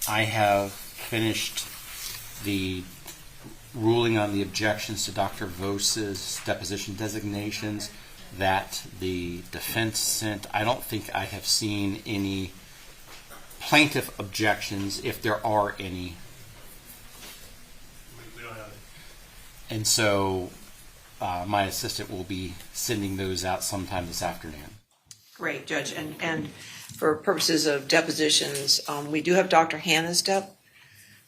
I have finished the ruling on the objections to Dr. Vose's deposition designations that the defense sent. I don't think I have seen any plaintiff objections, if there are any. We don't have it. And so my assistant will be sending those out sometime this afternoon. Great, Judge. And for purposes of depositions, we do have Dr. Hanna's dep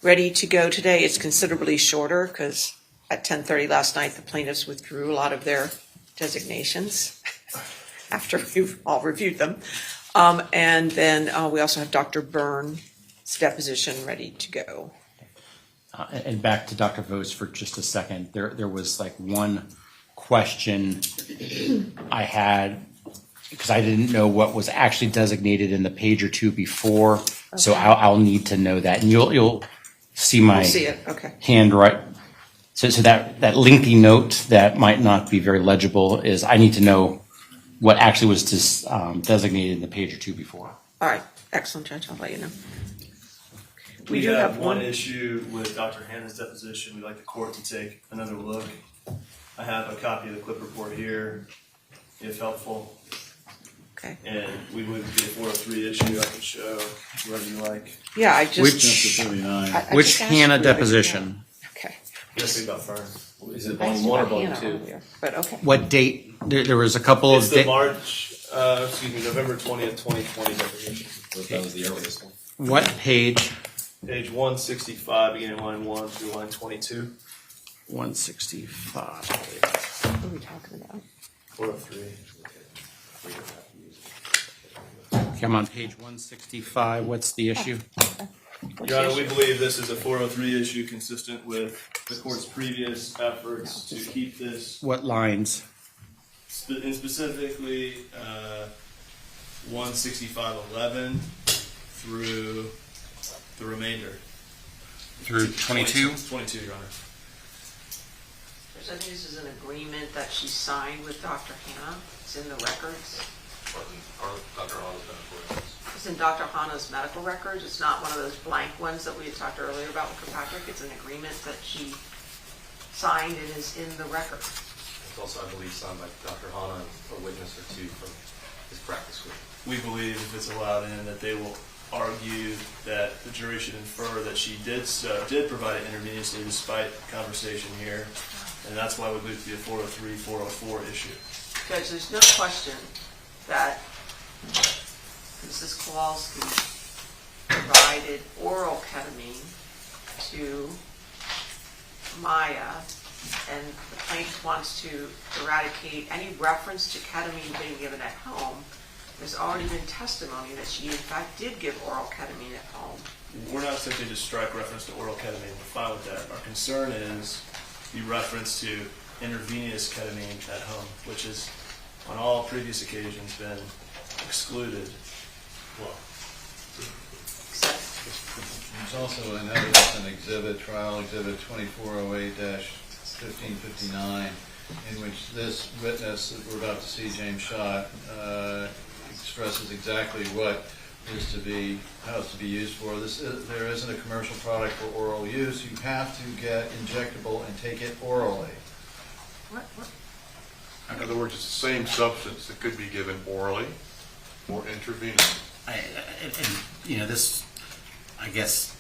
ready to go today. It's considerably shorter because at 10:30 last night, the plaintiffs withdrew a lot of their designations after we've all reviewed them. And then we also have Dr. Byrne's deposition ready to go. And back to Dr. Vose for just a second. There was like one question I had because I didn't know what was actually designated in the page or two before. Okay. So I'll need to know that, and you'll see my handwrite. So that lengthy note that might not be very legible is I need to know what actually was designated in the page or two before. All right, excellent, Judge. I'll let you know. We do have one issue with Dr. Hanna's deposition. We'd like the court to take another look. I have a copy of the clip report here, if helpful. Okay. And we would be a 403 issue. I can show whatever you like. Yeah, I just... Which Hanna deposition? Okay. Just about Fern. Is it volume 1 or volume 2? Earlier, but okay. What date? There was a couple it's of the November 20th, 2020 deposition. That was the earliest one. What page? Page 165, beginning line 1 through line 22. 165. What are we talking about? 403. Okay, I'm on page 165. What's the issue? Your Honor, we believe this is a 403 issue consistent with the court's previous efforts to keep this. What lines? And specifically 165.11 through the remainder. Through 22? 22, Your Honor. I think this is an agreement that she signed with Dr. Hanna. It's in the records. Dr. Hanna's medical records. It's in Dr. Hanna's medical records. It's not one of those blank ones that we had talked earlier about with Kirkpatrick. It's an agreement that she signed and is in the record. It's also, I believe, signed by Dr. Hanna and a witness or two from his practice group. We believe if it's allowed in that they will argue that the jury should infer that she did provide it intravenously despite the conversation here. And that's why we believe it to be a 403, 404 issue. Judge, there's no question that Mrs. Kowalski provided oral ketamine to Maya, and the plaintiff wants to eradicate any reference to ketamine being given at home. There's already been testimony that she, in fact, did give oral ketamine at home. We're not simply to strike reference to oral ketamine. We're fine with that. Our concern is the reference to intravenous ketamine at home, which has, on all previous occasions, been excluded. Well, there's also an evidence in trial exhibit 2408-1559, in which this witness that we're about to see, James Schott, expresses exactly what is to be, how it's to be used for. There isn't a commercial product for oral use. You have to get injectable and take it orally. What? In other words, it's the same substance that could be given orally or intravenously. This, I guess,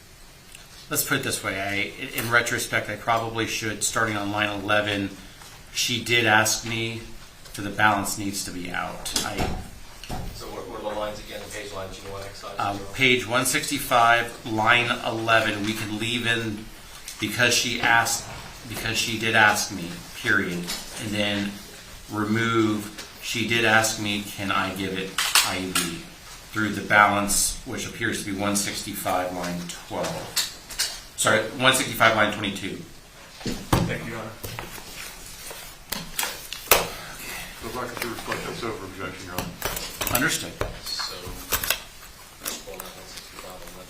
let's put it this way. In retrospect, I probably should, starting on line 11, she did ask me for the balance needs to be out. so what are the lines again, the page lines you want to exercise? Page 165, line 11, we can leave in because she did ask me, period. And then remove, she did ask me, can I give it IV? Through the balance, which appears to be 165, line 12. Sorry, 165, line 22. Thank you, Your Honor. The record to reflect that's over objection, Your Honor. Understood. So, let's pull that 165, 11.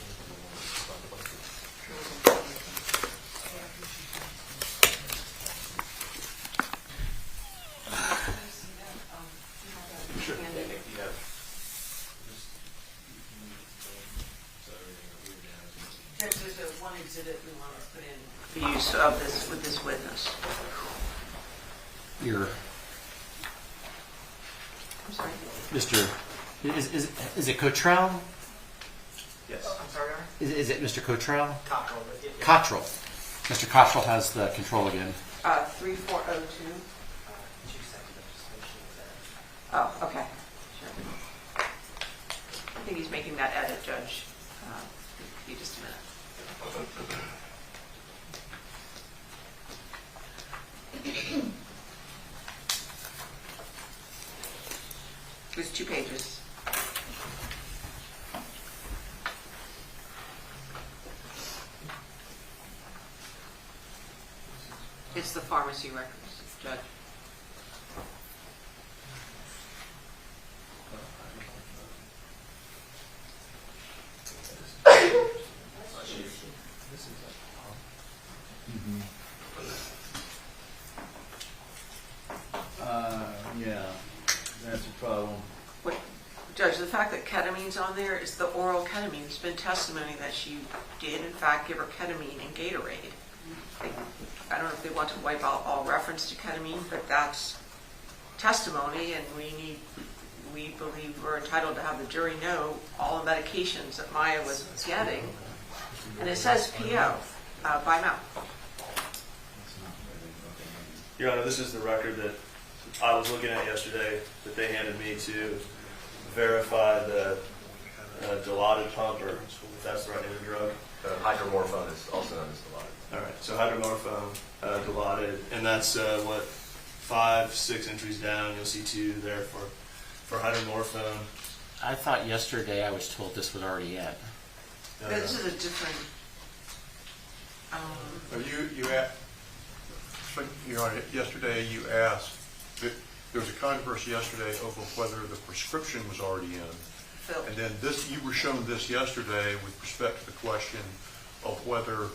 exhibit we want to put in the use of this, with this witness? Your, I'm sorry? Mr., is it Cottrell? Yes. I'm sorry, Your Honor? Is it Mr. Cottrell? Cockrell, but yeah. Cottrell. Mr. Cottrell has the control again. 3402. 2 seconds, I'm just finishing with that. Oh, okay, sure. I think he's making that edit, Judge. Give me just a minute. It's 2 pages. It's the pharmacy records, Judge. Yeah, that's a problem. What, Judge, the fact that ketamine's on there is the oral ketamine. It's been testimony that she did in fact give her ketamine and Gatorade. I don't know if they want to wipe out all reference to ketamine, but that's testimony, and we believe we're entitled to have the jury know all the medications that Maya was getting. And it says PO, by mouth. Your Honor, this is the record that I was looking at yesterday that they handed me to verify the Dilaudid pump, or if that's the right name of the drug. Hydromorphone is also known as Dilaudid. All right, so hydromorphone, Dilaudid, and that's 5-6 entries down. You'll see 2 there for hydromorphone. I thought yesterday I was told this was already in. This is a different, Your Honor, yesterday you asked, there was a controversy yesterday over whether the prescription was already in. Phil. And then you were shown this yesterday with respect to the question of whether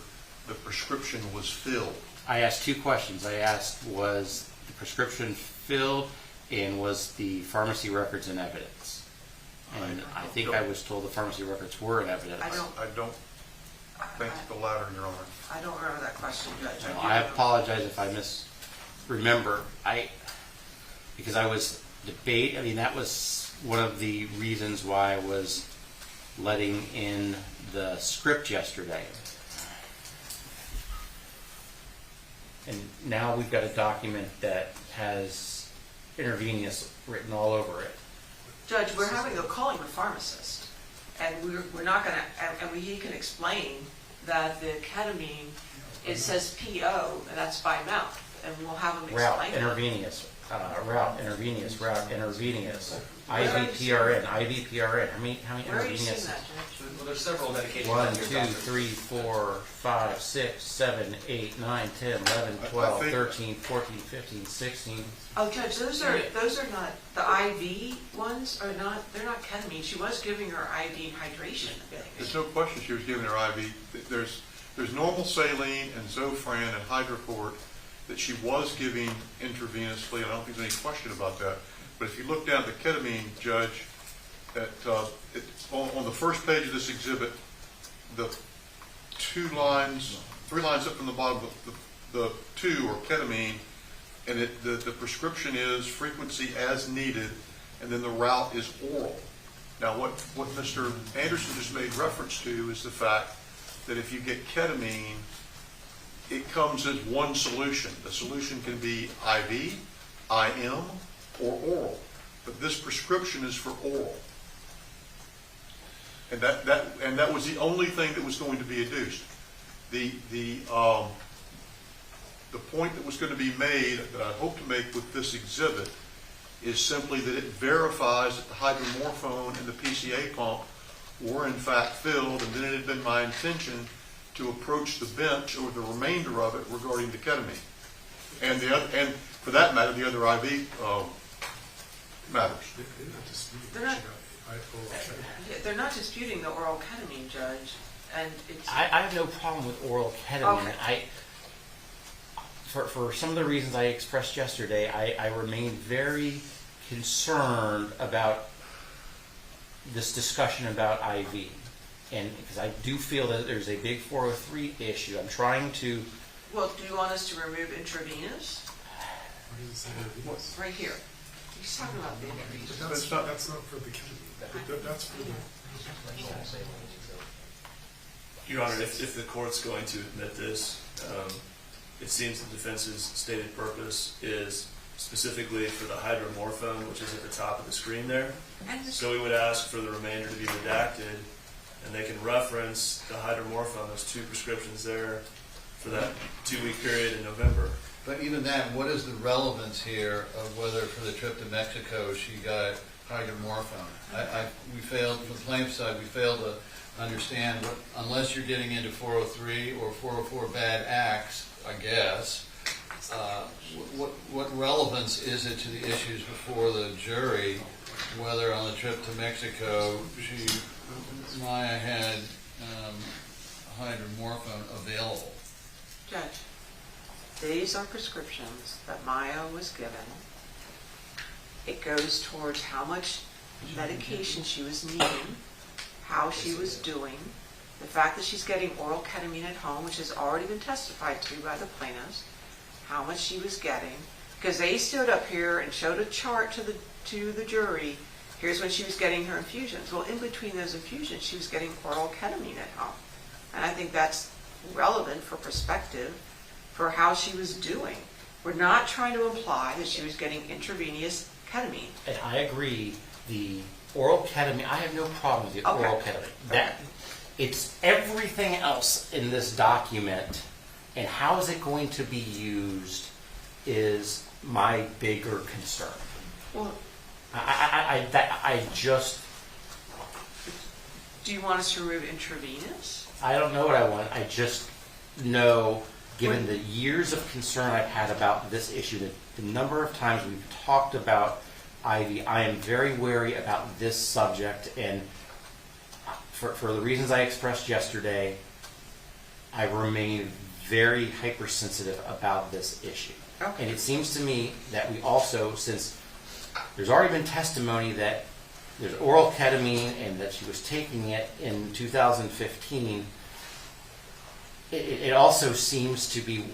the prescription was filled. I asked 2 questions. I asked, was the prescription filled, and was the pharmacy records in evidence? And I think I was told the pharmacy records were in evidence. I I don't think the latter, Your Honor. I don't remember that question, Judge. No, I apologize if I misremember. Because I was that was one of the reasons why I was letting in the script yesterday. And now we've got a document that has intravenous written all over it. Judge, we're calling the pharmacist, and we're not going to, and he can explain that the ketamine, it says PO, and that's by mouth, and we'll have him Route, explain it. intravenous, route, intravenous, IVPRN. How many Where are you intravenous? seeing that, Judge? Well, there's several medications. 1, out 2, here, Doctor. 3, 4, 5, 6, 7, 8, 9, 10, 11, 12, 13, 14, 15, 16. Oh, Judge, those are not, the IV ones are not, they're not ketamine. She was giving her IV hydration. There's no question she was giving her IV. There's normal saline and Zofran and hydrocort that she was giving intravenously. I don't think there's any question about that. But if you look down at the ketamine, Judge, on the first page of this exhibit, the 3 lines up from the bottom, the 2 are ketamine, and the prescription is frequency as needed, and then the route is oral. Now, what Mr. Anderson just made reference to is the fact that if you get ketamine, it comes as one solution. The solution can be IV, IM, or oral, but this prescription is for oral. And that was the only thing that was going to be adduced. The point that was going to be made, that I hope to make with this exhibit, is simply that it verifies that the hydromorphone and the PCA pump were in fact filled, and then it had been my intention to approach the bench or the remainder of it regarding the ketamine. And for that matter, the other IV matters. They're not disputing the oral ketamine, Judge, and it's. I have no problem with oral ketamine. Okay. For some of the reasons I expressed yesterday, I remain very concerned about this discussion about IV. and because I do feel that there's a big 403 issue, I'm trying to, Well, do you want us to remove intravenous? Right here. He's talking about the intravenous. That's not for the ketamine. That's for the. Your Honor, if the court's going to admit this, it seems the defense's stated purpose is specifically for the hydromorphone, which is at the top of the screen there. So we would ask for the remainder to be redacted, and they can reference the hydromorphone, those 2 prescriptions there, for that 2-week period in November. But even then, what is the relevance here of whether for the trip to Mexico she got hydromorphone? We failed, from the plaintiff's side, we failed to understand what, unless you're getting into 403 or 404 bad acts, I guess, what relevance is it to the issues before the jury, whether on the trip to Mexico Maya had hydromorphone available? Judge, these are prescriptions that Maya was given. It goes towards how much medication she was needing, how she was doing, the fact that she's getting oral ketamine at home, which has already been testified to by the plaintiffs, how much she was getting, because they stood up here and showed a chart to the jury. Here's when she was getting her infusions. Well, in between those infusions, she was getting oral ketamine at home. And I think that's relevant for perspective for how she was doing. We're not trying to imply that she was getting intravenous ketamine. and I agree, the oral ketamine, I have no problem with the Okay. oral ketamine. It's everything else in this document, and how is it going to be used is my bigger concern. Well, I just, do you want us to remove intravenous? I don't know what I want. I just know, given the years of concern I've had about this issue, the number of times we've talked about IV, I am very wary about this subject, and for the reasons I expressed yesterday, I remain very hypersensitive about this issue. Okay. And it seems to me that we also, since there's already been testimony that there's oral ketamine and that she was taking it in 2015, it also seems to be,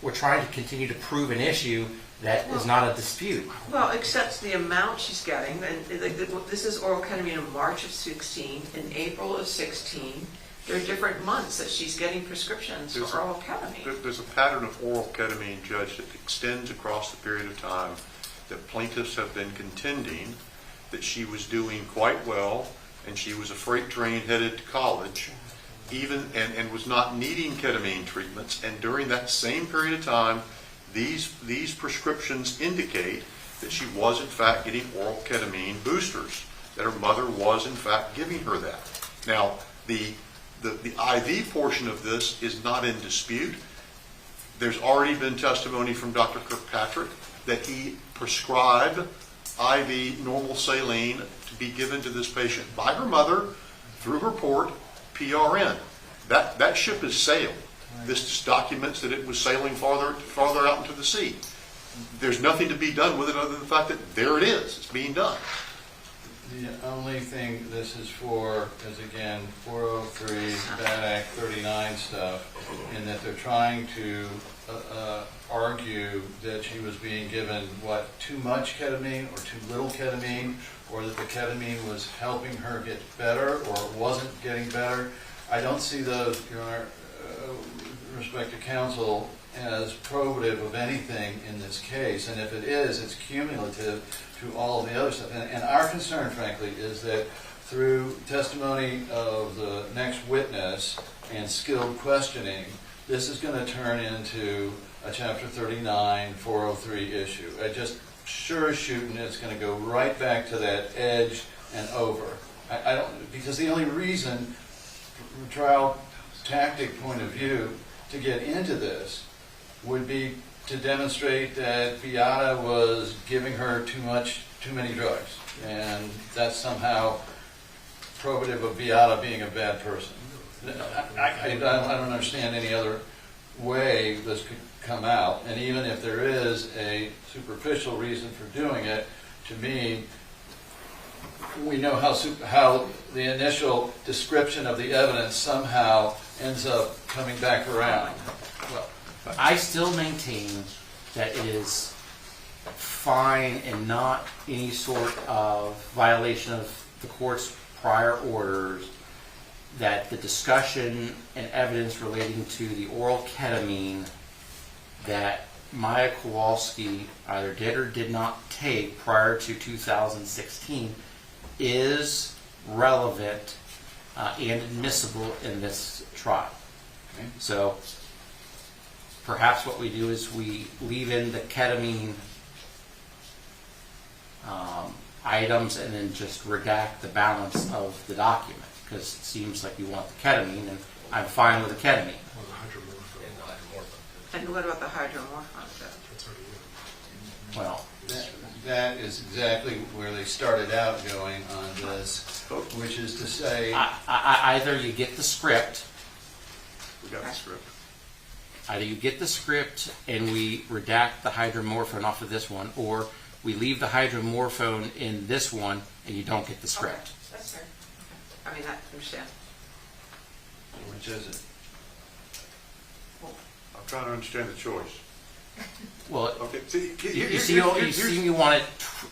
we're trying to continue to prove an issue that is not a dispute. Well, except the amount she's getting, and this is oral ketamine in March of 16, in April of 16. There are different months that she's getting prescriptions for oral ketamine. There's a pattern of oral ketamine, Judge, that extends across the period of time that plaintiffs have been contending that she was doing quite well, and she was a freight train headed to college, even and was not needing ketamine treatments. And during that same period of time, these prescriptions indicate that she was in fact getting oral ketamine boosters, that her mother was in fact giving her that. Now, the IV portion of this is not in dispute. There's already been testimony from Dr. Kirkpatrick that he prescribed IV normal saline to be given to this patient by her mother through her port, PRN. That ship has sailed. This just documents that it was sailing farther out into the sea. There's nothing to be done with it other than the fact that there it is. It's being done. The only thing this is for is, again, 403, Bad Act 39 stuff, in that they're trying to argue that she was being given, too much ketamine or too little ketamine, or that the ketamine was helping her get better or wasn't getting better. I don't see those, Your Honor, with respect to counsel, as probative of anything in this case. And if it is, it's cumulative to all of the other stuff. And our concern, frankly, is that through testimony of the next witness and skilled questioning, this is going to turn into a Chapter 39, 403 issue. I just sure as shooting, it's going to go right back to that edge and over. I don't, because the only reason, from a trial tactic point of view, to get into this would be to demonstrate that Beata was giving her too many drugs, and that's somehow probative of Beata being a bad person. I don't understand any other way this could come out, and even if there is a superficial reason for doing it, to me, we know how the initial description of the evidence somehow ends up coming back around. Well, I still maintain that it is fine and not any sort of violation of the court's prior orders that the discussion and evidence relating to the oral ketamine that Maya Kowalski either did or did not take prior to 2016 is relevant and admissible in this trial. Okay. So perhaps what we do is we leave in the ketamine items and then just redact the balance of the document, because it seems like you want the ketamine, and I'm fine with the ketamine. Well, the hydromorphone, And the hydromorphone. And what about the hydromorphone though? that's already in. Well, That is exactly where they started out going on this, which is to say, either you get the script, We got the script. either you get the script and we redact the hydromorphone off of this one, or we leave the hydromorphone in this one and you don't get the script. Okay, that's fair. Okay. I mean, I understand. which is it? I'm trying to understand the choice. Well, Okay, see, you see you want it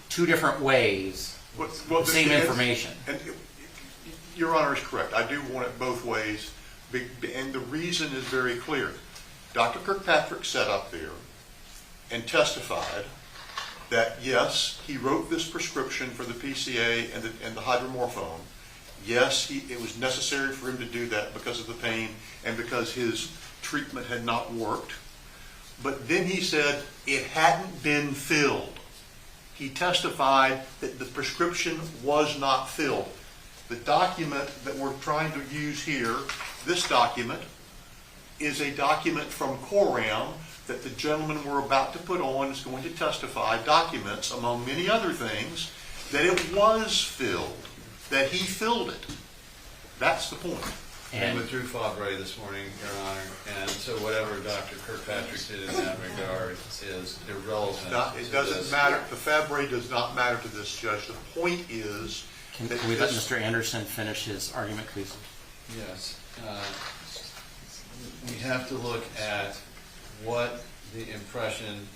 two different ways, same information. And Your Honor is correct. I do want it both ways, and the reason is very clear. Dr. Kirkpatrick sat up there and testified that, yes, he wrote this prescription for the PCA and the hydromorphone. Yes, it was necessary for him to do that because of the pain and because his treatment had not worked. But then he said it hadn't been filled. He testified that the prescription was not filled. The document that we're trying to use here, this document, is a document from Coram that the gentleman we're about to put on is going to testify, documents, among many other things, that it was filled, that he filled it. That's the point. And withdrew Fabre this morning, Your Honor, and so whatever Dr. Kirkpatrick did in that regard is irrelevant. It doesn't matter. The Fabre does not matter to this judge. The point is Can that we let this- Mr. Anderson finish his argument, please? Yes. We have to look at what the impression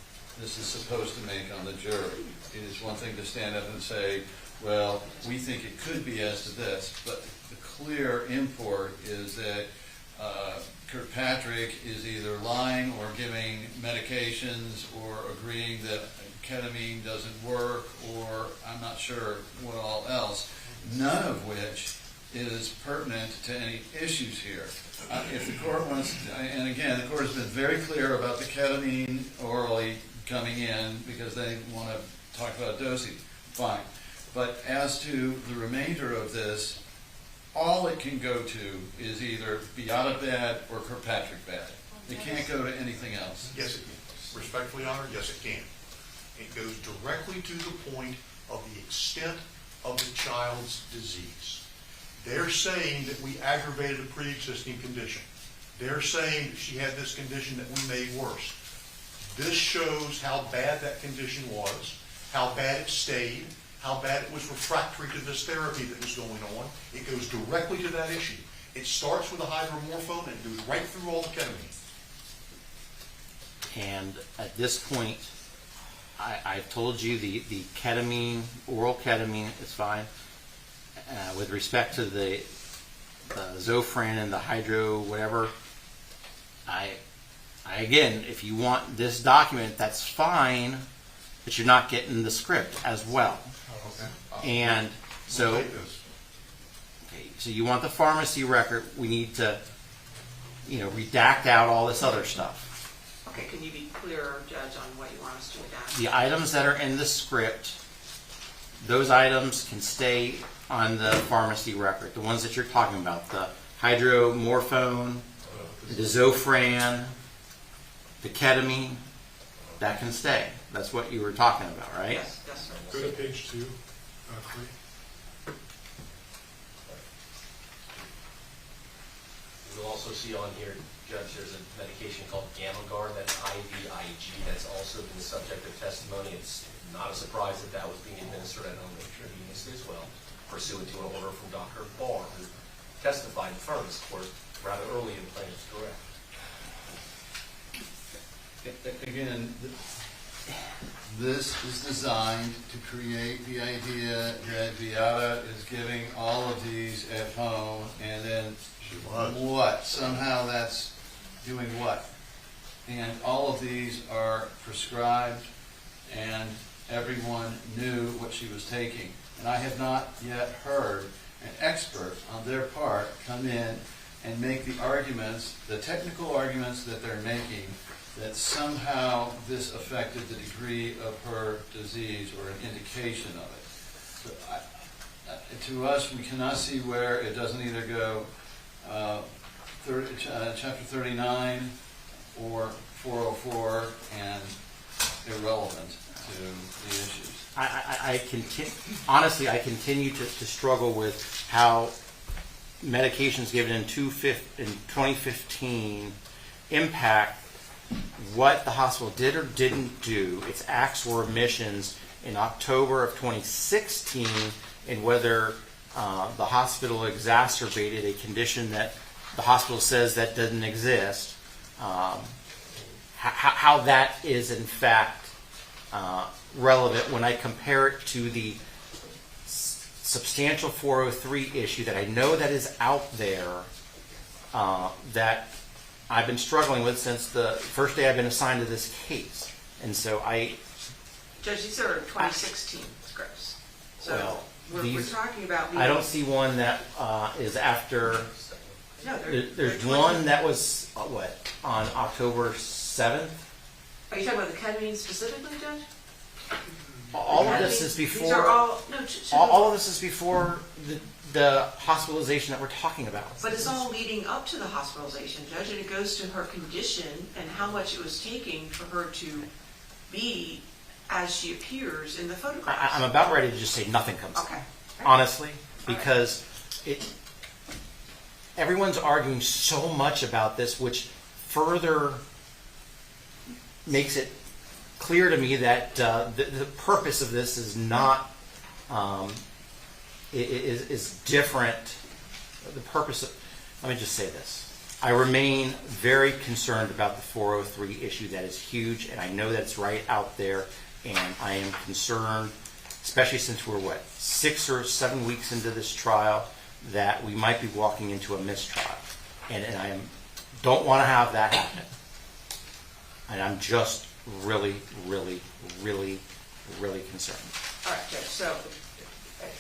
this is supposed to make on the jury. It is one thing to stand up and say, well, we think it could be as to this, but the clear import is that Kirkpatrick is either lying or giving medications or agreeing that ketamine doesn't work, or I'm not sure what all else, none of which is pertinent to any issues here. If the court wants, and again, the court has been very clear about the ketamine orally coming in because they want to talk about dosing, fine. But as to the remainder of this, all it can go to is either Beata bad or Kirkpatrick bad. It can't go to anything else. Yes, it can. Respectfully, Your Honor, yes, it can. It goes directly to the point of the extent of the child's disease. They're saying that we aggravated a pre-existing condition. They're saying that she had this condition that we made worse. This shows how bad that condition was, how bad it stayed, how bad it was refractory to this therapy that was going on. It goes directly to that issue. It starts with a hydromorphone and goes right through all the ketamine. And at this point, I've told you the ketamine, oral ketamine is fine. With respect to the Zofran and the hydro whatever, again, if you want this document, that's fine, but you're not getting the script as well. And so, We'll take this. okay, so you want the pharmacy record, we need to, redact out all this other stuff. Okay, can you be clearer, Judge, on what you want us to adapt? The items that are in the script, those items can stay on the pharmacy record. The ones that you're talking about, the hydromorphone, the Zofran, the ketamine, that can stay. That's what you were talking about, right? Yes, yes, sir. Go to page 2, Clay. You'll also see on here, Judge, there's a medication called GammaGuard, that's IVIG, that's also been the subject of testimony. It's Not a surprise that that was being administered at home intravenously as well, pursuant to an order from Dr. Barr, who testified in front of this court rather early in plaintiff's direct. Again, this is designed to create the idea that Viata is giving all of these at home, and then She was. what? Somehow that's doing what? And all of these are prescribed, and everyone knew what she was taking. And I have not yet heard an expert on their part come in and make the arguments, the technical arguments that they're making, that somehow this affected the degree of her disease or an indication of it. So to us, we cannot see where it doesn't either go Chapter 39 or 404 and irrelevant to the issues. Honestly, I continue to struggle with how medications given in 2015 impact what the hospital did or didn't do, its acts or omissions in October of 2016, and whether the hospital exacerbated a condition that the hospital says that doesn't exist, how that is in fact relevant when I compare it to the substantial 403 issue that I know that is out there that I've been struggling with since the first day I've been assigned to this case. And so Judge, these are 2016 scripts. So Well, we're talking about. I don't see one that is after. No, There's one that was on October 7th. Are you talking about the ketamine specifically, Judge? All of this is These before. are all no. All of this is before the hospitalization that we're talking about. But it's all leading up to the hospitalization, Judge, and it goes to her condition and how much it was taking for her to be as she appears in the photographs. I'm about ready to just say nothing comes. Okay. Honestly, because everyone's arguing so much about this, which further makes it clear to me that the purpose of this is not is different. The purpose of, let me just say this. I remain very concerned about the 403 issue. That is huge, and I know that it's right out there, and I am concerned, especially since we're 6 or 7 weeks into this trial, that we might be walking into a mistrial, and I don't want to have that happen. And I'm just really, really, really, really concerned. All right, Judge, so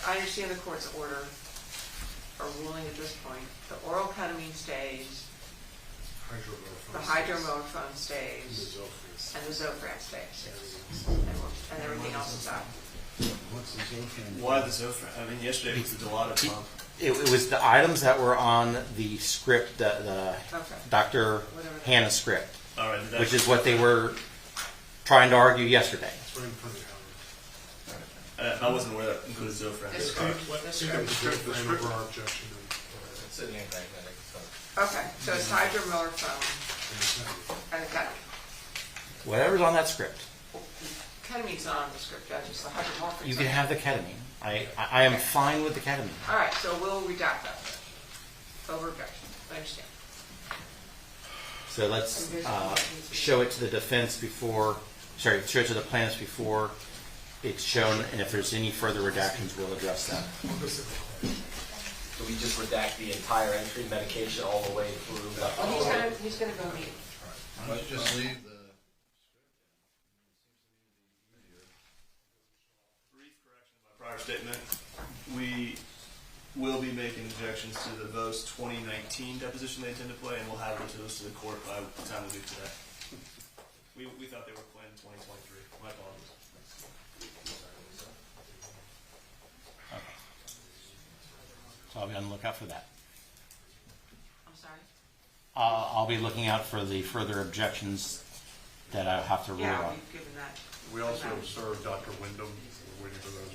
I understand the court's order or ruling at this point. The oral ketamine stays, the hydromorphone stays, and the Zofran stays. And everything else is out. What's the Zofran? Why the Zofran? I mean, yesterday was the Dilaudid pump. It was the items that were on the script, the Okay. Dr. Whatever. Hanna script, All right, which is what they were trying to argue yesterday. It's right in front of you. I wasn't aware that included Zofran. This I script. think that was the frame of our objection It's an anti-magnetic, so. Okay, so it's hydromorphone in the Senate. and the ketamine. Whatever's on that script. Ketamine's not on the script, Judge, it's the hydromorphone. You can have the ketamine. I am fine with the ketamine. All right, so we'll redact that, Judge. Over objection, I understand. So let's show it to the defense before, show it to the plaintiffs before it's shown, and if there's any further redactions, we'll address that. Do we just redact the entire entry medication all the way through? He's gonna go meet. Let's just leave the Brief correction of my prior statement. We will be making objections to the Vos 2019 deposition they intend to play, and we'll have those to the court by the time we leave today. We thought they were planned in 2023. My apologies. So I'll be on the lookout for that. I'm sorry? I'll be looking out for the further objections that I have to rule Yeah, on. we've given that. We also served Dr. Wyndham, we're waiting for those to.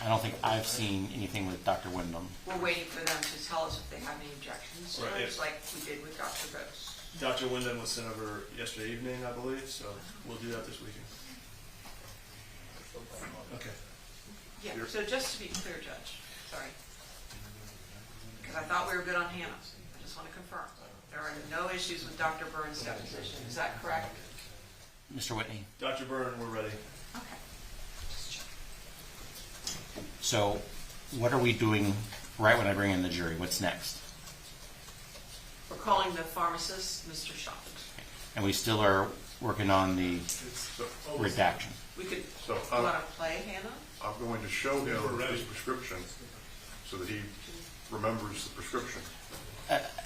I don't think I've seen anything with Dr. Wyndham. We're waiting for them to tell us if they have any objections, Right, just like we did with Dr. Bose. Dr. Wyndham was sent over yesterday evening, I believe, so we'll do that this weekend. Yeah, so just to be clear, Judge, sorry, because I thought we were good on Hannah. I just want to confirm. There are no issues with Dr. Burns' deposition. Is that correct? Mr. Whitney. Dr. Byrne, we're ready. Okay. Just check. So what are we doing right when I bring in the jury? What's next? We're calling the pharmacist Mr. Schott. And we still are working on the So, redaction. We could, So, you want to play Hannah? I'm going to show him his prescription so that he remembers the prescription.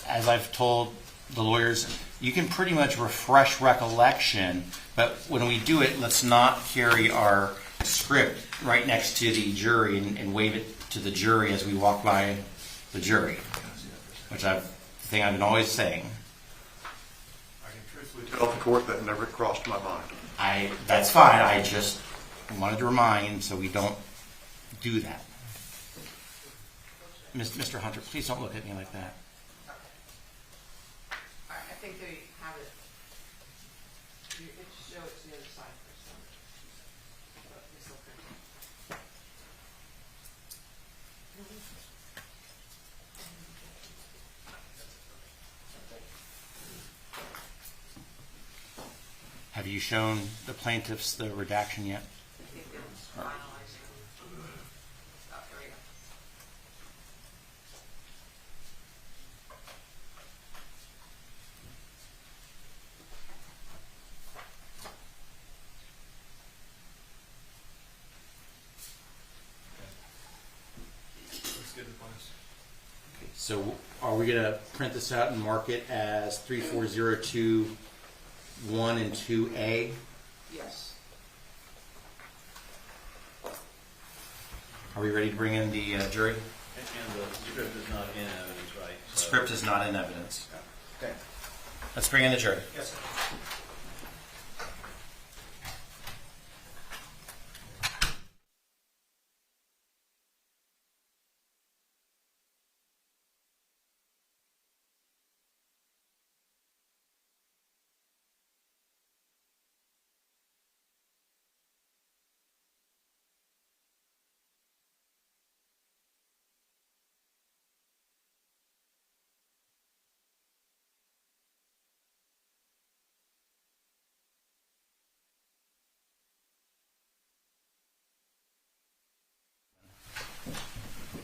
As I've told the lawyers, you can pretty much refresh recollection, but when we do it, let's not carry our script right next to the jury and wave it to the jury as we walk by the jury, which the thing I've been always saying. I can truthfully tell the court that never crossed my mind. That's fine. I just wanted to remind so we don't do that. Mr. Hunter, please don't look at me like that. All right, I think they have it. You could show it to the other side first. But it's okay. Have you shown the plaintiffs the redaction yet? I think they're finalizing. Oh, here we go. Let's get the plans. So are we going to print this out and mark it as 34021 and 2A? Yes. Are we ready to bring in the jury? And the script is not in evidence, right? The script is not in evidence. Okay. Let's bring in the jury. Yes, sir.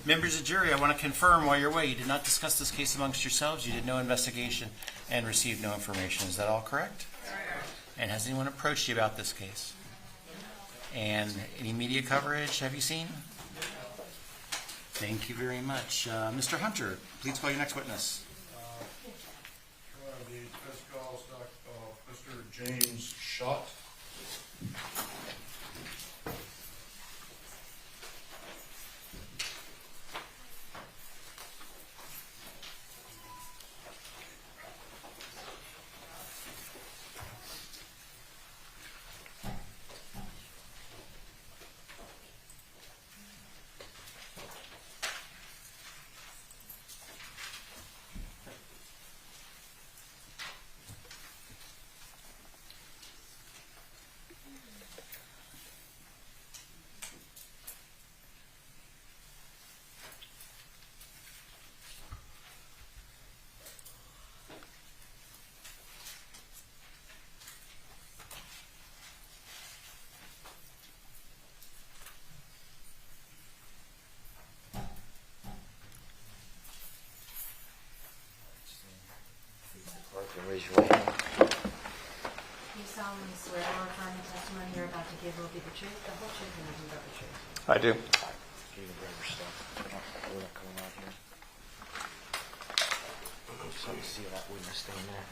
Members of the jury, I want to confirm while you're away, you did not discuss this case amongst yourselves, you did no investigation, and received no information. Is that all correct? And has anyone approached you about this case? And any media coverage have you seen? Thank you very much. Mr. Hunter, please call your next witness. The defense calls Mr. James Schott. Raise your right hand. You solemnly swear or affirm the testimony you're about to give will be the truth, the whole truth, and nothing but the truth. I do. You can grab your stuff. We're not coming out here. Just let me see that witness staying there.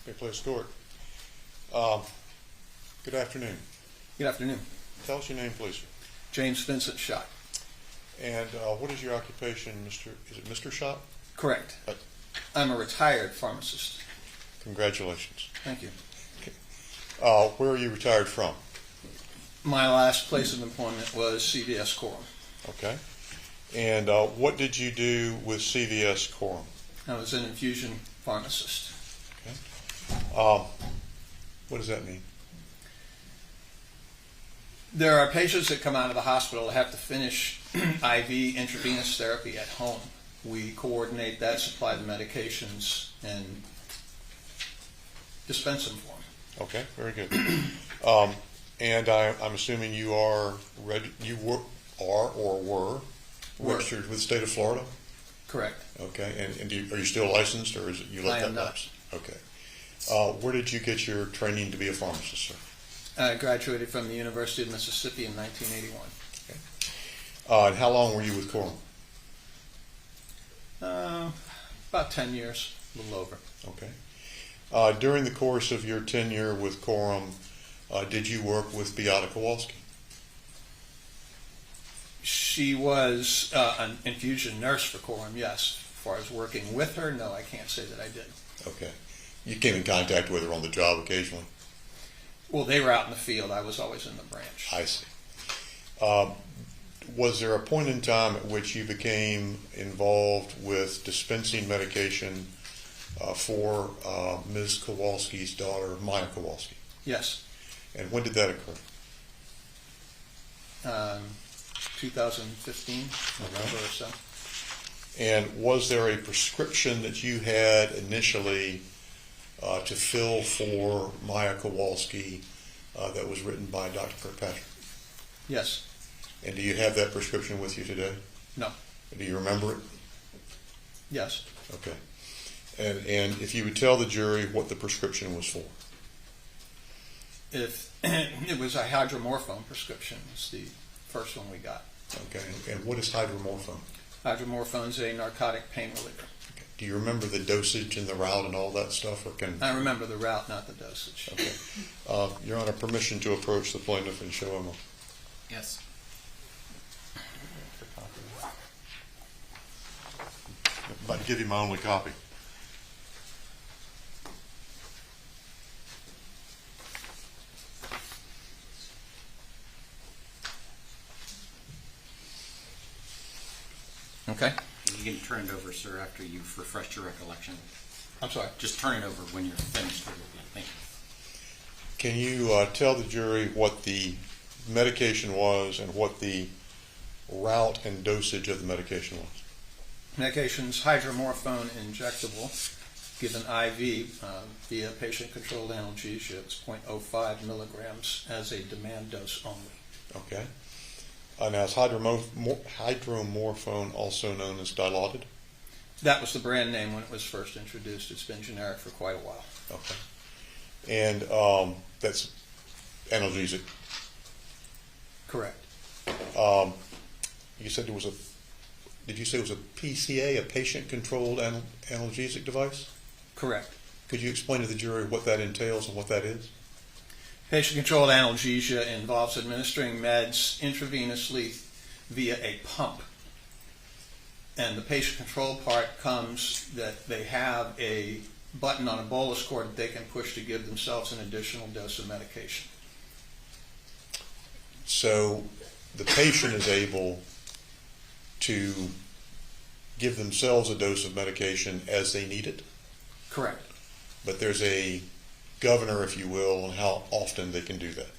Okay, please, Stuart. Good afternoon. Good afternoon. Tell us your name, please. James Vincent Schott. And what is your occupation, Mr. Is it Mr. Schott? Correct. I'm a retired pharmacist. Congratulations. Thank you. Where are you retired from? My last place of employment was CVS Coram. Okay. And what did you do with CVS Coram? I was an infusion pharmacist. What does that mean? There are patients that come out of the hospital that have to finish IV intravenous therapy at home. We coordinate that, supply the medications, and dispense them for them. Okay, very good. And I'm assuming you are were registered with the state of Florida? Correct. Okay, and are you still licensed, or is it you let I am that not. lapse? Okay. Where did you get your training to be a pharmacist, sir? I graduated from the University of Mississippi in 1981. And how long were you with Coram? About 10 years, a little over. Okay. During the course of your tenure with Coram, did you work with Beata Kowalski? She was an infusion nurse for Coram, yes. As far as working with her, no, I can't say that I did. Okay. You came in contact with her on the job occasionally? Well, they were out in the field. I was always in the branch. I see. Was there a point in time at which you became involved with dispensing medication for Ms. Kowalski's daughter, Maya Kowalski? Yes. And when did that occur? 2015, November or so. And was there a prescription that you had initially to fill for Maya Kowalski that was written by Dr. Kirkpatrick? Yes. And do you have that prescription with you today? No. Do you remember it? Yes. Okay. And if you would tell the jury what the prescription was for? If it was a hydromorphone prescription, it's the first one we got. Okay. And what is hydromorphone? Hydromorphone is a narcotic pain reliever. Okay. Do you remember the dosage and the route and all that stuff? Or can I remember the route, not the dosage. Okay. Your Honor, permission to approach the plaintiff and show him a... Yes. I'd give you my only copy. Okay. You can turn it over, sir, after you've refreshed your recollection. I'm sorry. Just turn it over when you're finished with it. Thank you. Can you tell the jury what the medication was and what the route and dosage of the medication was? Medication's hydromorphone injectable, given IV via patient-controlled analgesia. It's 0.05 milligrams as a demand dose only. Okay. Now, is hydromorphone also known as Dilaudid? That was the brand name when it was first introduced. It's been generic for quite a while. Okay. And that's analgesic. Correct. You said there was a... Did you say it was a PCA, a patient-controlled analgesic device? Correct. Could you explain to the jury what that entails and what that is? Patient-controlled analgesia involves administering meds intravenously via a pump. And the patient-control part comes that they have a button on a bolus cord that they can push to give themselves an additional dose of medication. So the patient is able to give themselves a dose of medication as they need it, Correct. but there's a governor, if you will, on how often they can do that.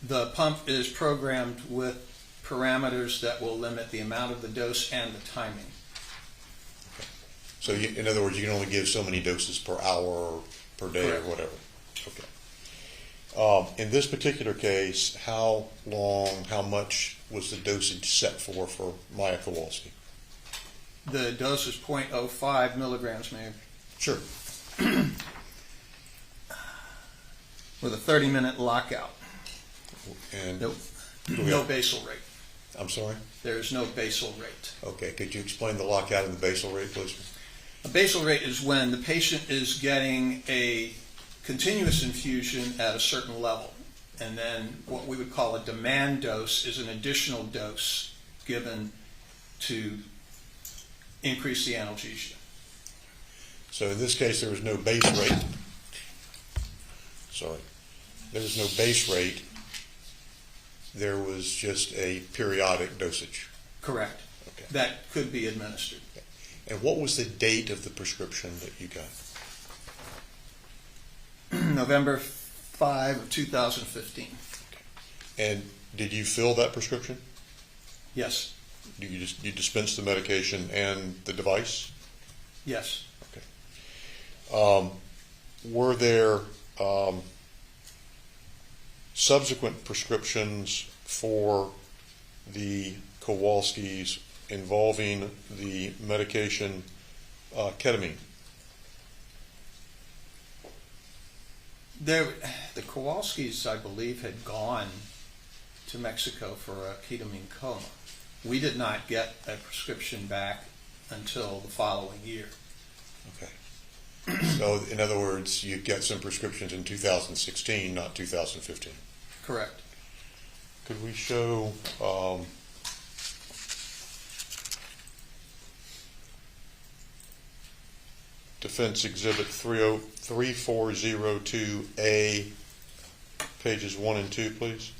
The pump is programmed with parameters that will limit the amount of the dose and the timing. So in other words, you can only give so many doses per hour or per day Correct. or whatever. Okay. In this particular case, how long, how much was the dosage set for Maya Kowalski? The dose is 0.05 milligrams, Mayor, Sure. with a 30-minute lockout. And No basal rate. I'm sorry? There is no basal rate. Okay, could you explain the lockout and the basal rate, please? A basal rate is when the patient is getting a continuous infusion at a certain level. And then what we would call a demand dose is an additional dose given to increase the analgesia. So in this case, there was no base rate. Sorry. There was no base rate. There was just a periodic dosage. Correct. Okay. that could be administered. And what was the date of the prescription that you got? November 5 of 2015. And did you fill that prescription? Yes, You dispensed the medication and the device? yes. Were there subsequent prescriptions for the Kowalskis involving the medication ketamine? The Kowalskis, I believe, had gone to Mexico for a ketamine coma. We did not get a prescription back until the following year. Okay. So, in other words, you get some prescriptions in 2016, not 2015. Correct. Could we show Defense Exhibit 3402A, pages 1 and 2, please?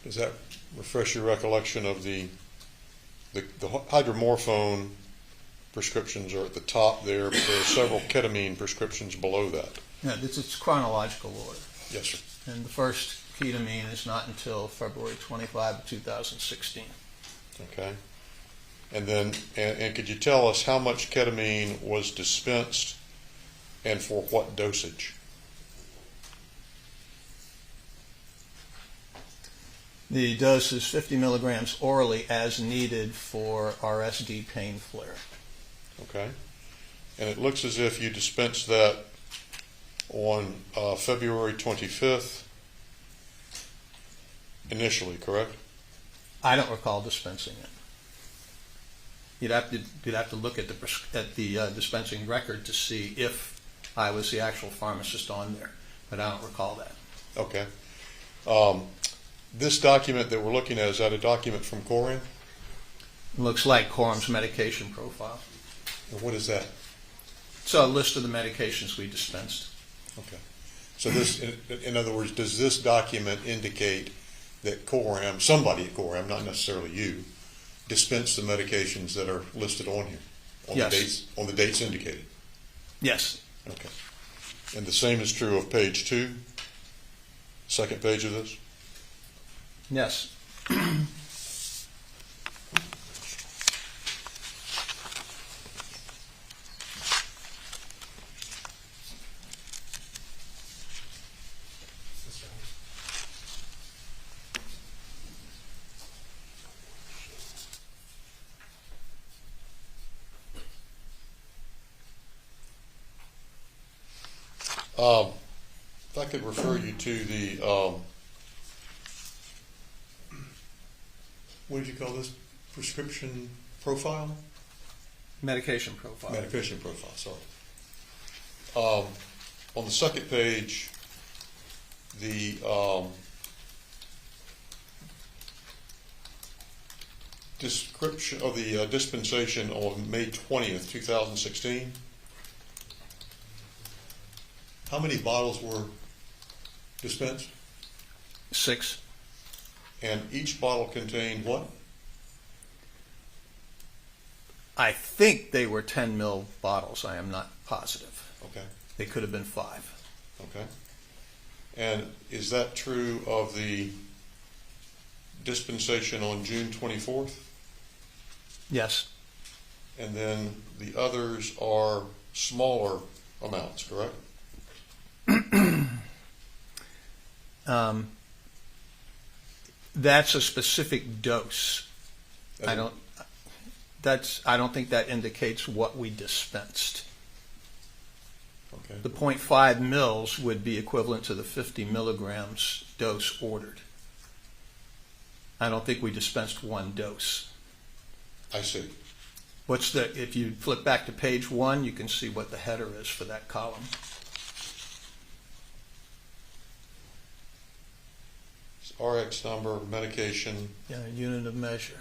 Does that refresh your recollection of the hydromorphone prescriptions are at the top there, but there are several ketamine prescriptions below that? Yeah, this is chronological order. Yes, sir. And the first ketamine is not until February 25 of 2016. Okay. And then, and could you tell us how much ketamine was dispensed and for what dosage? The dose is 50 milligrams orally as needed for RSD pain flare. Okay. And it looks as if you dispensed that on February 25th initially, correct? I don't recall dispensing it. You'd have to look at the dispensing record to see if I was the actual pharmacist on there, but I don't recall that. Okay. This document that we're looking at, is that a document from Corian? Looks like Quorum's medication profile. And what is that? It's a list of the medications we dispensed. Okay. So this, in other words, does this document indicate that Coram, somebody at Coram, not necessarily you, dispensed the medications that are listed on here? Yes. On the dates indicated? Yes. Okay. And the same is true of page 2, second page of this? Yes. If I could refer you to the, what did you call this? Prescription profile? Medication profile. Medication profile, sorry. On the second page, the description of the dispensation on May 20th, 2016. How many bottles were dispensed? 6. And each bottle contained what? I think they were 10 ml bottles. I am not positive. Okay. They could have been 5. Okay. And is that true of the dispensation on June 24th? Yes. And then the others are smaller amounts, correct? That's a specific dose. I don't think that indicates what we dispensed. Okay. The 0.5 mils would be equivalent to the 50 milligrams dose ordered. I don't think we dispensed one dose. I see. If you flip back to page 1, you can see what the header is for that column. RX number, medication. Yeah, unit of measure.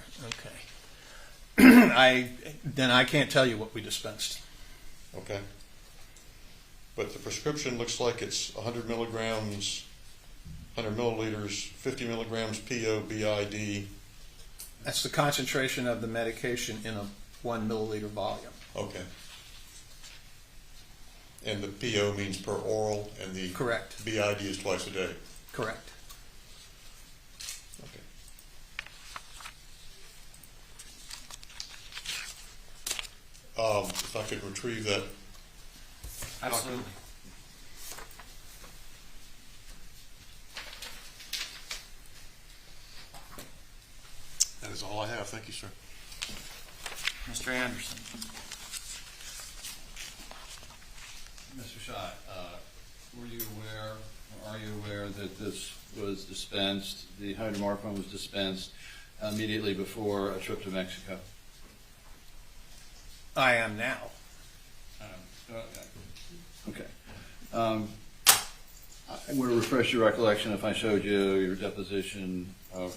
Okay. Then I can't tell you what we dispensed. Okay. But the prescription looks like it's 100 milligrams, 100 milliliters, 50 milligrams PO BID. That's the concentration of the medication in a 1 milliliter volume. Okay. And the PO means per oral, and the Correct. BID is twice a day. Correct. Okay. If I could retrieve that. Absolutely. That is all I have. Thank you, sir. Mr. Anderson. Mr. Schott, were you aware, or are you aware that this was dispensed, the hydromorphone was dispensed immediately before a trip to Mexico? I am now. Okay. I'm going to refresh your recollection if I showed you your deposition of,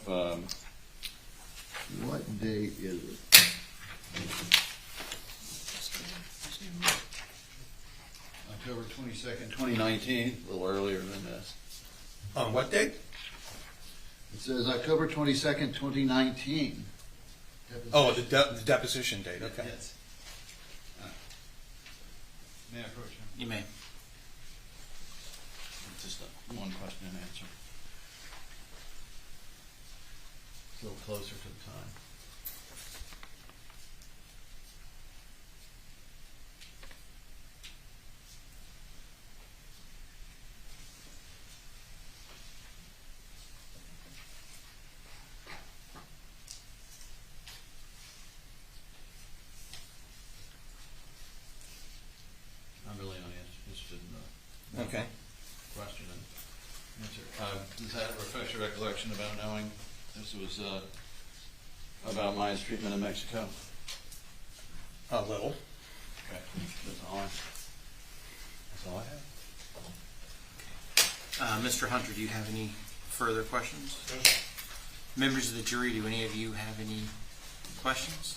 what date is it? October 22nd, 2019, a little earlier than this. On what date? It says October 22nd, 2019. Oh, the deposition date, okay. Yes. May I approach him? You may. Just one question and answer. A little closer to the time. I'm really only interested in the Okay. question and answer. Does that refresh your recollection about knowing this was about my treatment in Mexico? A little. Okay, that's all I have. Mr. Hunter, do you have any further questions? Members of the jury, do any of you have any questions?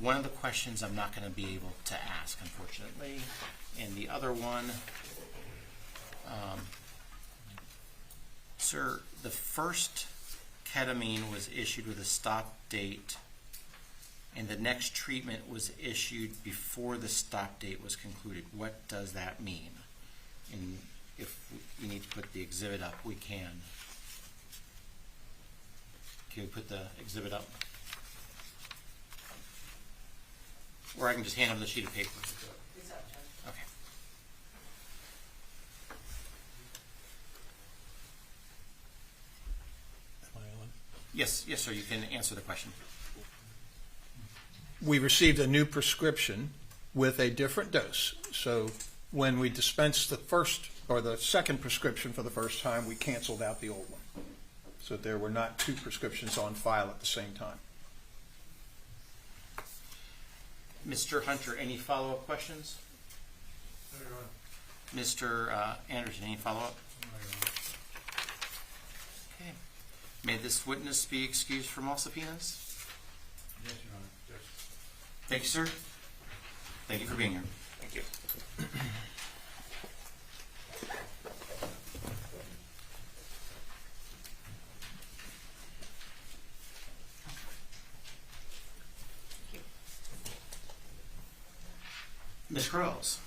one of the questions I'm not going to be able to ask, unfortunately, and the other one, sir, the first ketamine was issued with a stop date, and the next treatment was issued before the stop date was concluded. What does that mean? And if we need to put the exhibit up, we can. Can we put the exhibit up? Or I can just hand them the sheet of paper. It's up, Judge. Okay. Am I on? Yes, yes, sir. You can answer the question. We received a new prescription with a different dose. So when we dispensed the first or the second prescription for the first time, we canceled out the old one. So there were not two prescriptions on file at the same time. Mr. Hunter, any follow-up questions? Mr. Anderson, any follow-up? Okay. May this witness be excused from all subpoenas? Yes, Your Honor. Yes. Thank you, sir. Thank you for being here. Thank you. Ms. Groves.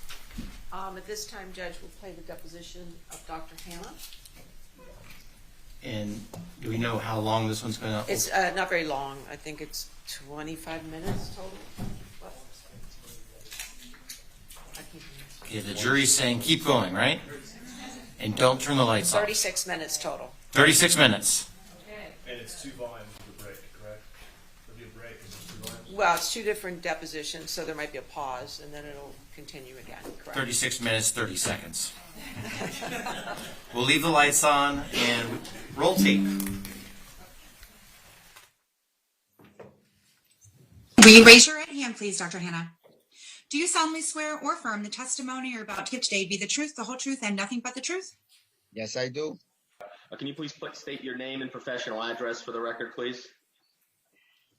At this time, Judge, we'll play the deposition of Dr. Hanna. And do we know how long this one's going to? It's not very long. I think it's 25 minutes total. Okay, the jury's saying keep going, right? And don't turn the lights off. 36 minutes total. 36 minutes. And it's 2 volumes with a break, correct? There'll be a break and it's 2 volumes? Well, it's 2 different depositions, so there might be a pause, and then it'll continue again, correct? 36 minutes, 30 seconds. We'll leave the lights on and roll tape. Will you raise your right hand, please, Dr. Hanna? Do you solemnly swear or affirm the testimony you're about to give today be the truth, the whole truth, and nothing but the truth? Yes, I do. Can you please state your name and professional address for the record, please?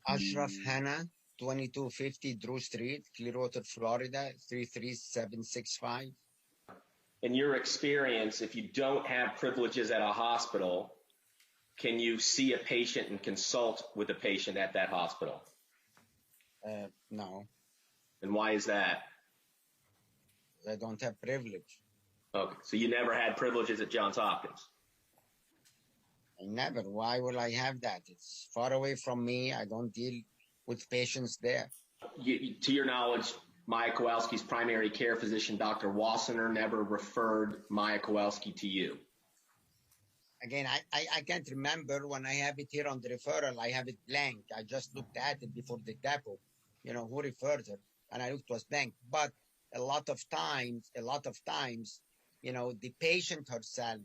Ashraf Hanna, 2250 Drew Street, Clearwater, Florida, 33765. In your experience, if you don't have privileges at a hospital, can you see a patient and consult with a patient at that hospital? No, And why is that? I don't have privilege. Okay, so you never had privileges at Johns Hopkins? I never. Why will I have that? It's far away from me. I don't deal with patients there. To your knowledge, Maya Kowalski's primary care physician, Dr. Wassener, never referred Maya Kowalski to you. Again, I can't remember when I have it here on the referral. I have it blank. I just looked at it before the depot. You know, who referred her? And I looked, it was blank. But a lot of times, you know, the patient herself,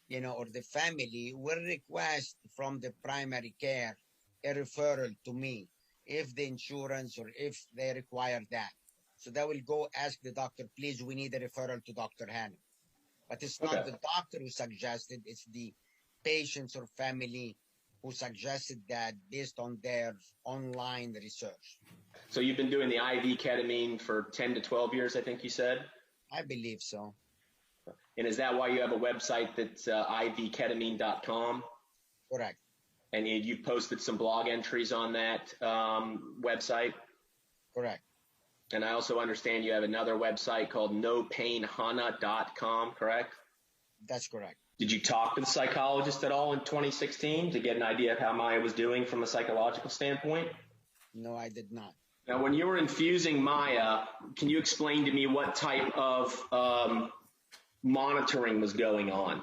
you know, or the family will request from the primary care a referral to me if the insurance or if they require that. So they will go ask the doctor, please, we need a referral to Dr. Hanna. But it's not the doctor who suggested, it's the patients or family who suggested that based on their online research. So you've been doing the IV ketamine for 10 to 12 years, I think you said? I believe so. And is that why you have a website that's ivketamine.com? Correct. And you posted some blog entries on that website? Correct. And I also understand you have another website called nopainhanna.com, correct? That's correct. Did you talk to the psychologist at all in 2016 to get an idea of how Maya was doing from a psychological standpoint? No, I did not. Now, when you were infusing Maya, can you explain to me what type of monitoring was going on?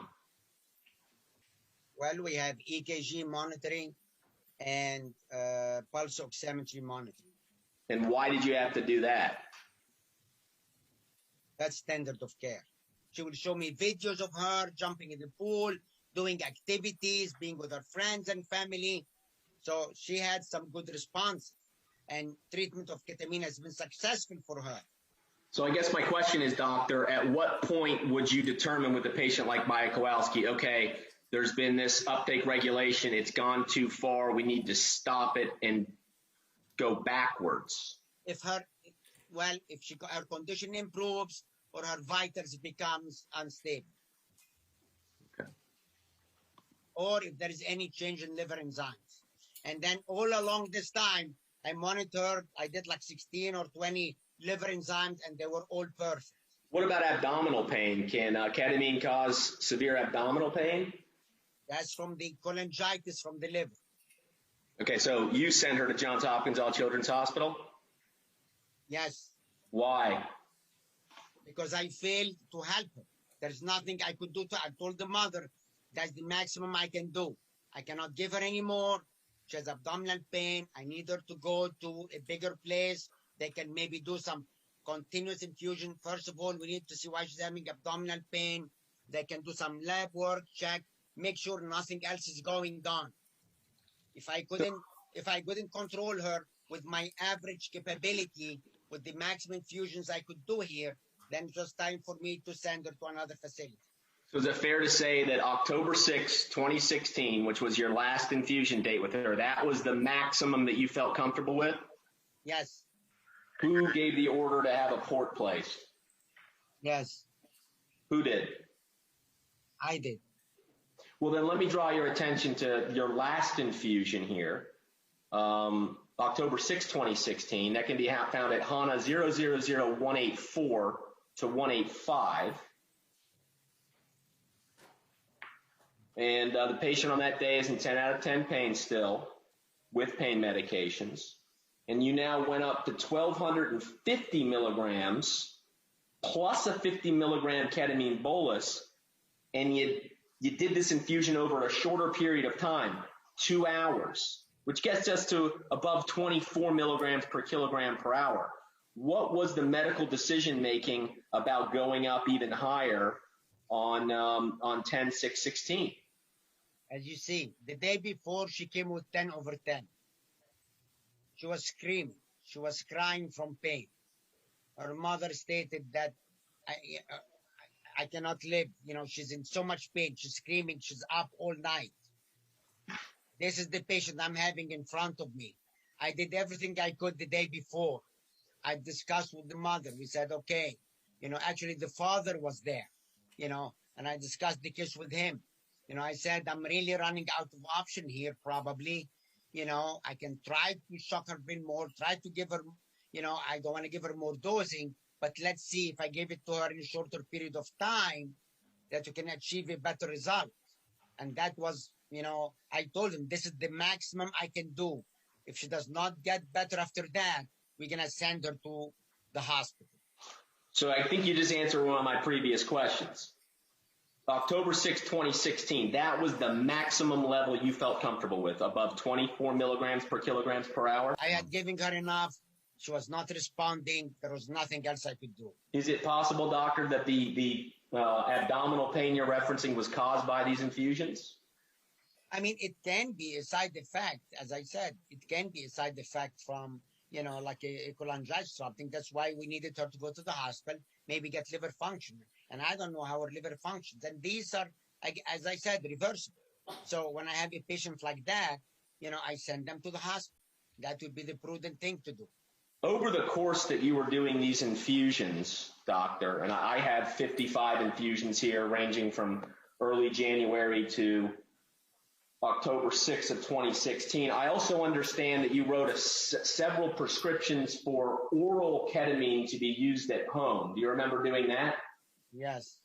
Well, we have EKG monitoring and pulse oximetry monitoring. And why did you have to do that? That's standard of care. She will show me videos of her jumping in the pool, doing activities, being with her friends and family. So she had some good response, and treatment of ketamine has been successful for her. So I guess my question is, doctor, at what point would you determine with a patient like Maya Kowalski, okay, there's been this uptake regulation, it's gone too far, we need to stop it and go backwards? If her condition improves or her vitals becomes unstable. Okay. Or if there is any change in liver enzymes. And then all along this time, I monitored, I did like 16 or 20 liver enzymes and they were all perfect. What about abdominal pain? Can ketamine cause severe abdominal pain? That's from the cholangitis from the liver. Okay, so you send her to Johns Hopkins All Children's Hospital? Yes. Why? Because I failed to help her. There's nothing I could do. I told the mother, that's the maximum I can do. I cannot give her any more. She has abdominal pain. I need her to go to a bigger place. They can maybe do some continuous infusion. First of all, we need to see why she's having abdominal pain. They can do some lab work, check, make sure nothing else is going on. If I couldn't control her with my average capability, with the maximum infusions I could do here, then it was time for me to send her to another facility. So is it fair to say that October 6, 2016, which was your last infusion date with her, that was the maximum that you felt comfortable with? Yes. Who gave the order to have a port placed? Yes. Who did? I did. Well, then let me draw your attention to your last infusion here, October 6, 2016. That can be found at Hanna 000184 to 185. And the patient on that day is in 10 out of 10 pain still, with pain medications. And you now went up to 1,250 milligrams plus a 50 milligram ketamine bolus, and you did this infusion over a shorter period of time, 2 hours, which gets us to above 24 milligrams per kilogram per hour. What was the medical decision making about going up even higher on 10/6/16? As you see, the day before she came with 10 over 10. She was screaming. She was crying from pain. Her mother stated that I cannot live. You know, she's in so much pain. She's screaming. She's up all night. This is the patient I'm having in front of me. I did everything I could the day before. I discussed with the mother. We said, okay, you know, actually the father was there, you know, and I discussed the case with him. You know, I said, I'm really running out of option here, probably. You know, I can try to shock her a bit more, try to give her, you know, I don't want to give her more dosing, but let's see if I give it to her in a shorter period of time that you can achieve a better result. And that was, you know, I told him, this is the maximum I can do. If she does not get better after that, we're going to send her to the hospital. So I think you just answered one of my previous questions. October 6, 2016, that was the maximum level you felt comfortable with, above 24 milligrams per kilograms per hour? I had given her enough. She was not responding. There was nothing else I could do. Is it possible, doctor, that the abdominal pain you're referencing was caused by these infusions? I mean, it can be a side effect. As I said, it can be a side effect from, you know, like a cholangitis or something. That's why we needed her to go to the hospital, maybe get liver function. And I don't know how her liver functions. And these are, as I said, reversible. So when I have a patient like that, you know, I send them to the hospital. That would be the prudent thing to do. Over the course that you were doing these infusions, doctor, and I have 55 infusions here ranging from early January to October 6th of 2016. I also understand that you wrote several prescriptions for oral ketamine to be used at home. Do you remember doing that? Yes.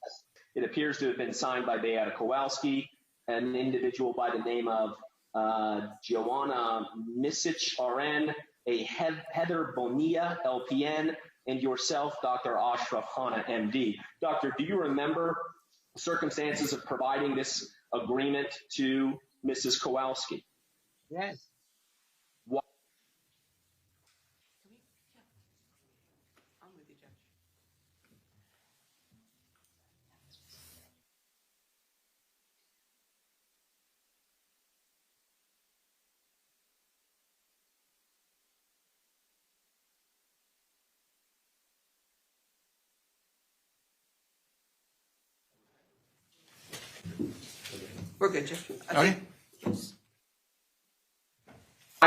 It appears to have been signed by Beata Kowalski, an individual by the name of Joanna Misic, RN, a Heather Bonilla, LPN, and yourself, Dr. Ashraf Hanna, MD. Doctor, do you remember circumstances of providing this agreement to Mrs. Kowalski? Yes. What? I'm with you, Judge. We're good, Judge. Okay.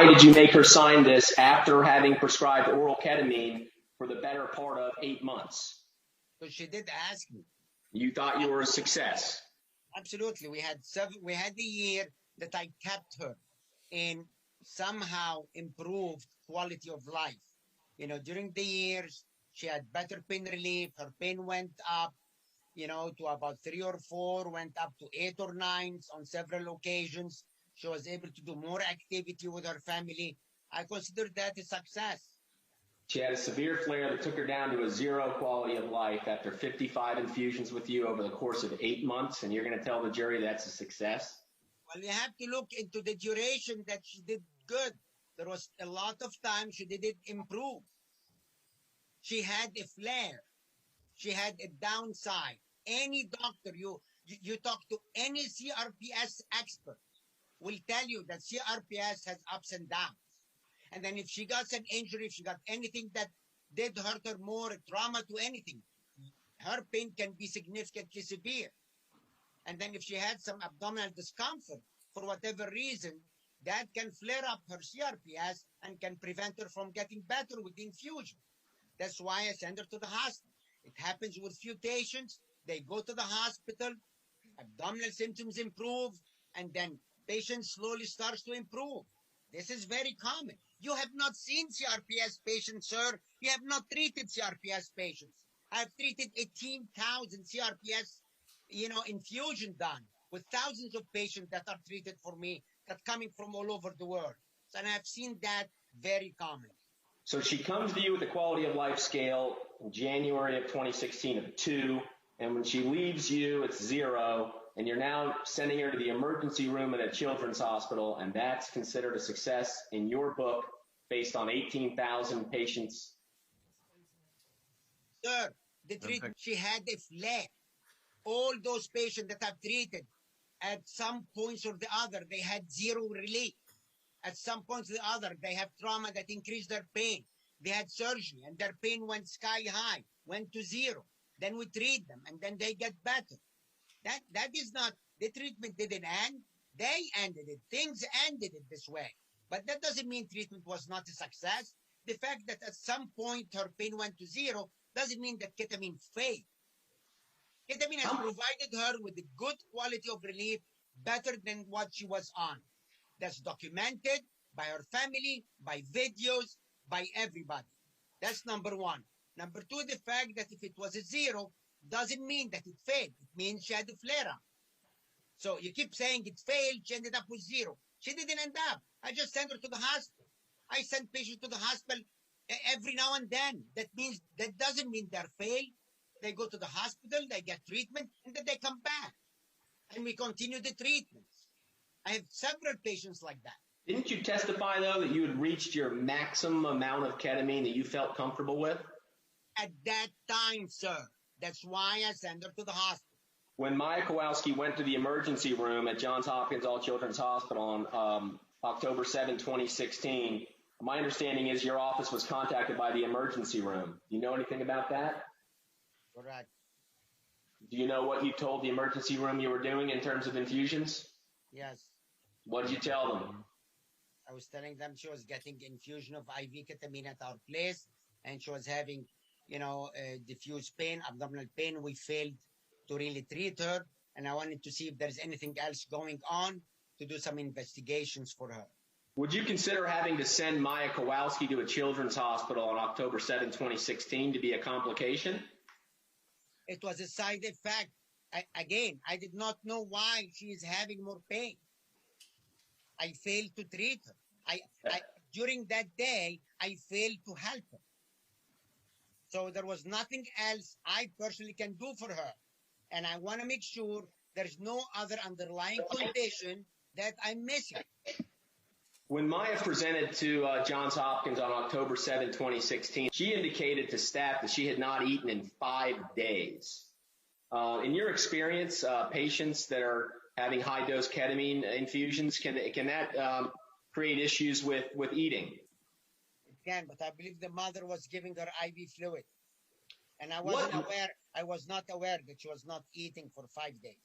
why did you make her sign this after having prescribed oral ketamine for the better part of 8 months? So she did ask me. You thought you were a success. Absolutely. We had the year that I kept her and somehow improved quality of life. You know, during the years, she had better pain relief. Her pain went up, you know, to about 3 or 4, went up to 8 or 9 on several occasions. She was able to do more activity with her family. I consider that a success. She had a severe flare that took her down to a 0 quality of life after 55 infusions with you over the course of 8 months, and you're going to tell the jury that's a success? Well, you have to look into the duration that she did good. There was a lot of time she didn't improve. She had a flare. She had a downside. Any doctor, you talk to any CRPS expert, will tell you that CRPS has ups and downs. And then if she got an injury, if she got anything that did hurt her more, trauma to anything, her pain can be significantly severe. And then if she had some abdominal discomfort, for whatever reason, that can flare up her CRPS and can prevent her from getting better with infusion. That's why I send her to the hospital. It happens with few patients. They go to the hospital, abdominal symptoms improve, and then patient slowly starts to improve. This is very common. You have not seen CRPS patients, sir. You have not treated CRPS patients. I've treated 18,000 CRPS, infusion done with thousands of patients that are treated for me that coming from all over the world. So, and I've seen that very common. So she comes to you with a quality of life scale in January of 2016 of 2, and when she leaves you, it's 0, and you're now sending her to the emergency room at a children's hospital, and that's considered a success in your book based on 18,000 patients. Sir, the treatment, she had a flare. All those patients that I've treated, at some points or the other, they had 0 relief. At some points or the other, they have trauma that increased their pain. They had surgery and their pain went sky high, went to 0. Then we treat them and then they get better. That is not, the treatment didn't end. They ended it. Things ended it this way. But that doesn't mean treatment was not a success. The fact that at some point her pain went to 0 doesn't mean that ketamine failed. Ketamine has provided her with a good quality of relief, better than what she was on. That's documented by her family, by videos, by everybody. That's number 1. Number 2, the fact that if it was a 0, doesn't mean that it failed. It means she had a flare-up. So you keep saying it failed, she ended up with 0. She didn't end up. I just sent her to the hospital. I send patients to the hospital every now and then. That doesn't mean they're failed. They go to the hospital, they get treatment, and then they come back. And we continue the treatments. I have several patients like that. Didn't you testify, though, that you had reached your maximum amount of ketamine that you felt comfortable with? At that time, sir. That's why I sent her to the hospital. When Maya Kowalski went to the emergency room at Johns Hopkins All Children's Hospital on October 7, 2016, my understanding is your office was contacted by the emergency room. Do you know anything about that? Correct. Do you know what you told the emergency room you were doing in terms of infusions? Yes. What did you tell them? I was telling them she was getting infusion of IV ketamine at our place, and she was having, diffuse pain, abdominal pain. We failed to really treat her, and I wanted to see if there's anything else going on to do some investigations for her. Would you consider having to send Maya Kowalski to a children's hospital on October 7, 2016 to be a complication? It was a side effect. I did not know why she is having more pain. I failed to treat her. During that day, I failed to help her. So there was nothing else I personally can do for her. And I want to make sure there's no other underlying condition that I'm missing. When Maya presented to Johns Hopkins on October 7, 2016, she indicated to staff that she had not eaten in 5 days. In your experience, patients that are having high-dose ketamine infusions, can that create issues with eating? It can, but I believe the mother was giving her IV fluid. And I wasn't aware, I was not aware that she was not eating for 5 days.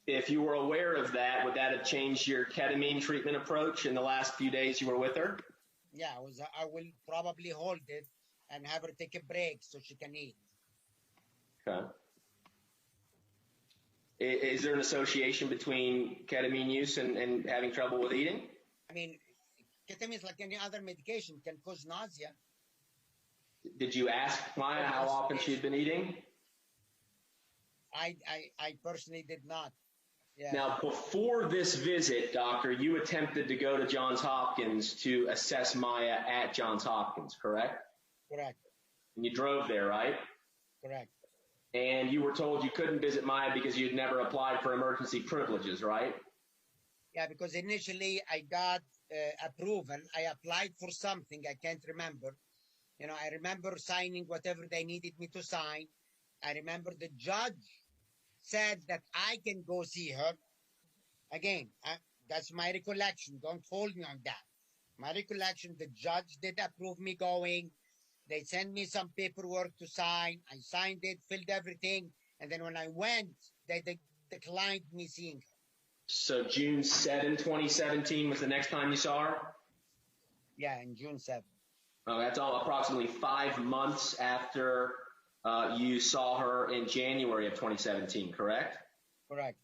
If you were aware of that, would that have changed your ketamine treatment approach in the last few days you were with her? Yeah, I will probably hold it and have her take a break so she can eat. Okay. Is there an association between ketamine use and having trouble with eating? I mean, ketamine is like any other medication, can cause nausea. Did you ask Maya how often she'd been eating? I personally did not. Yeah. Now, before this visit, doctor, you attempted to go to Johns Hopkins to assess Maya at Johns Hopkins, correct? Correct. And you drove there, right? Correct. And you were told you couldn't visit Maya because you'd never applied for emergency privileges, right? Yeah, because initially I got approval. I applied for something, I can't remember. You know, I remember signing whatever they needed me to sign. I remember the judge said that I can go see her. Again, that's my recollection. Don't hold me on that. My recollection, the judge did approve me going. They sent me some paperwork to sign. I signed it, filled everything. And then when I went, they declined me seeing her. So June 7, 2017 was the next time you saw her? Yeah, in June 7th. Oh, that's all approximately 5 months after you saw her in January of 2017, correct? Correct.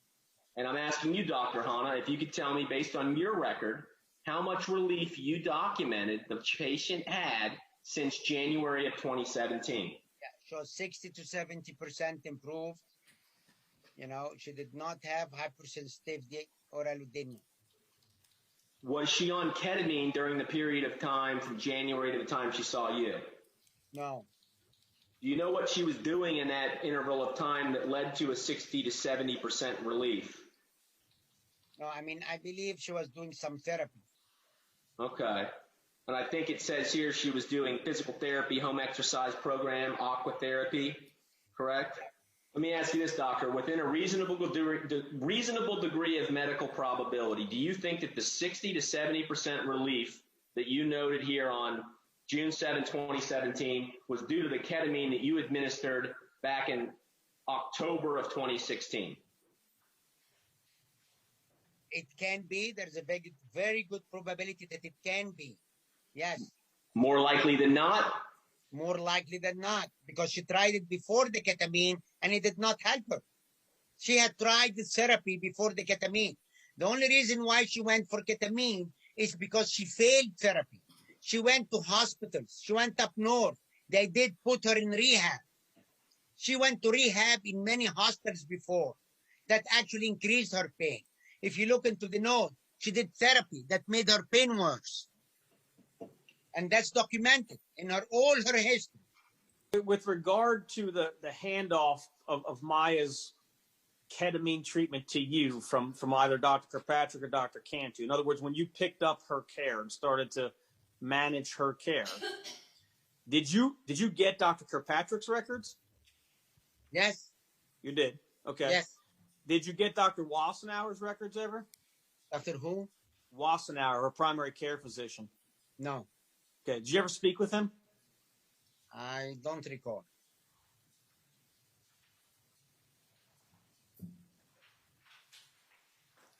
And I'm asking you, Dr. Hanna, if you could tell me, based on your record, how much relief you documented the patient had since January of 2017. Yeah, so 60 to 70% improved. You know, she did not have hypersensitivity or allodynia. Was she on ketamine during the period of time from January to the time she saw you? No. Do you know what she was doing in that interval of time that led to a 60 to 70% relief? No, I mean, I believe she was doing some therapy. Okay. And I think it says here she was doing physical therapy, home exercise program, aqua therapy, correct? Let me ask you this, doctor. Within a reasonable degree of medical probability, do you think that the 60 to 70% relief that you noted here on June 7, 2017 was due to the ketamine that you administered back in October of 2016? It can be. There's a very good probability that it can be. Yes. More likely than not? More likely than not, because she tried it before the ketamine and it did not help her. She had tried the therapy before the ketamine. The only reason why she went for ketamine is because she failed therapy. She went to hospitals. She went up north. They did put her in rehab. She went to rehab in many hospitals before. That actually increased her pain. If you look into the note, she did therapy that made her pain worse. And that's documented in all her history. With regard to the handoff of Maya's ketamine treatment to you from either Dr. Kirkpatrick or Dr. Cantu, in other words, when you picked up her care and started to manage her care, did you get Dr. Kirkpatrick's records? Yes. You did? Okay. Yes. Did you get Dr. Wassenauer's records ever? Dr. who? Wassenauer, her primary care physician. No. Okay. Did you ever speak with him? I don't recall.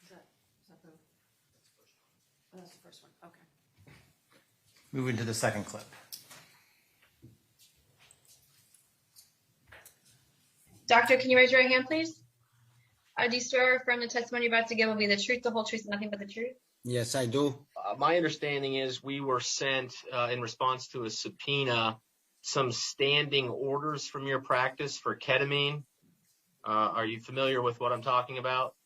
Is that the? Oh, that's the first one. Okay. Moving to the second clip. Doctor, can you raise your right hand, please? Do you swear or affirm the testimony you're about to give will be the truth, the whole truth, and nothing but the truth? Yes, I do. My understanding is we were sent, in response to a subpoena, some standing orders from your practice for ketamine. Are you familiar with what I'm talking about?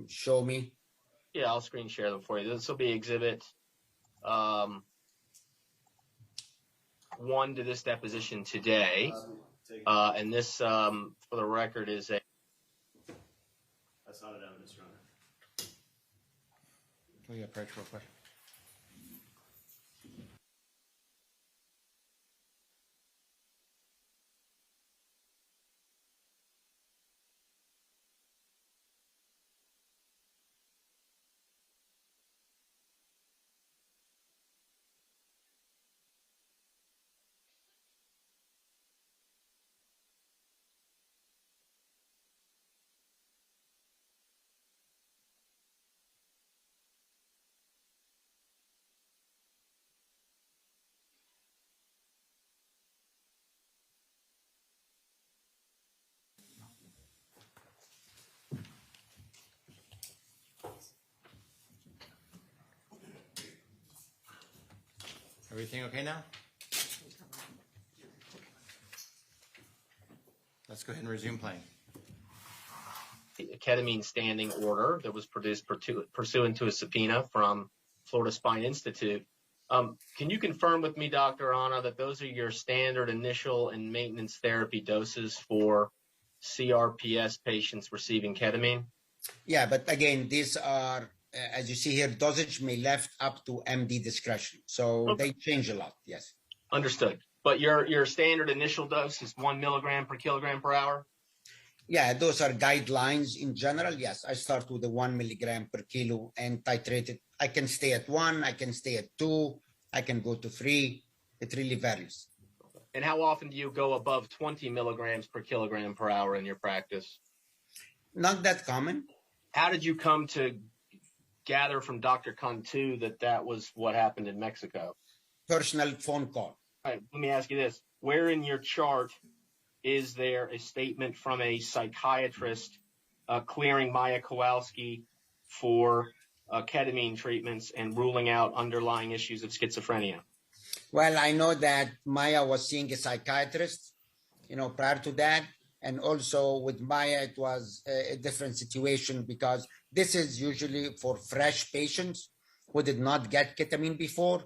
Show me. Yeah, I'll screen share them for you. This will be exhibit 1 to this deposition today. And this, for the record, is a... That's not an evidence, Your Honor. Can we approach real quick? Everything okay now? Let's go ahead and resume playing. A ketamine standing order that was produced pursuant to a subpoena from Florida Spine Institute. Can you confirm with me, Dr. Hanna, that those are your standard initial and maintenance therapy doses for CRPS patients receiving ketamine? Yeah, but again, these are, as you see here, dosage may left up to MD discretion. So they change a lot, yes. Understood. But your standard initial dose is 1 milligram per kilogram per hour? Yeah, those are guidelines in general. Yes, I start with the 1 milligram per kilo and titrate it. I can stay at 1, I can stay at 2, I can go to 3. It really varies. And how often do you go above 20 milligrams per kilogram per hour in your practice? Not that common. How did you come to gather from Dr. Cantu that was what happened in Mexico? Personal phone call. All right, let me ask you this. Where in your chart is there a statement from a psychiatrist clearing Maya Kowalski for ketamine treatments and ruling out underlying issues of schizophrenia? Well, I know that Maya was seeing a psychiatrist, prior to that. And also with Maya, it was a different situation because this is usually for fresh patients who did not get ketamine before.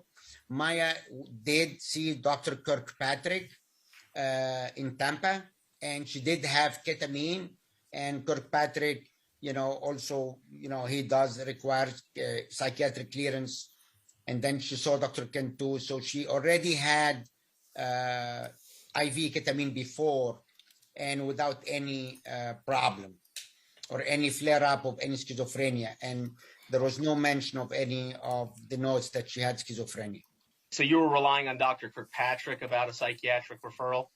Maya did see Dr. Kirkpatrick in Tampa, and she did have ketamine. And Kirkpatrick, also, he does require psychiatric clearance. And then she saw Dr. Cantu, so she already had IV ketamine before, and without any problem or any flare-up of any schizophrenia. And there was no mention of any of the notes that she had schizophrenia. So you were relying on Dr. Kirkpatrick about a psychiatric referral?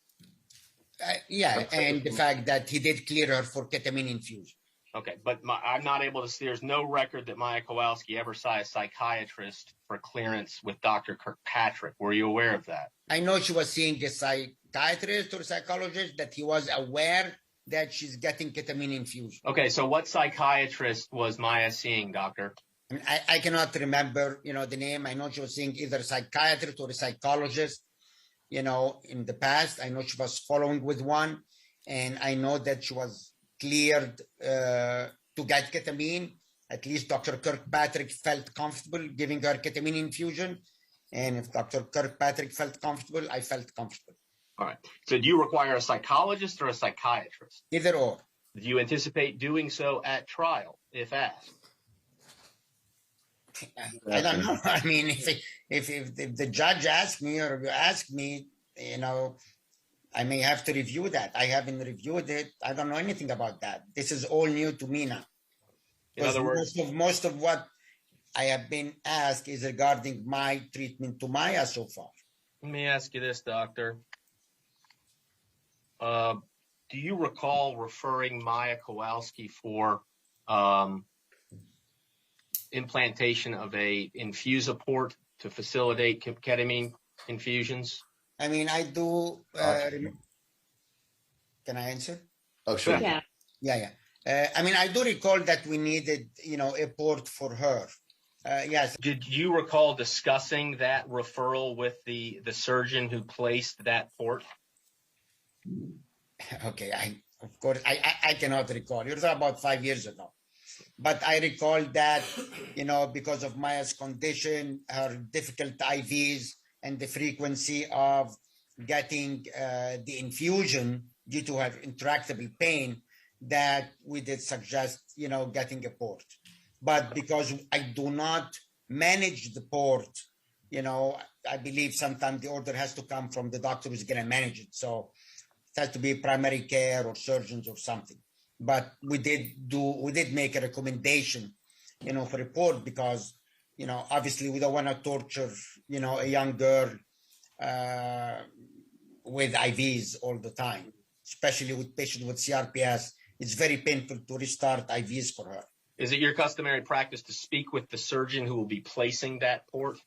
Yeah, and the fact that he did clear her for ketamine infusion. Okay, but I'm not able to see, there's no record that Maya Kowalski ever saw a psychiatrist for clearance with Dr. Kirkpatrick. Were you aware of that? I know she was seeing a psychiatrist or psychologist, that he was aware that she's getting ketamine infusion. Okay, so what psychiatrist was Maya seeing, doctor? I cannot remember, the name. I know she was seeing either a psychiatrist or a psychologist, in the past. I know she was following with one, and I know that she was cleared to get ketamine. At least Dr. Kirkpatrick felt comfortable giving her ketamine infusion. And if Dr. Kirkpatrick felt comfortable, I felt comfortable. All right. So do you require a psychologist or a psychiatrist? Either or. Do you anticipate doing so at trial, if asked? I don't know. I mean, if the judge asks me or you ask me, I may have to review that. I haven't reviewed it. I don't know anything about that. This is all new to me now. In other words, most of what I have been asked is regarding my treatment to Maya so far. Let me ask you this, doctor. Do you recall referring Maya Kowalski for implantation of a infusoport to facilitate ketamine infusions? I mean, I do. Can I answer? Oh, sure. Yeah. I mean, I do recall that we needed, a port for her. Yes. Did you recall discussing that referral with the surgeon who placed that port? Okay, I cannot recall. It was about 5 years ago. But I recall that, because of Maya's condition, her difficult IVs, and the frequency of getting the infusion due to her intractable pain, that we did suggest, getting a port. But because I do not manage the port, I believe sometimes the order has to come from the doctor who's going to manage it. So it has to be primary care or surgeons or something. But we did make a recommendation, for a port because, obviously we don't want to torture, a young girl with IVs all the time, especially with patients with CRPS. It's very painful to restart IVs for her. Is it your customary practice to speak with the surgeon who will be placing that port?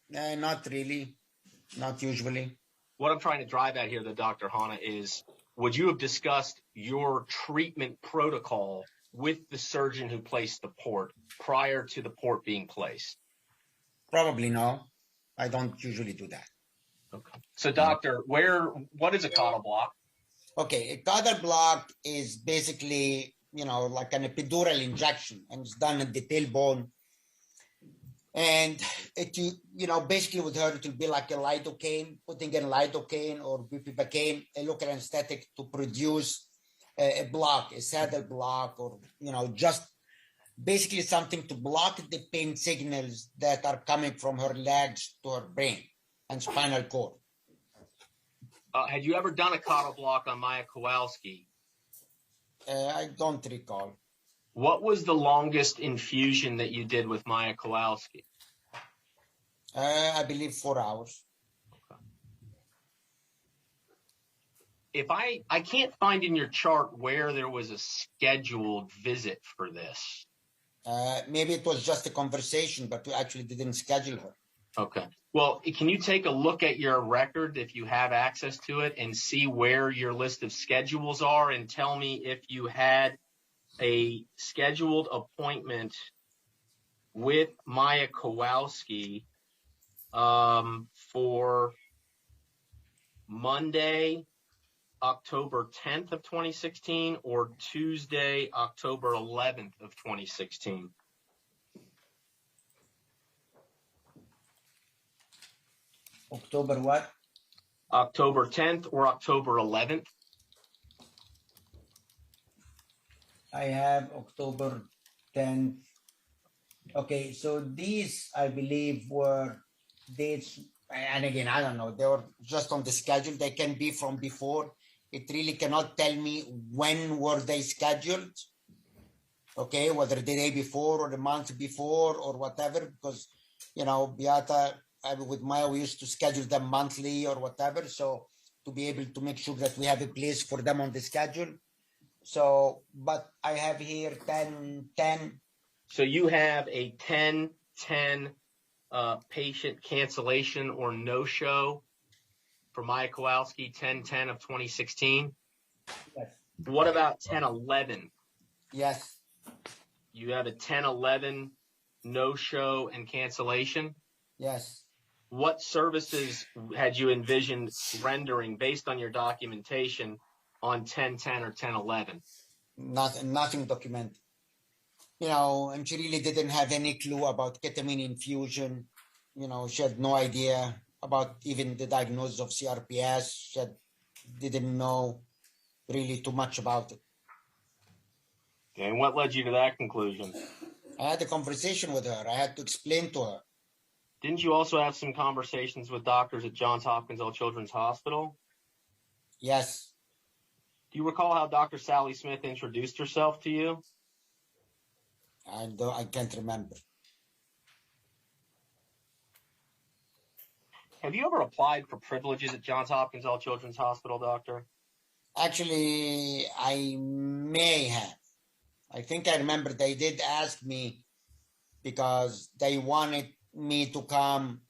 Not really. Not usually. What I'm trying to drive at here, Dr. Hanna, is would you have discussed your treatment protocol with the surgeon who placed the port prior to the port being placed? Probably no. I don't usually do that. Okay. So, doctor, what is a coddle block? Okay, a cutter block is basically, like an epidural injection, and it's done at the tailbone. And basically with her, it will be like a lidocaine, putting in lidocaine or bupivacaine, a local anesthetic to produce a block, a saddle block, or, just basically something to block the pain signals that are coming from her legs to her brain and spinal cord. Had you ever done a coddle block on Maya Kowalski? I don't recall. What was the longest infusion that you did with Maya Kowalski? I believe 4 hours. If I can't find in your chart where there was a scheduled visit for this. Maybe it was just a conversation, but we actually didn't schedule her. Okay. Well, can you take a look at your record if you have access to it and see where your list of schedules are and tell me if you had a scheduled appointment with Maya Kowalski for Monday, October 10th of 2016 or Tuesday, October 11th of 2016? October what? October 10th or October 11th? I have October 10th. Okay, so these, I believe, were dates, and again, I don't know, they were just on the schedule. They can be from before. It really cannot tell me when were they scheduled, okay, whether the day before or the month before or whatever, because, Beata, with Maya, we used to schedule them monthly or whatever, so to be able to make sure that we have a place for them on the schedule. So, but I have here 10-10. So you have a 10-10 patient cancellation or no-show for Maya Kowalski, 10-10 of 2016? Yes. What about 10-11? Yes. You have a 10-11 no-show and cancellation? Yes. What services had you envisioned rendering based on your documentation on 10-10 or 10-11? Nothing documented. And she really didn't have any clue about ketamine infusion. She had no idea about even the diagnosis of CRPS. She didn't know really too much about it. Okay, and what led you to that conclusion? I had a conversation with her. I had to explain to her. Didn't you also have some conversations with doctors at Johns Hopkins All Children's Hospital? Yes. Do you recall how Dr. Sally Smith introduced herself to you? I can't remember. Have you ever applied for privileges at Johns Hopkins All Children's Hospital, doctor? Actually, I may have. I think I remember they did ask me because they wanted me to come,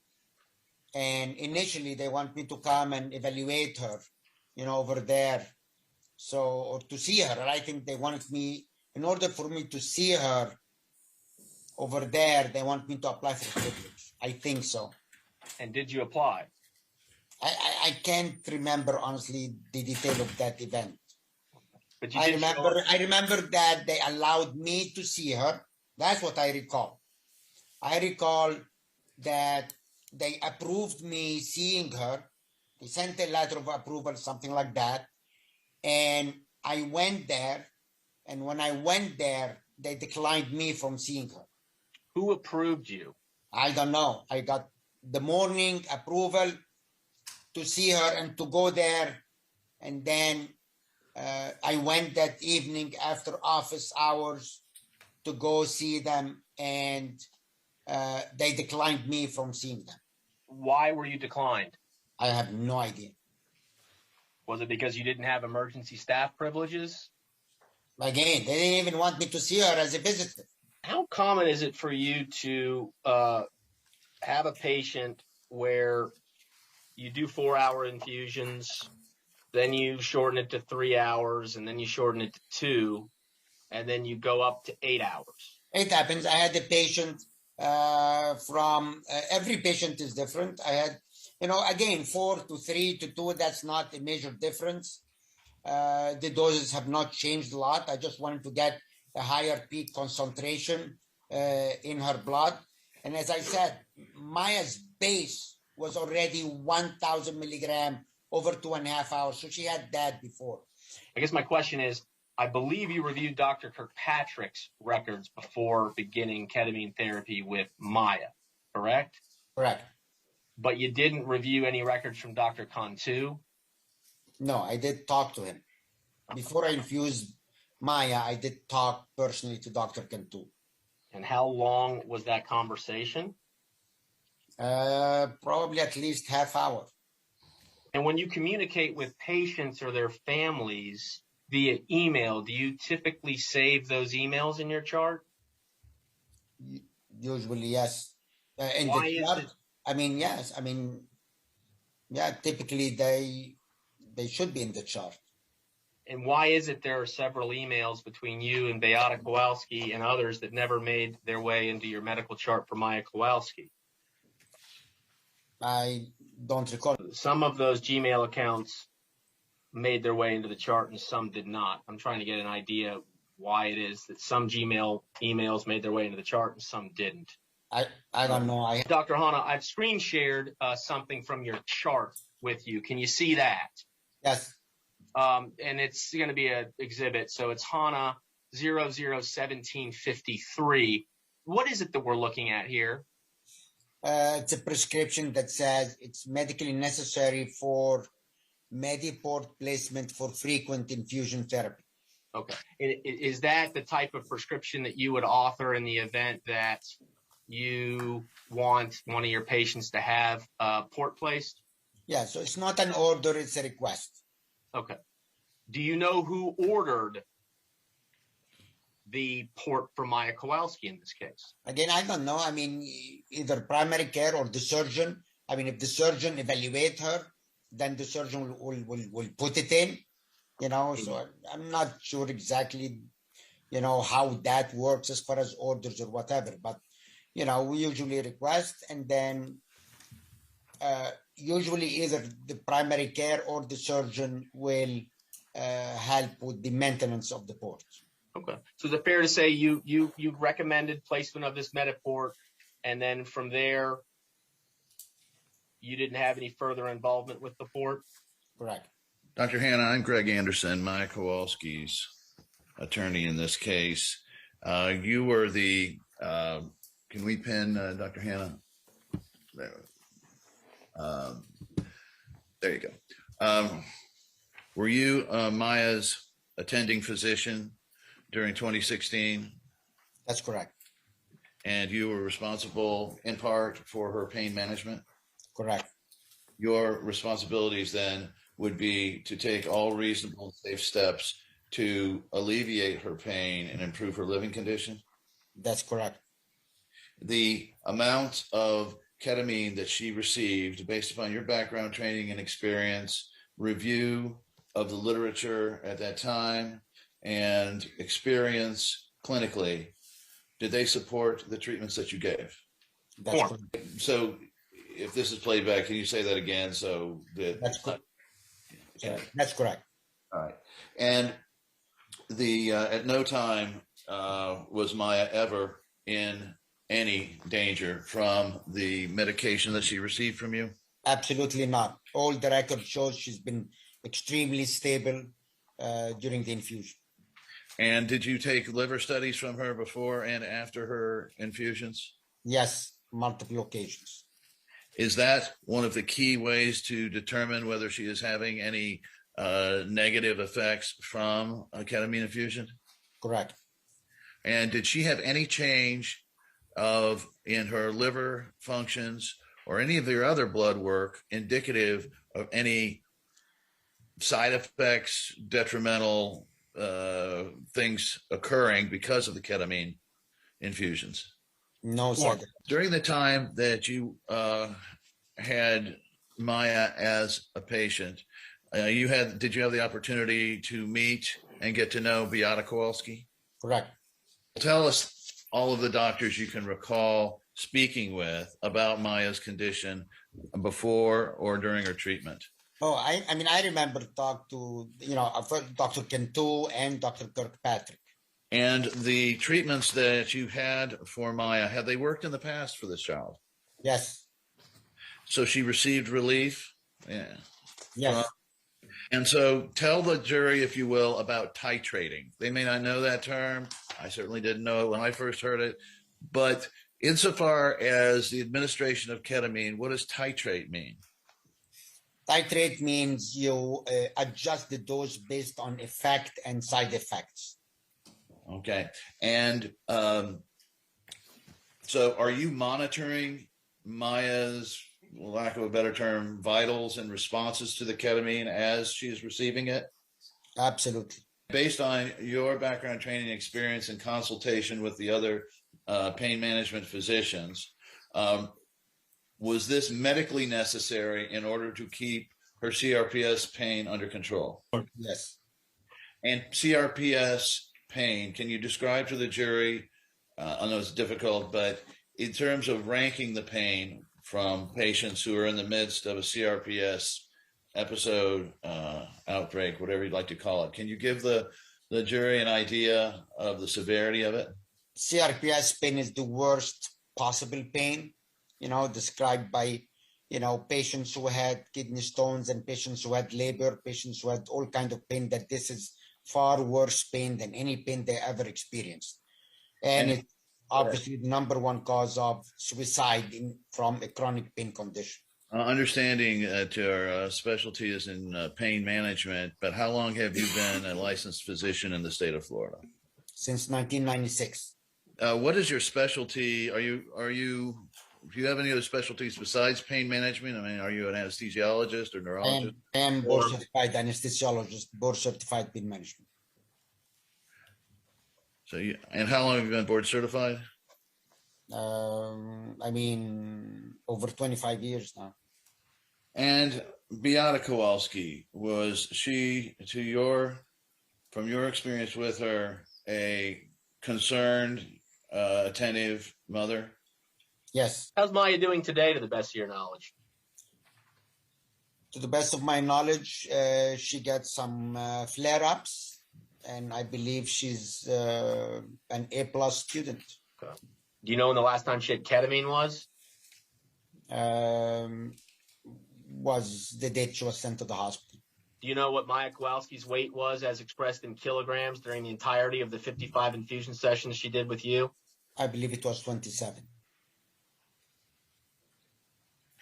and initially they want me to come and evaluate her, over there. So, or to see her. And I think they wanted me, in order for me to see her over there, they want me to apply for privilege. I think so. And did you apply? I can't remember, honestly, the detail of that event. But you I remember that they allowed me to see her. That's what I recall. I recall that they approved me seeing her. They sent a letter of approval, something like that. And I went there. And when I went there, they declined me from seeing her. Who approved you? I don't know. I got the morning approval to see her and to go there. And then I went that evening after office hours to go see them, and they declined me from seeing them. Why were you declined? I have no idea. Was it because you didn't have emergency staff privileges? Again, they didn't even want me to see her as a visitor. How common is it for you to have a patient where you do 4-hour infusions, then you shorten it to 3 hours, and then you shorten it to 2, and then you go up to 8 hours? It happens. I had a patient from every patient is different. I had, again, 4 to 3 to 2, that's not a major difference. The doses have not changed a lot. I just wanted to get a higher peak concentration in her blood. And as I said, Maya's base was already 1,000 milligram over 2.5 hours. So she had that before. I guess my question is, I believe you reviewed Dr. Kirkpatrick's records before beginning ketamine therapy with Maya, correct? Correct. But you didn't review any records from Dr. Cantu? No, I did talk to him. Before I infused Maya, I did talk personally to Dr. Cantu. And how long was that conversation? Probably at least half hour. And when you communicate with patients or their families via email, do you typically save those emails in your chart? Usually, yes. In Why the is chart, it? I mean, yes. I mean, yeah, typically they should be in the chart. And why is it there are several emails between you and Beata Kowalski and others that never made their way into your medical chart for Maya Kowalski? I don't recall. Some of those Gmail accounts made their way into the chart and some did not. I'm trying to get an idea why it is that some Gmail emails made their way into the chart and some didn't. I don't know. Dr. Hanna, I've screen shared something from your chart with you. Can you see that? Yes. And it's going to be an exhibit. So it's Hanna 001753. What is it that we're looking at here? It's a prescription that says it's medically necessary for Mediport placement for frequent infusion therapy. Okay. Is that the type of prescription that you would author in the event that you want one of your patients to have port placed? Yeah, so it's not an order, it's a request. Okay. Do you know who ordered the port for Maya Kowalski in this case? Again, I don't know. I mean, either primary care or the surgeon. I mean, if the surgeon evaluate her, then the surgeon will put it in, so I'm not sure exactly, how that works as far as orders or whatever, but, we usually request and then usually either the primary care or the surgeon will help with the maintenance of the port. Okay. So is it fair to say you recommended placement of this Mediport, and then from there, you didn't have any further involvement with the port? Correct. Dr. Hanna, I'm Greg Anderson, Maya Kowalski's attorney in this case. You were the, can we pin Dr. Hanna? There you go. Were you Maya's attending physician during 2016? That's correct. And you were responsible in part for her pain management? Correct. Your responsibilities then would be to take all reasonable and safe steps to alleviate her pain and improve her living condition? That's correct. The amount of ketamine that she received, based upon your background, training, and experience, review of the literature at that time, and experience clinically, did they support the treatments that you gave? That's correct. So if this is played back, can you say that again? So that's correct. That's correct. All right. And the at no time was Maya ever in any danger from the medication that she received from you? Absolutely not. All the record shows she's been extremely stable during the infusion. And did you take liver studies from her before and after her infusions? Yes, multiple occasions. Is that one of the key ways to determine whether she is having any negative effects from a ketamine infusion? Correct. And did she have any change in her liver functions or any of your other blood work indicative of any side effects, detrimental things occurring because of the ketamine infusions? No, sir. During the time that you had Maya as a patient, did you have the opportunity to meet and get to know Beata Kowalski? Correct. Tell us all of the doctors you can recall speaking with about Maya's condition before or during her treatment? Oh, I mean, I remember talk to, Dr. Cantu and Dr. Kirkpatrick. And the treatments that you had for Maya, had they worked in the past for this child? Yes. So she received relief? Yeah. Yes. And so tell the jury, if you will, about titrating. They may not know that term. I certainly didn't know it when I first heard it. But insofar as the administration of ketamine, what does titrate mean? Titrate means you adjust the dose based on effect and side effects. Okay. And so are you monitoring Maya's, lack of a better term, vitals and responses to the ketamine as she is receiving it? Absolutely. Based on your background, training, experience, and consultation with the other pain management physicians, was this medically necessary in order to keep her CRPS pain under control? Yes. And CRPS pain, can you describe to the jury, I know it's difficult, but in terms of ranking the pain from patients who are in the midst of a CRPS episode, outbreak, whatever you'd like to call it, can you give the jury an idea of the severity of it? CRPS pain is the worst possible pain, described by, patients who had kidney stones and patients who had labor, patients who had all kinds of pain, that this is far worse pain than any pain they ever experienced. And it's obviously the number one cause of suicide from a chronic pain condition. Understanding that your specialty is in pain management, but how long have you been a licensed physician in the state of Florida? Since 1996. What is your specialty? Do you have any other specialties besides pain management? I mean, are you an anesthesiologist or neurologist? I am board certified anesthesiologist, board certified pain management. So, and how long have you been board certified? Over 25 years now. And Beata Kowalski, was she, from your experience with her, a concerned, attentive mother? Yes. How's Maya doing today, to the best of your knowledge? To the best of my knowledge, she gets some flare-ups, and I believe she's an A+ student. Okay. Do you know when the last time she had ketamine was? Was the date she was sent to the hospital. Do you know what Maya Kowalski's weight was as expressed in kilograms during the entirety of the 55 infusion sessions she did with you? I believe it was 27.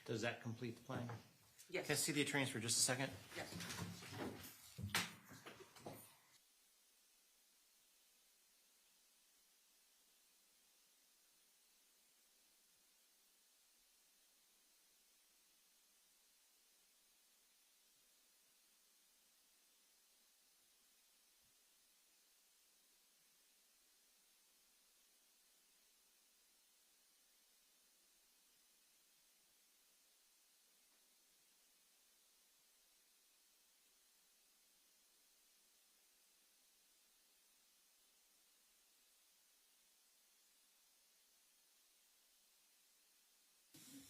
Does that complete the plan? Yes. Can I see the attorneys for just a second? Yes.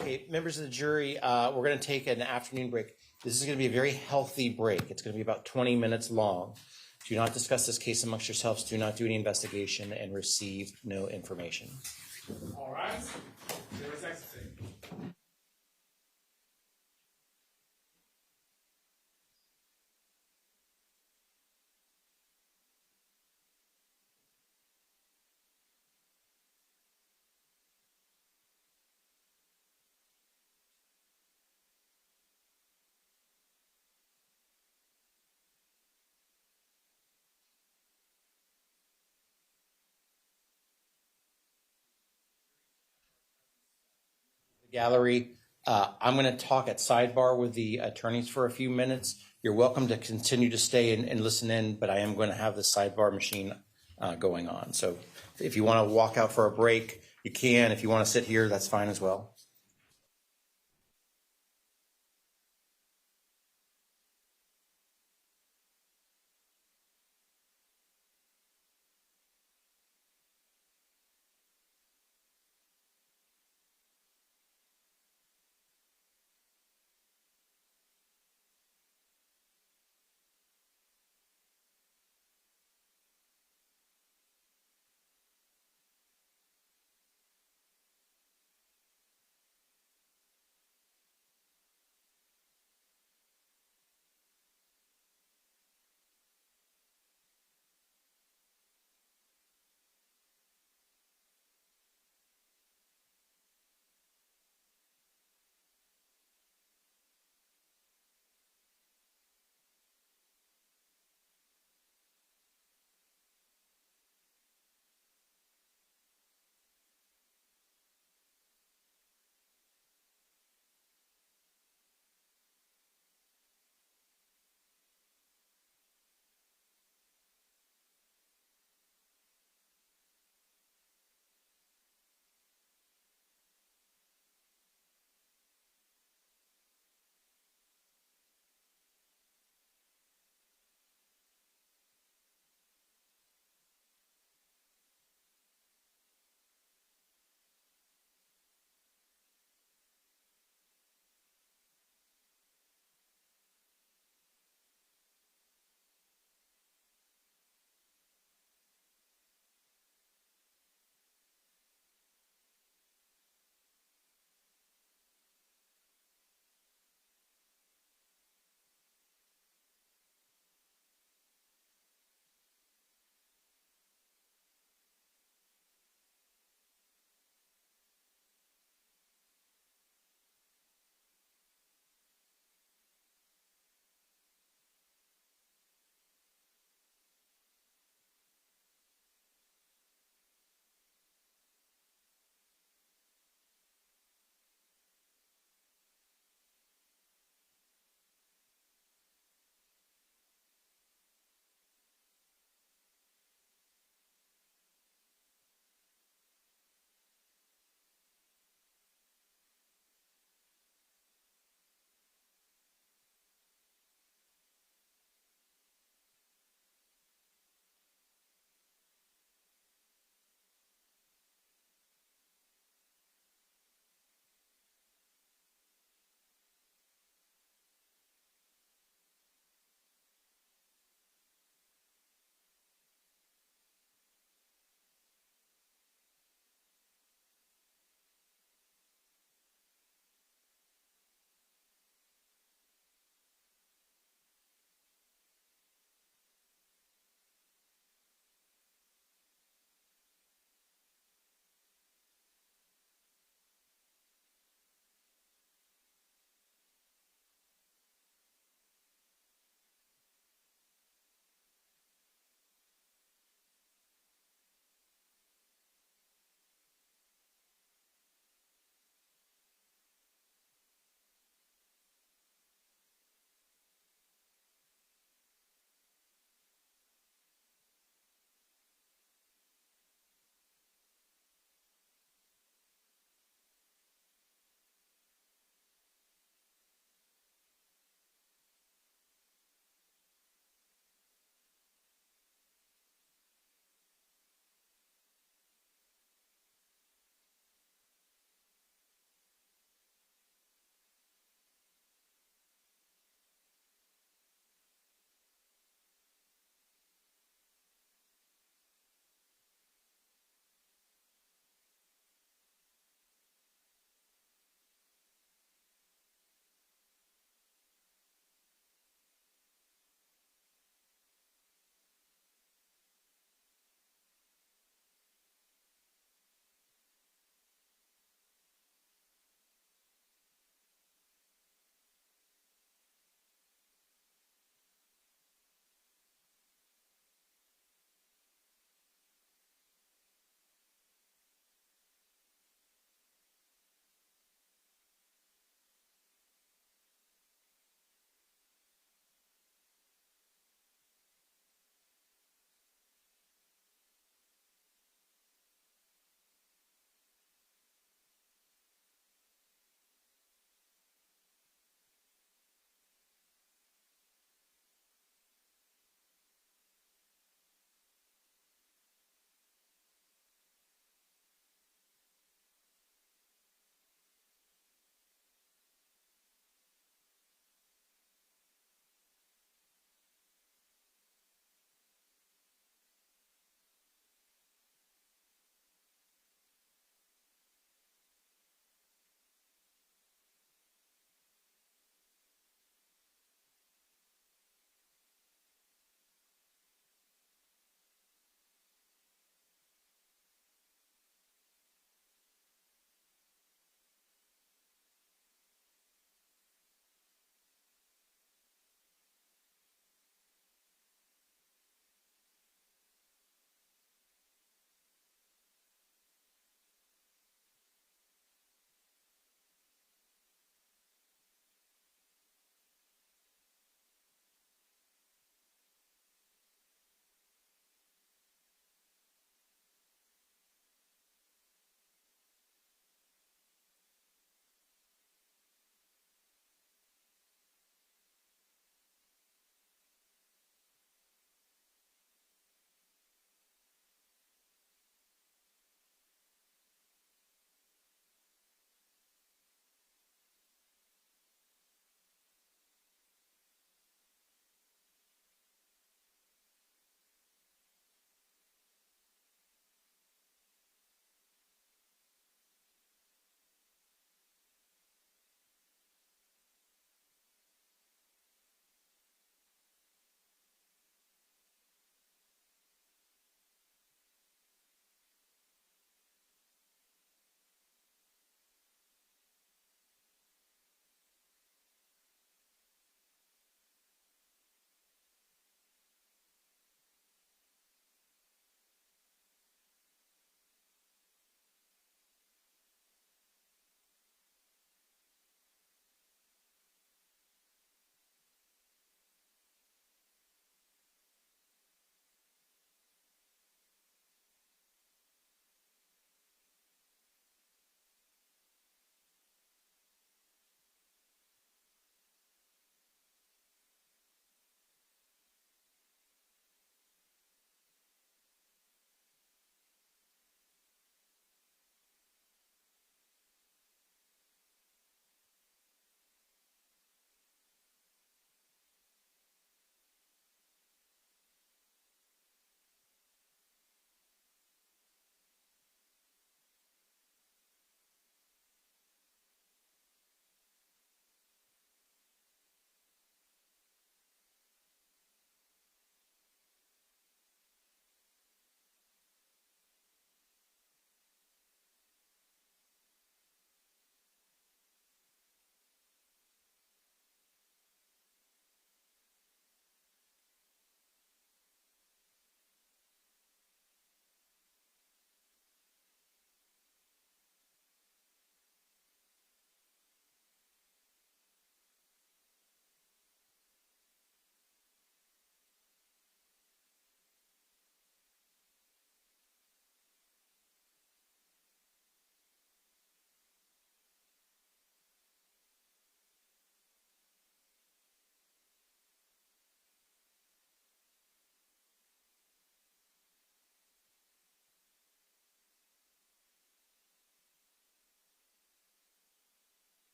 Okay, members of the jury, we're going to take an afternoon break. This is going to be a very healthy break. It's going to be about 20 minutes long. Do not discuss this case amongst yourselves. Do not do any investigation and receive no information. All right. There is ecstasy. Gallery. I'm going to talk at sidebar with the attorneys for a few minutes. You're welcome to continue to stay and listen in, but I am going to have the sidebar machine going on. So if you want to walk out for a break, you can. If you want to sit here, that's fine as well.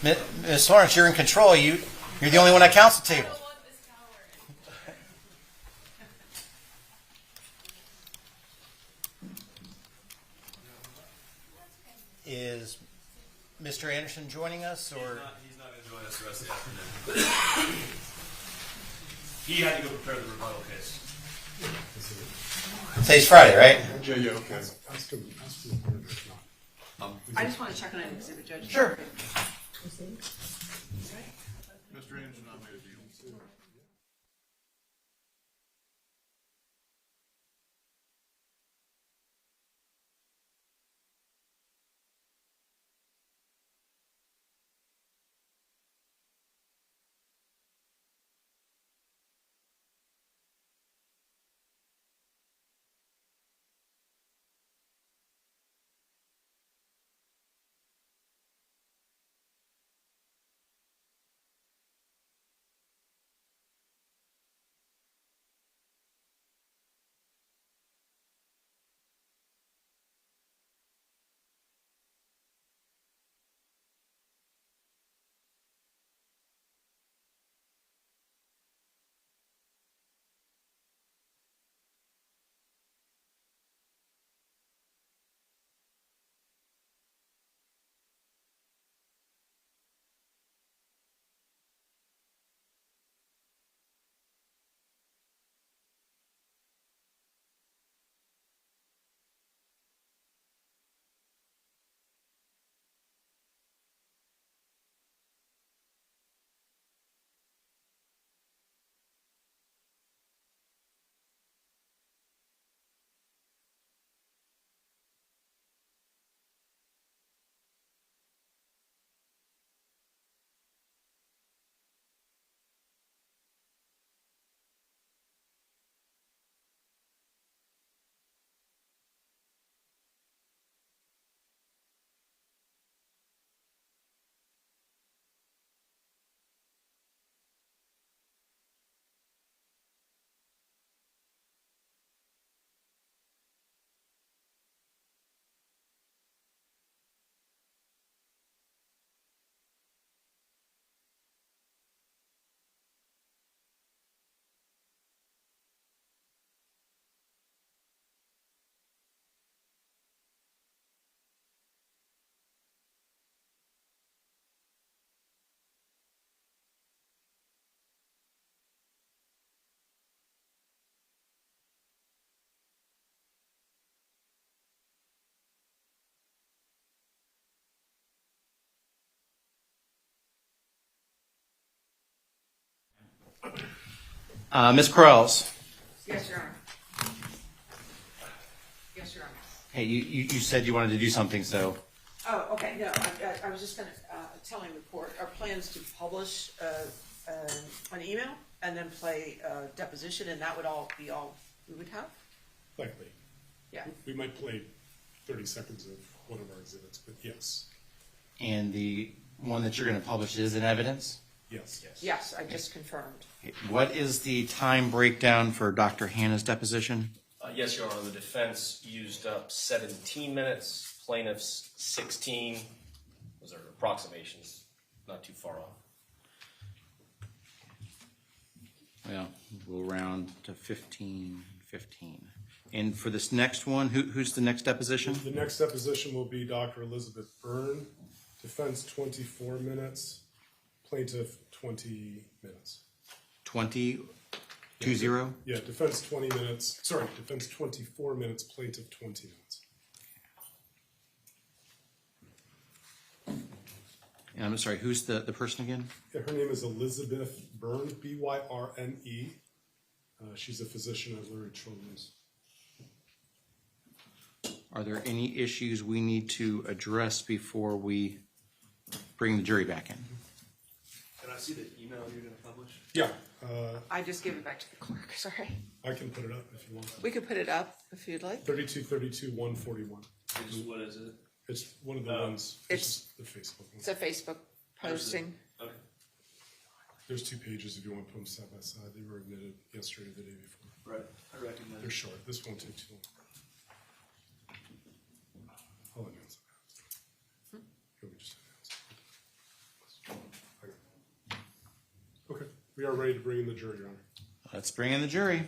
Ms. Lawrence, you're in control. You're the only one at council table. Is Mr. Anderson joining us, or? He's not going to join us the rest of the afternoon. He had to go prepare the rebuttal case. Today's Friday, right? Yeah, okay. I just want to check on an exhibit, Judge. Sure. Mr. Anderson, I made a deal. Ms. Krells. Yes, Your Honor. Yes, Your Honor. Hey, you said you wanted to do something, so. Oh, okay, no, I was just going to tell him report our plans to publish an email and then play deposition, and that would all be all we would have? Likely. Yeah. We might play 30 seconds of one of our exhibits, but yes. And the one that you're going to publish is in evidence? Yes. Yes, I just confirmed. What is the time breakdown for Dr. Hanna's deposition? Yes, Your Honor. The defense used up 17 minutes, plaintiffs 16. Those are approximations, not too far off. Well, we'll round to 15. And for this next one, who's the next deposition? The next deposition will be Dr. Elizabeth Byrne. Defense 24 minutes, plaintiff 20 minutes. 20? Yeah, defense 20 minutes. Sorry, defense 24 minutes, plaintiff 20 minutes. And I'm sorry, who's the person again? Yeah, her name is Elizabeth Byrne, B-Y-R-N-E. She's a physician at Lurie Children's. Are there any issues we need to address before we bring the jury back in? Can I see the email you're going to publish? Yeah. I just gave it back to the clerk, sorry. I can put it up if you want. We could put it up if you'd like. 3232-141. What is it? It's one of the ones. It's the Facebook one. It's a Facebook posting. Okay. There's 2 pages if you want to put them side by side. They were admitted yesterday or the day before. Right. I recognize. They're short. This won't take too long. I'll announce it. You'll just announce it. We are ready to bring in the jury, Your Honor. Let's bring in the jury.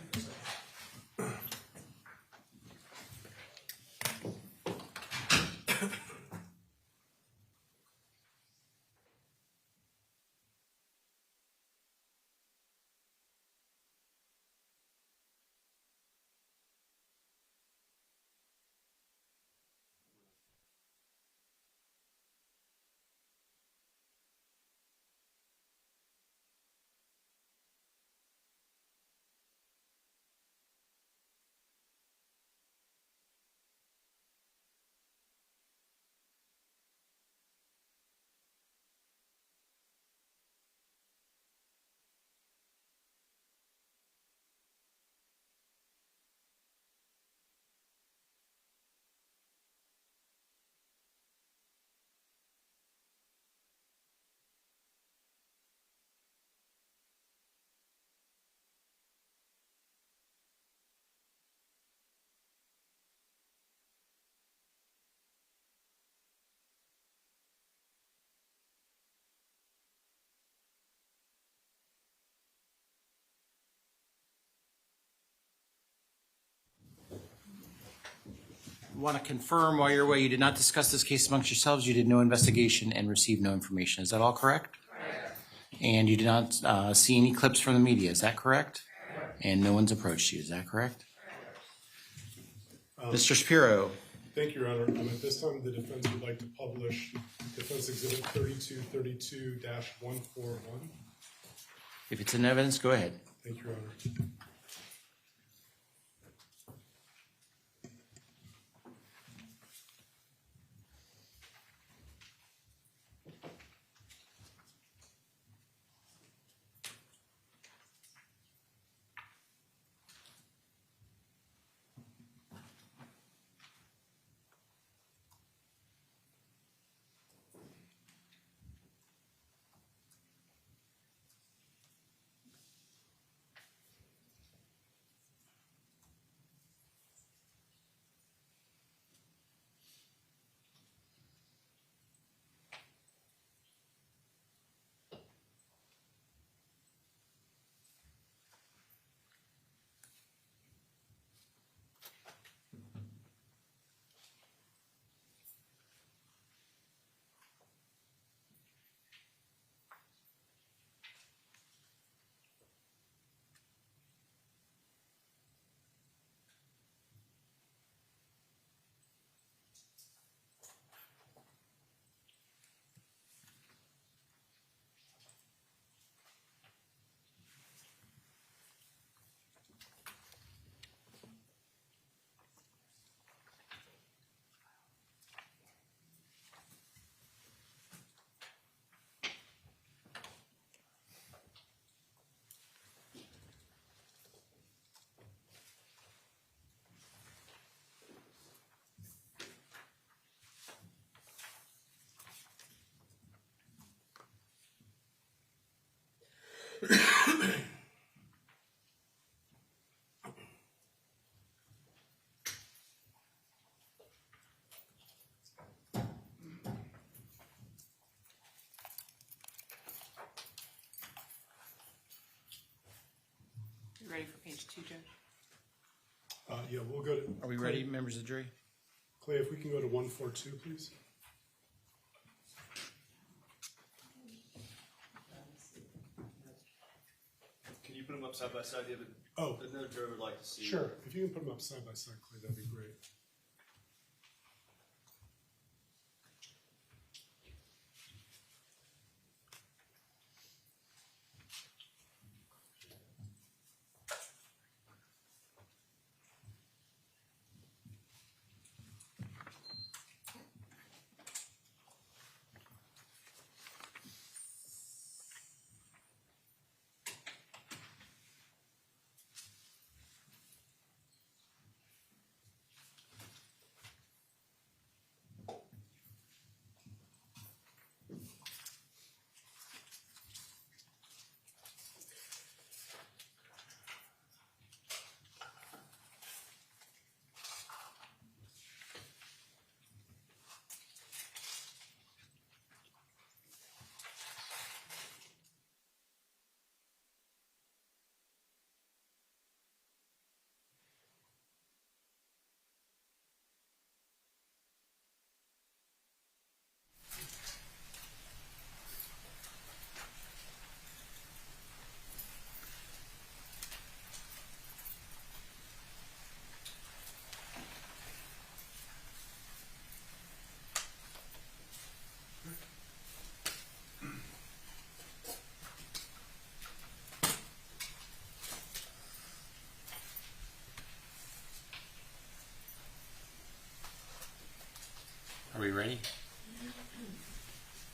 Want to confirm while you're away, you did not discuss this case amongst yourselves, you did no investigation and received no information. Is that all correct? Correct. And you did not see any clips from the media, is that correct? Correct. And no one's approached you, is that correct? Mr. Shapiro. Thank you, Your Honor. At this time, the defense would like to publish Defense Exhibit 3232-141. If it's in evidence, go ahead. Thank you, Your Honor. You ready for page 2, Judge? Yeah, we'll go to. Are we ready, members of the jury? Clay, if we can go to 142, please. Can you put them up side by side? Oh. Another jury would like to see. Sure. If you can put them up side by side, Clay, that'd be great. Friday?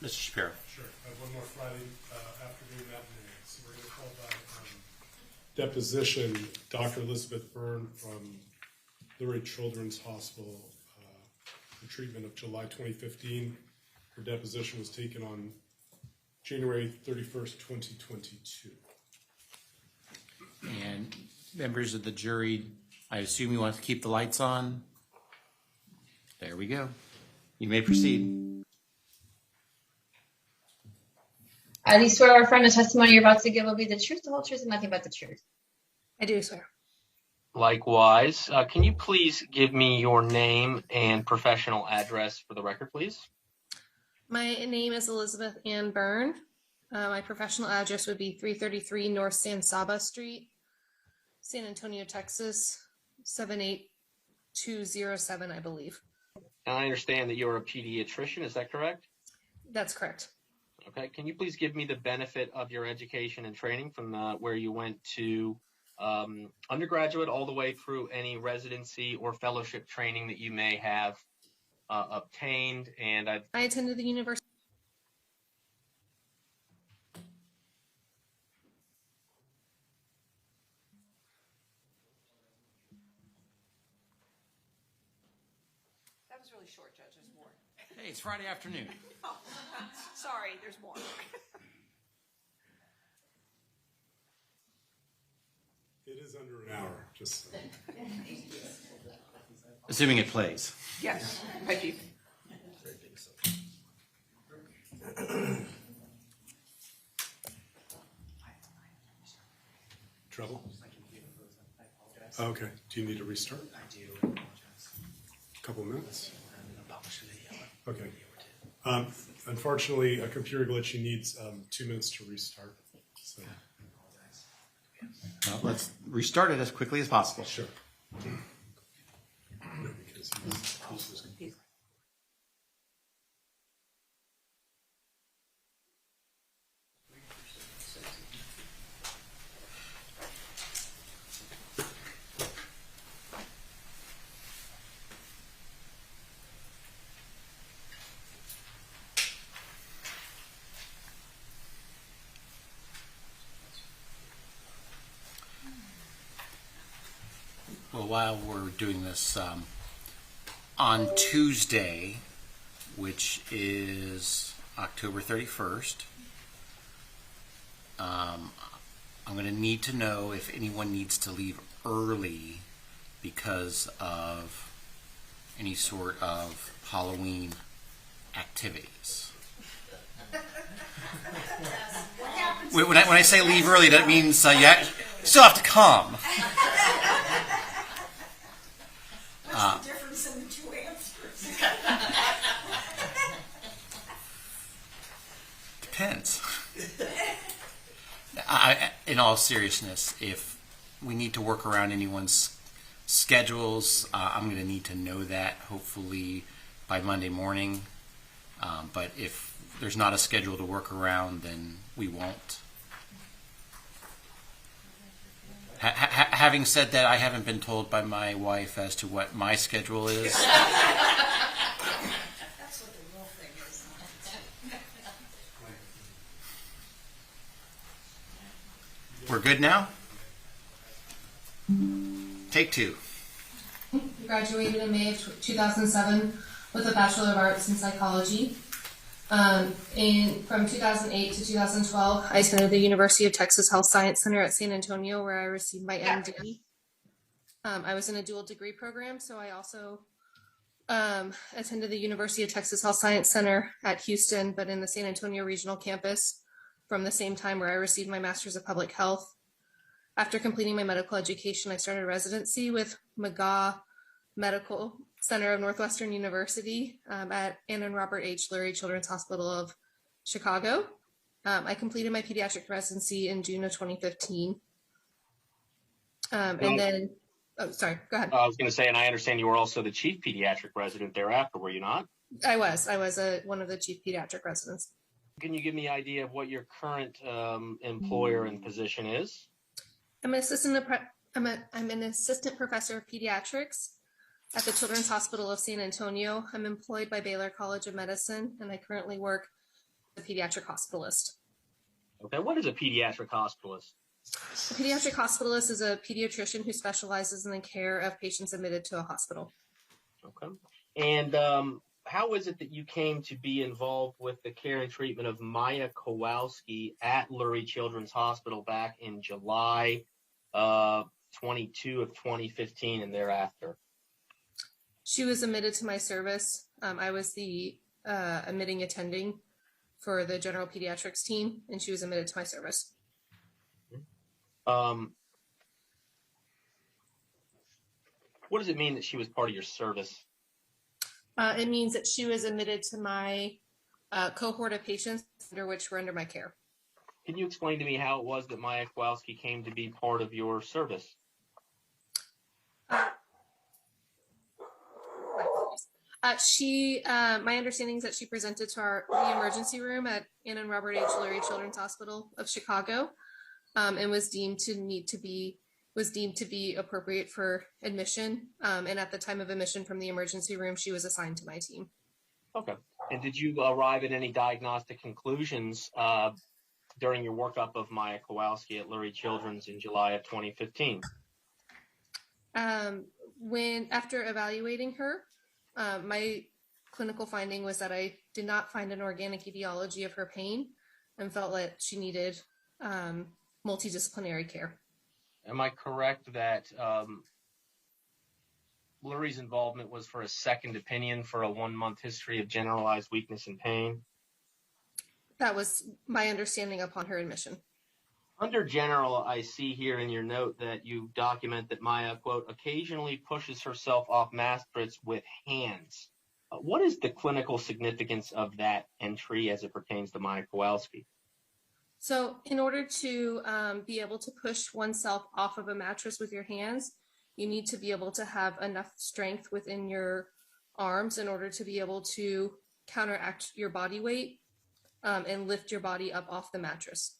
Mr. Shapiro. Sure. I have one more Friday afternoon matinee. So we're going to call by deposition Dr. Elizabeth Byrne from Lurie Children's Hospital for treatment of July 2015. Her deposition was taken on January 31st, 2022. And members of the jury, I assume you want to keep the lights on? There we go. You may proceed. Do you swear or affirm the testimony you're about to give will be the truth, the whole truth, and nothing but the truth? I do swear. Likewise, can you please give me your name and professional address for the record, please? My name is Elizabeth Ann Byrne. My professional address would be 333 North San Saba Street, San Antonio, Texas, 78207, I believe. And I understand that you're a pediatrician, is that correct? That's correct. Okay, can you please give me the benefit of your education and training from where you went to undergraduate all the way through any residency or fellowship training that you may have obtained? And I attended the university. That was really short, Judge. There's more. Hey, it's Friday afternoon. Oh, sorry, there's more. It is under an hour, just so. Assuming it plays. Yes, thank you. Trouble? My computer froze up. I apologize. Okay. Do you need to restart? I do. I apologize. A couple minutes? I'm going to publish the video. Okay. Unfortunately, a computer glitch needs 2 minutes to restart. So. Well, let's restart it as quickly as possible. Sure. No, because he's Well, while we're doing this, on Tuesday, which is October 31st, I'm going to need to know if anyone needs to leave early because of any sort of Halloween activities. When I say leave early, that means you still have to come. What's the difference in the two answers? Depends. In all seriousness, if we need to work around anyone's schedules, I'm going to need to know that hopefully by Monday morning. But if there's not a schedule to work around, then we won't. Having said that, I haven't been told by my wife as to what my schedule is. That's what the real thing is. We're good now? Take two. Graduated in May of 2007 with a Bachelor of Arts in Psychology. From 2008 to 2012, I attended the University of Texas Health Science Center at San Antonio, where I received my MD. I was in a dual degree program, so I also attended the University of Texas Health Science Center at Houston, but in the San Antonio Regional Campus from the same time where I received my Master's of Public Health. After completing my medical education, I started residency with McGaw Medical Center of Northwestern University at Anna and Robert H. Lurie Children's Hospital of Chicago. I completed my pediatric residency in June of 2015. And then, oh, sorry, go ahead. I was going to say, and I understand you were also the chief pediatric resident thereafter, were you not? I was one of the chief pediatric residents. Can you give me an idea of what your current employer and position is? I'm an assistant professor of pediatrics at the Children's Hospital of San Antonio. I'm employed by Baylor College of Medicine, and I currently work as a pediatric hospitalist. Okay, what is a pediatric hospitalist? A pediatric hospitalist is a pediatrician who specializes in the care of patients admitted to a hospital. Okay. And how is it that you came to be involved with the care and treatment of Maya Kowalski at Lurie Children's Hospital back in July 22 of 2015 and thereafter? She was admitted to my service. I was the admitting attending for the general pediatrics team, and she was admitted to my service. What does it mean that she was part of your service? It means that she was admitted to my cohort of patients under which were under my care. Can you explain to me how it was that Maya Kowalski came to be part of your service? My understanding is that she presented to the emergency room at Ann and Robert H. Lurie Children's Hospital of Chicago, and was deemed to be appropriate for admission. And at the time of admission from the emergency room, she was assigned to my team. Okay. And did you arrive at any diagnostic conclusions during your workup of Maya Kowalski at Lurie Children's in July of 2015? After evaluating her, my clinical finding was that I did not find an organic etiology of her pain and felt that she needed multidisciplinary care. Am I correct that Lurie's involvement was for a second opinion for a 1-month history of generalized weakness and pain? That was my understanding upon her admission. Under general, I see here in your note that you document that Maya, quote, occasionally pushes herself off mattress with hands. What is the clinical significance of that entry as it pertains to Maya Kowalski? So in order to be able to push oneself off of a mattress with your hands, you need to be able to have enough strength within your arms in order to be able to counteract your body weight and lift your body up off the mattress.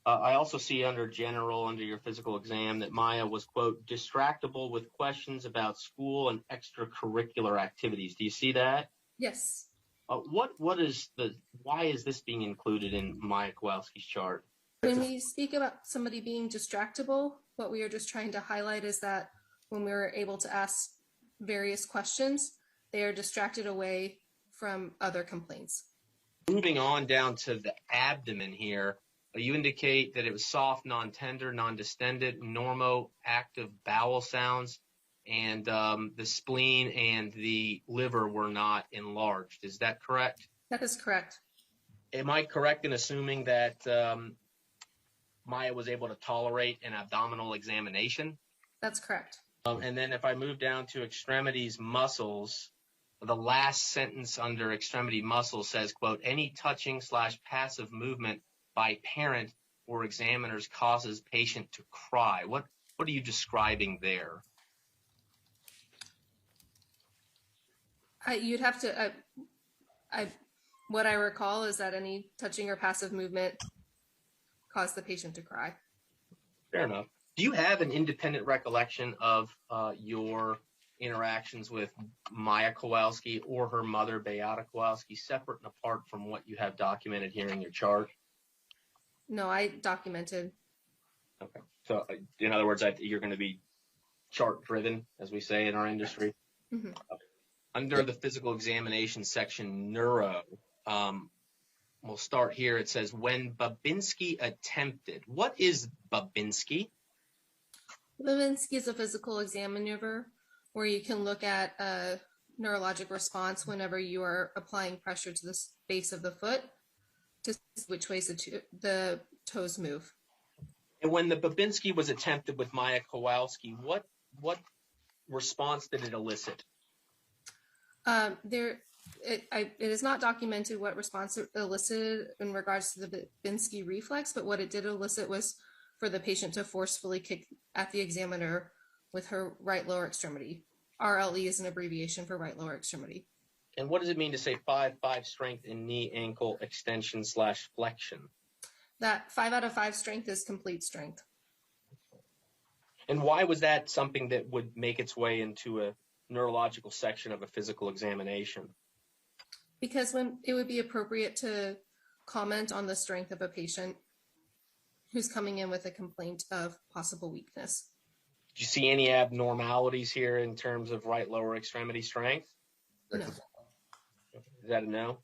I also see under general, under your physical exam, that Maya was, quote, distractible with questions about school and extracurricular activities. Do you see that? Yes. Why is this being included in Maya Kowalski's chart? When we speak about somebody being distractible, what we are just trying to highlight is that when we were able to ask various questions, they are distracted away from other complaints. Moving on down to the abdomen here, you indicate that it was soft, non-tender, non-distended, normo-active bowel sounds, and the spleen and the liver were not enlarged. Is that correct? That is correct. Am I correct in assuming that Maya was able to tolerate an abdominal examination? That's correct. And then if I move down to extremities muscles, the last sentence under extremity muscles says, quote, any touching / passive movement by parent or examiners causes patient to cry. What are you describing there? You'd have to. What I recall is that any touching or passive movement caused the patient to cry. Fair enough. Do you have an independent recollection of your interactions with Maya Kowalski or her mother, Beata Kowalski, separate and apart from what you have documented here in your chart? No, I documented. Okay. So, in other words, you're going to be chart-driven, as we say in our industry. Mm-hmm. Under the physical examination section, neuro, we'll start here. It says, when Babinski attempted. What is Babinski? Babinski is a physical exam maneuver where you can look at a neurologic response whenever you are applying pressure to the base of the foot to see which ways the toes move. And when the Babinski was attempted with Maya Kowalski, what response did it elicit? It is not documented what response it elicited in regards to the Babinski reflex, but what it did elicit was for the patient to forcefully kick at the examiner with her right lower extremity. RLE is an abbreviation for right lower extremity. And what does it mean to say 5/5 strength in knee ankle extension / flexion? That 5 out of 5 strength is complete strength. And why was that something that would make its way into a neurological section of a physical examination? Because when it would be appropriate to comment on the strength of a patient who's coming in with a complaint of possible weakness. Did you see any abnormalities here in terms of right lower extremity strength? No, Is that a no?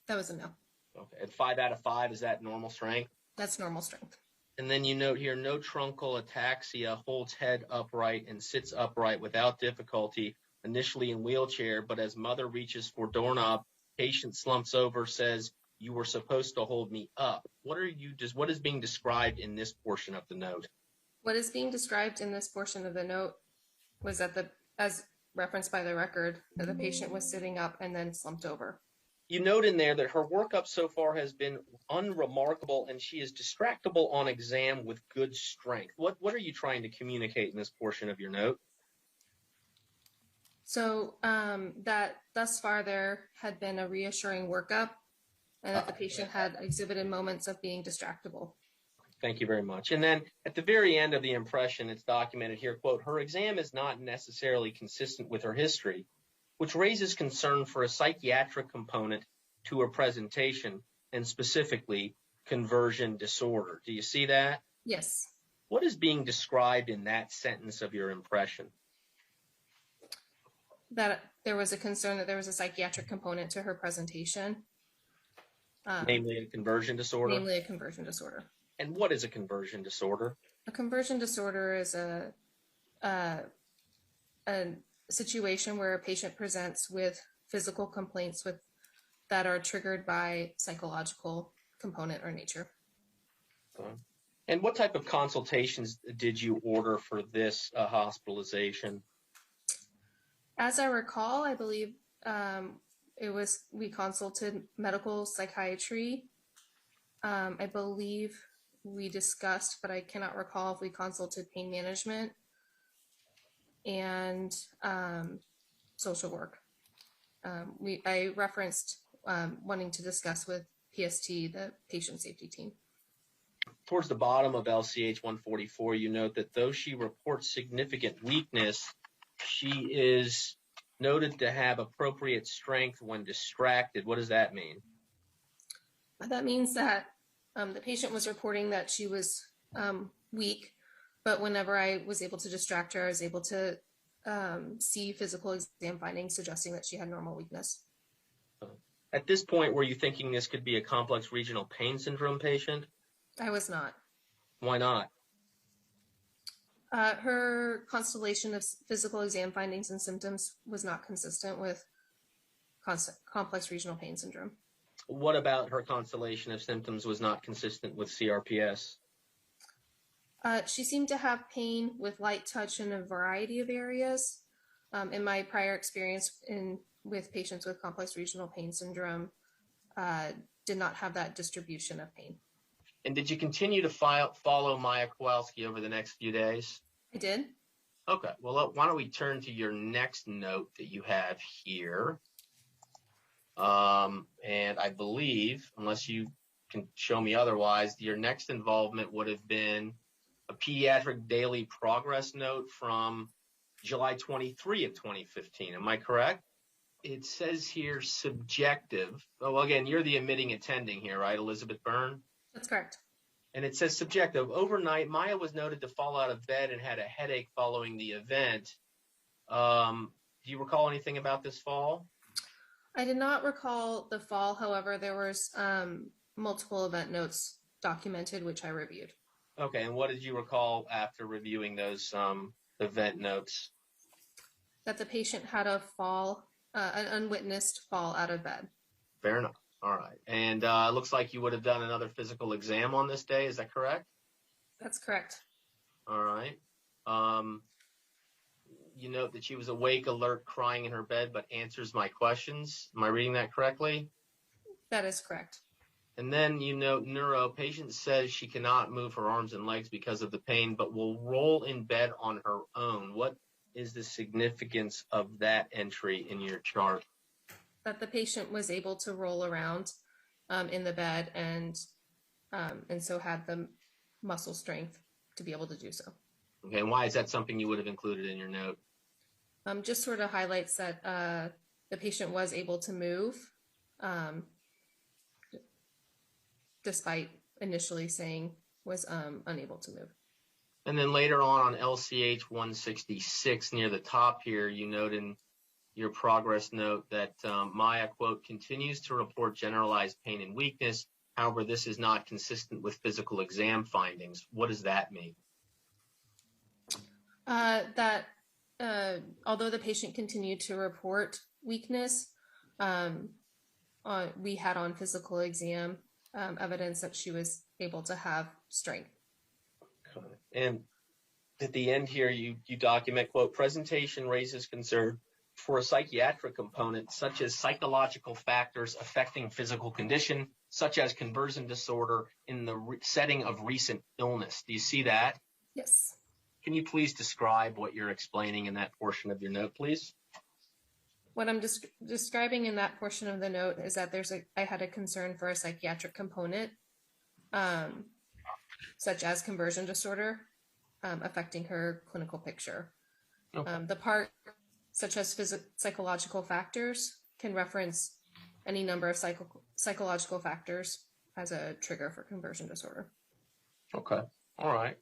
that was a no. Okay. At 5 out of 5, is that normal strength? That's normal strength. And then you note here, no truncal ataxia, holds head upright and sits upright without difficulty, initially in wheelchair, but as mother reaches for doorknob, patient slumps over, says, "You were supposed to hold me up." What is being described in this portion of the note? What is being described in this portion of the note was that as referenced by the record, that the patient was sitting up and then slumped over. You note in there that her workup so far has been unremarkable and she is distractible on exam with good strength. What are you trying to communicate in this portion of your note? So that thus far there had been a reassuring workup and that the patient had exhibited moments of being distractible. Thank you very much. And then at the very end of the impression, it's documented here, quote, "Her exam is not necessarily consistent with her history, which raises concern for a psychiatric component to her presentation, and specifically conversion disorder." Do you see that? Yes. What is being described in that sentence of your impression? That there was a concern that there was a psychiatric component to her presentation. Namely a conversion disorder? Namely a conversion disorder. And what is a conversion disorder? A conversion disorder is a situation where a patient presents with physical complaints that are triggered by psychological component or nature. And what type of consultations did you order for this hospitalization? As I recall, I believe we consulted medical psychiatry. I believe we discussed, but I cannot recall if we consulted pain management and social work. I referenced wanting to discuss with PST, the patient safety team. Towards the bottom of LCH 144, you note that though she reports significant weakness, she is noted to have appropriate strength when distracted. What does that mean? That means that the patient was reporting that she was weak, but whenever I was able to distract her, I was able to see physical exam findings suggesting that she had normal weakness. At this point, were you thinking this could be a complex regional pain syndrome patient? I was not. Why not? Her constellation of physical exam findings and symptoms was not consistent with complex regional pain syndrome. What about her constellation of symptoms was not consistent with CRPS? She seemed to have pain with light touch in a variety of areas. In my prior experience with patients with complex regional pain syndrome, did not have that distribution of pain. And did you continue to follow Maya Kowalski over the next few days? I did. Okay. Well, why don't we turn to your next note that you have here. And I believe, unless you can show me otherwise, your next involvement would have been a pediatric daily progress note from July 23 of 2015. Am I correct? It says here subjective. Oh, well, again, you're the admitting attending here, right, Elizabeth Byrne? That's correct. And it says subjective. Overnight, Maya was noted to fall out of bed and had a headache following the event. Do you recall anything about this fall? I did not recall the fall. However, there was multiple event notes documented, which I reviewed. Okay, and what did you recall after reviewing those event notes? That the patient had a fall, an unwitnessed fall out of bed. Fair enough. All right. And it looks like you would have done another physical exam on this day. Is that correct? That's correct. All right. You note that she was awake, alert, crying in her bed, but answers my questions. Am I reading that correctly? That is correct. And then you note neuro, patient says she cannot move her arms and legs because of the pain, but will roll in bed on her own. What is the significance of that entry in your chart? That the patient was able to roll around in the bed and so had the muscle strength to be able to do so. Okay, and why is that something you would have included in your note? Just sort of highlights that the patient was able to move, despite initially saying was unable to move. And then later on LCH 166, near the top here, you note in your progress note that Maya, quote, continues to report generalized pain and weakness. However, this is not consistent with physical exam findings. What does that mean? That although the patient continued to report weakness, we had on physical exam evidence that she was able to have strength. And at the end here, you document, quote, presentation raises concern for a psychiatric component, such as psychological factors affecting physical condition, such as conversion disorder in the setting of recent illness. Do you see that? Yes. Can you please describe what you're explaining in that portion of your note, please? What I'm describing in that portion of the note is that I had a concern for a psychiatric component, such as conversion disorder, affecting her clinical picture. Okay. The part such as psychological factors can reference any number of psychological factors as a trigger for conversion disorder. Okay. All right.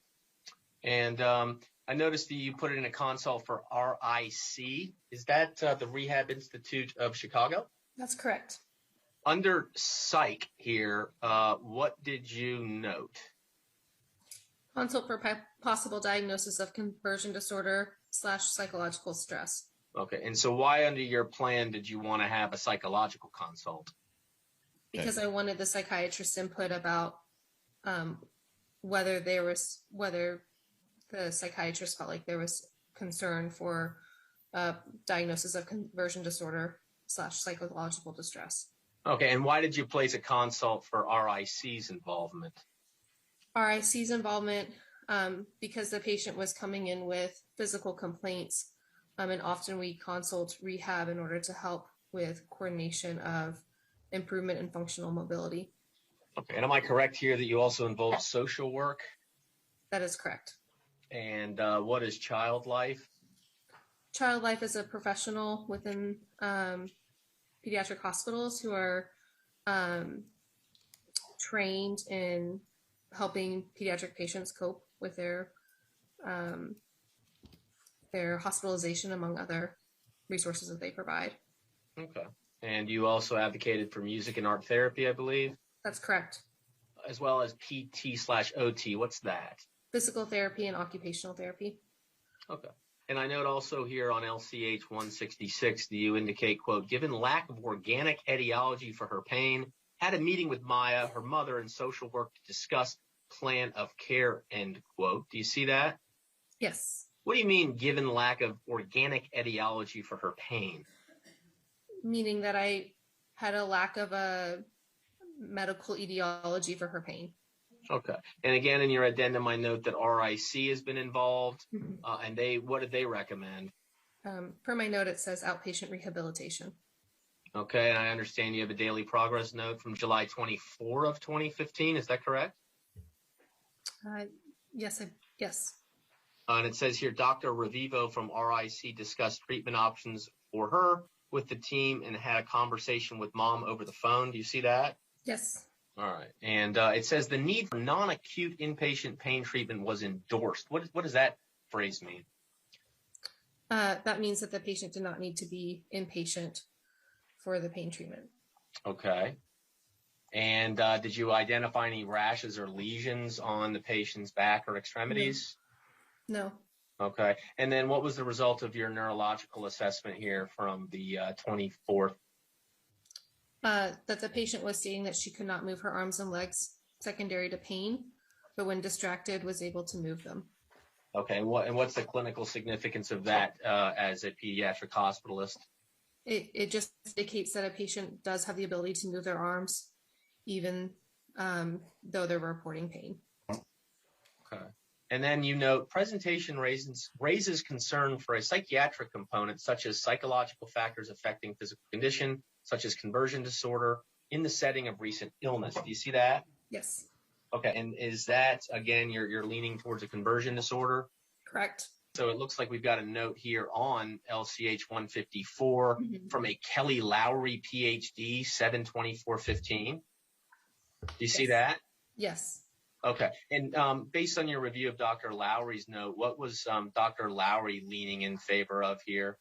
And I noticed that you put it in a consult for RIC. Is that the Rehab Institute of Chicago? That's correct. Under psych here, what did you note? Consult for possible diagnosis of conversion disorder / psychological stress. Okay. And so why under your plan did you want to have a psychological consult? Because I wanted the psychiatrist's input about whether the psychiatrist felt like there was concern for diagnosis of conversion disorder / psychological distress. Okay, and why did you place a consult for RIC's involvement? RIC's involvement, because the patient was coming in with physical complaints, and often we consult rehab in order to help with coordination of improvement in functional mobility. Okay, and am I correct here that you also involved social work? That is correct. And what is Child Life? Child Life is a professional within pediatric hospitals who are trained in helping pediatric patients cope with their hospitalization, among other resources that they provide. Okay. And you also advocated for music and art therapy, I believe? That's correct. As well as PT/OT. What's that? Physical therapy and occupational therapy. Okay. And I note also here on LCH 166, do you indicate, quote, given lack of organic etiology for her pain, had a meeting with Maya, her mother, and social work to discuss plan of care, end quote. Do you see that? Yes. What do you mean, given lack of organic etiology for her pain? Meaning that I had a lack of a medical etiology for her pain. Okay. And again, in your addendum, I note that RIC has been involved. Mm-hmm. And what did they recommend? Per my note, it says outpatient rehabilitation. Okay. And I understand you have a daily progress note from July 24 of 2015. Is that correct? Yes. And it says here, Dr. Revivo from RIC discussed treatment options for her with the team and had a conversation with mom over the phone. Do you see that? Yes. All right. And it says the need for non-acute inpatient pain treatment was endorsed. What does that phrase mean? That means that the patient did not need to be inpatient for the pain treatment. Okay. And did you identify any rashes or lesions on the patient's back or extremities? No. Okay. And then what was the result of your neurological assessment here from the 24th? That the patient was stating that she could not move her arms and legs secondary to pain, but when distracted was able to move them. Okay. And what's the clinical significance of that as a pediatric hospitalist? It just indicates that a patient does have the ability to move their arms, even though they're reporting pain. Okay. And then you note presentation raises concern for a psychiatric component, such as psychological factors affecting physical condition, such as conversion disorder in the setting of recent illness. Do you see that? Yes. Okay. And is that, again, you're leaning towards a conversion disorder? Correct. So it looks like we've got a note here on LCH 154 from a Kelly Lowry, PhD, 7/24/15. Do you see that? Yes. Okay. And based on your review of Dr. Lowry's note, what was Dr. Lowry leaning in favor of here?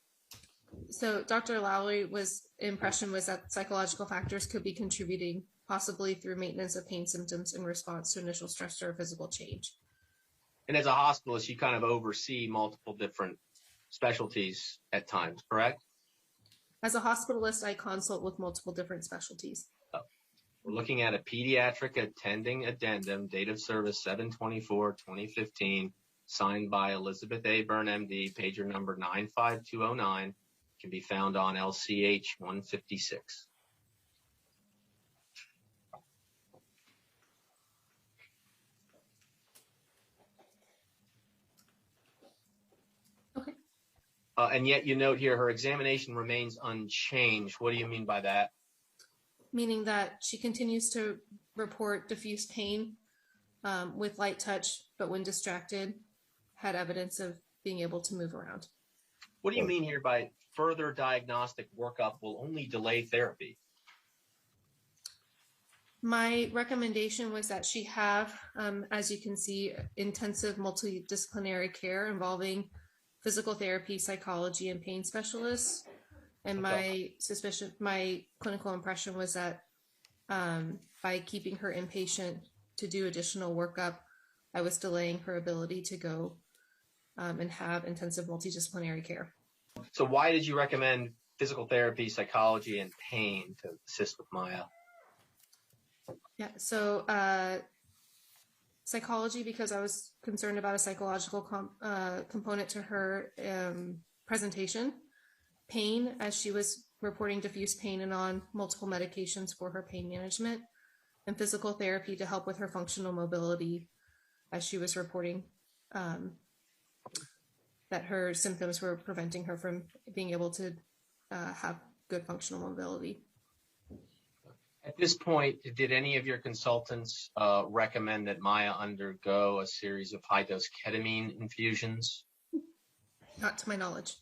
So Dr. Lowry's impression was that psychological factors could be contributing, possibly through maintenance of pain symptoms in response to initial stress or physical change. And as a hospitalist, you kind of oversee multiple different specialties at times, correct? As a hospitalist, I consult with multiple different specialties. Oh. We're looking at a pediatric attending addendum, date of service 7/24/2015, signed by Elizabeth A. Byrne, MD, pager number 95209, can be found on LCH 156. Okay. And yet you note here her examination remains unchanged. What do you mean by that? Meaning that she continues to report diffuse pain with light touch, but when distracted, had evidence of being able to move around. What do you mean here by further diagnostic workup will only delay therapy? My recommendation was that she have, as you can see, intensive multidisciplinary care involving physical therapy, psychology, and pain specialists. And my clinical impression was that by keeping her inpatient to do additional workup, I was delaying her ability to go and have intensive multidisciplinary care. So why did you recommend physical therapy, psychology, and pain to assist with Maya? Yeah, so psychology, because I was concerned about a psychological component to her presentation. Pain, as she was reporting diffuse pain and on multiple medications for her pain management. And physical therapy to help with her functional mobility, as she was reporting that her symptoms were preventing her from being able to have good functional mobility. At this point, did any of your consultants recommend that Maya undergo a series of high-dose ketamine infusions? Not to my knowledge.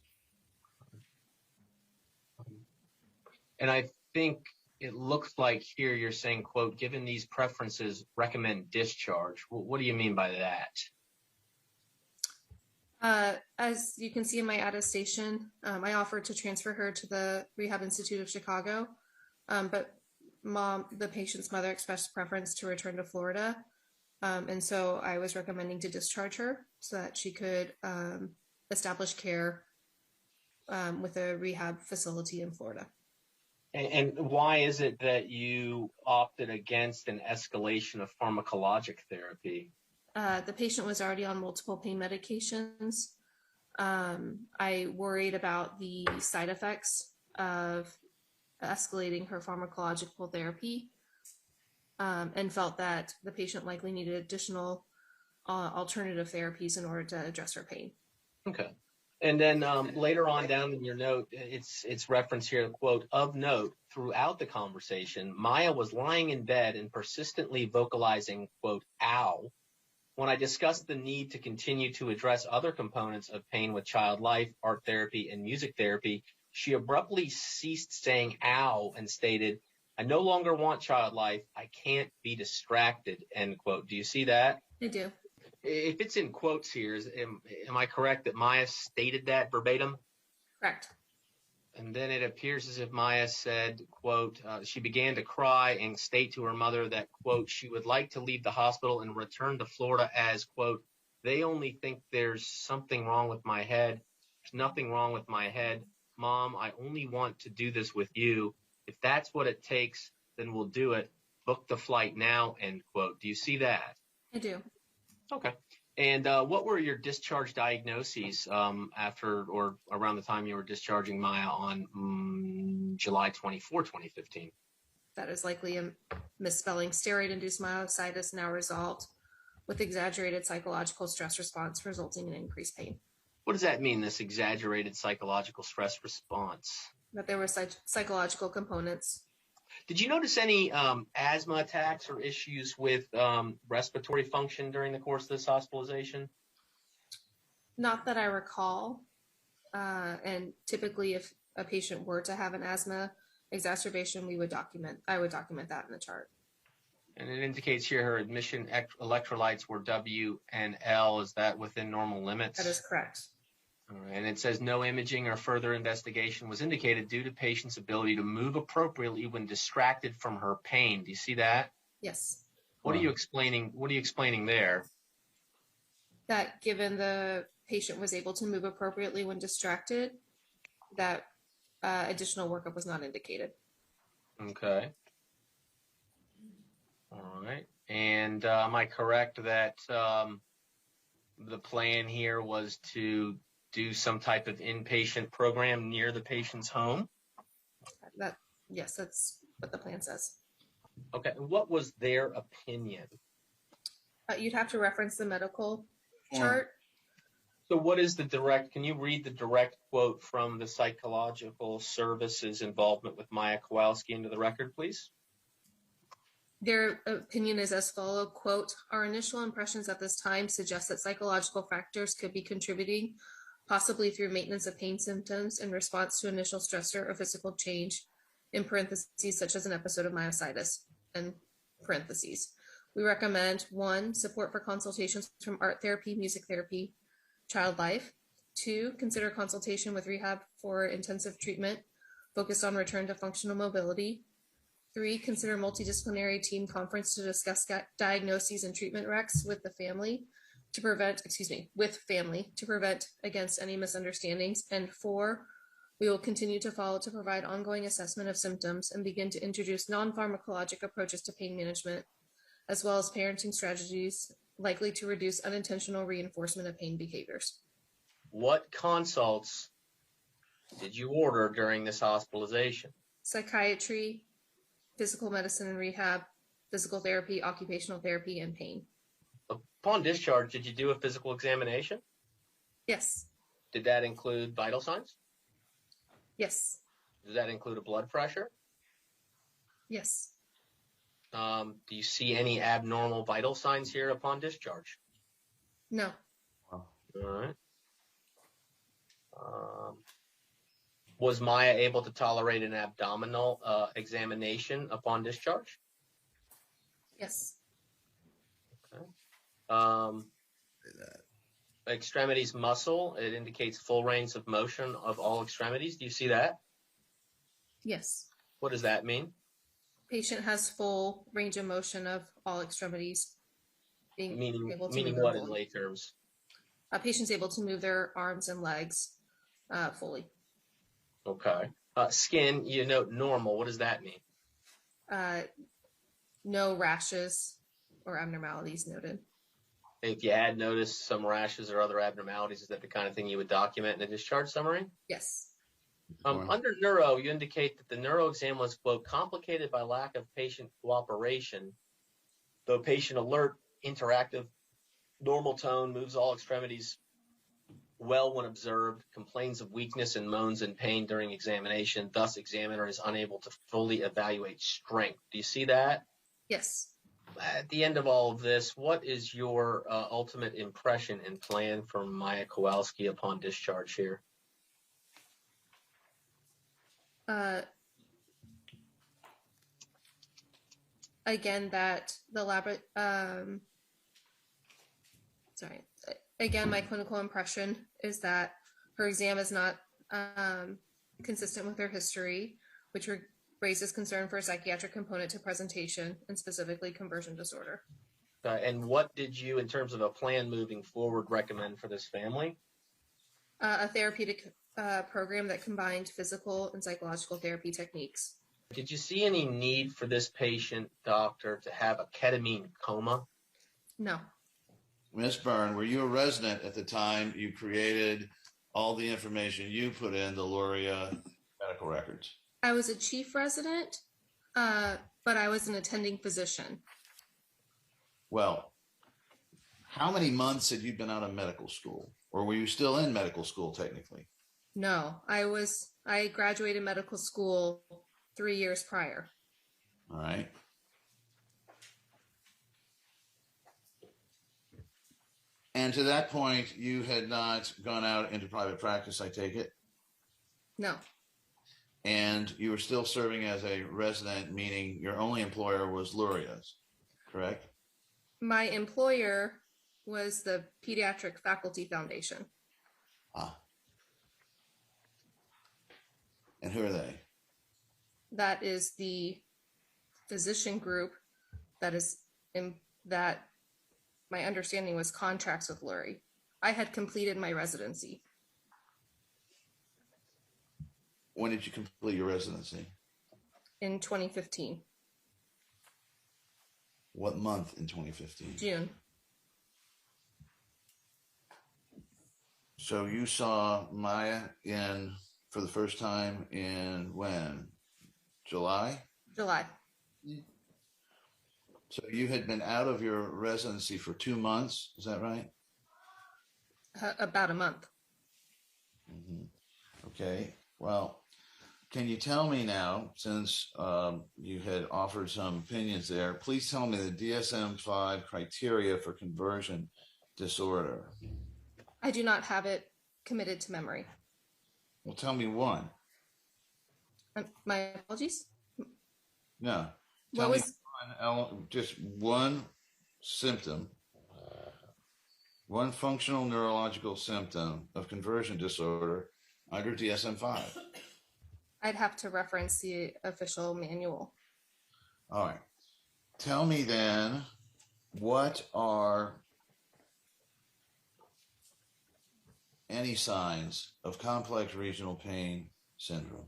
And I think it looks like here you're saying, quote, given these preferences, recommend discharge. What do you mean by that? As you can see in my attestation, I offered to transfer her to the Rehab Institute of Chicago, but the patient's mother expressed preference to return to Florida. And so I was recommending to discharge her so that she could establish care with a rehab facility in Florida. And why is it that you opted against an escalation of pharmacologic therapy? The patient was already on multiple pain medications. I worried about the side effects of escalating her pharmacological therapy and felt that the patient likely needed additional alternative therapies in order to address her pain. Okay. And then later on down in your note, it's referenced here, quote, of note, throughout the conversation, Maya was lying in bed and persistently vocalizing, quote, ow. When I discussed the need to continue to address other components of pain with child life, art therapy, and music therapy, she abruptly ceased saying ow and stated, I no longer want child life. I can't be distracted, end quote. Do you see that? I do. If it's in quotes here, am I correct that Maya stated that verbatim? Correct. And then it appears as if Maya said, quote, she began to cry and state to her mother that, quote, she would like to leave the hospital and return to Florida as, quote, they only think there's something wrong with my head. There's nothing wrong with my head. Mom, I only want to do this with you. If that's what it takes, then we'll do it. Book the flight now, end quote. Do you see that? I do. Okay. And what were your discharge diagnoses after or around the time you were discharging Maya on July 24, 2015? That is likely a misspelling. Steroid-induced myositis now resolved with exaggerated psychological stress response resulting in increased pain. What does that mean, this exaggerated psychological stress response? That there were psychological components. Did you notice any asthma attacks or issues with respiratory function during the course of this hospitalization? Not that I recall. And typically, if a patient were to have an asthma exacerbation, I would document that in the chart. And it indicates here her admission electrolytes were W and L. Is that within normal limits? That is correct. All right. And it says no imaging or further investigation was indicated due to patient's ability to move appropriately when distracted from her pain. Do you see that? Yes. What are you explaining? What are you explaining there? That given the patient was able to move appropriately when distracted, that additional workup was not indicated. Okay. All right. And am I correct that the plan here was to do some type of inpatient program near the patient's home? Yes, that's what the plan says. Okay. And what was their opinion? You'd have to reference the medical chart. So what is the direct, can you read the direct quote from the psychological services involvement with Maya Kowalski into the record, please? Their opinion is as follows, quote, our initial impressions at this time suggest that psychological factors could be contributing, possibly through maintenance of pain symptoms in response to initial stressor or physical change, in parentheses, such as an episode of myositis, in parentheses. We recommend 1, support for consultations from art therapy, music therapy, child life. 2, consider consultation with rehab for intensive treatment focused on return to functional mobility. 3, consider multidisciplinary team conference to discuss diagnoses and treatment recs with the family to prevent, against any misunderstandings. And 4, we will continue to follow to provide ongoing assessment of symptoms and begin to introduce non-pharmacologic approaches to pain management, as well as parenting strategies likely to reduce unintentional reinforcement of pain behaviors. What consults did you order during this hospitalization? Psychiatry, physical medicine and rehab, physical therapy, occupational therapy, and pain. Upon discharge, did you do a physical examination? Yes. Did that include vital signs? Yes. Does that include a blood pressure? Yes. Do you see any abnormal vital signs here upon discharge? No. All right. Was Maya able to tolerate an abdominal examination upon discharge? Yes. Okay. Extremities muscle, it indicates full range of motion of all extremities. Do you see that? Yes. What does that mean? Patient has full range of motion of all extremities. Meaning move what in lay terms? Patient's able to move their arms and legs fully. Okay. Skin, you note normal. What does that mean? No rashes or abnormalities noted. If you had noticed some rashes or other abnormalities, is that the kind of thing you would document in a discharge summary? Yes. Under neuro, you indicate that the neuro exam was, quote, complicated by lack of patient cooperation, though patient alert, interactive, normal tone, moves all extremities well when observed, complains of weakness and moans in pain during examination, thus examiner is unable to fully evaluate strength. Do you see that? Yes. At the end of all of this, what is your ultimate impression and plan for Maya Kowalski upon discharge here? Again, that the again, my clinical impression is that her exam is not consistent with her history, which raises concern for a psychiatric component to presentation and specifically conversion disorder. And what did you, in terms of a plan moving forward, recommend for this family? A therapeutic program that combined physical and psychological therapy techniques. Did you see any need for this patient, doctor, to have a ketamine coma? No. Ms. Byrne, were you a resident at the time you created all the information you put in the Luria medical records? I was a chief resident, but I was an attending physician. Well, how many months had you been out of medical school? Or were you still in medical school technically? No, I graduated medical school 3 years prior. All right. And to that point, you had not gone out into private practice, I take it? No. And you were still serving as a resident, meaning your only employer was Luria's, correct? My employer was the Pediatric Faculty Foundation. Ah. And who are they? That is the physician group that is in that my understanding was contracts with Lurie. I had completed my residency. When did you complete your residency? In 2015. What month in 2015? June. So you saw Maya for the first time in when? July? July. So you had been out of your residency for 2 months, is that right? About a month. Mm-hmm. Okay. Well, can you tell me now, since you had offered some opinions there, please tell me the DSM-5 criteria for conversion disorder. I do not have it committed to memory. Well, tell me one. My apologies. No. Tell me just one symptom, one functional neurological symptom of conversion disorder under DSM-5. I'd have to reference the official manual. All right. Tell me then, what are any signs of complex regional pain syndrome?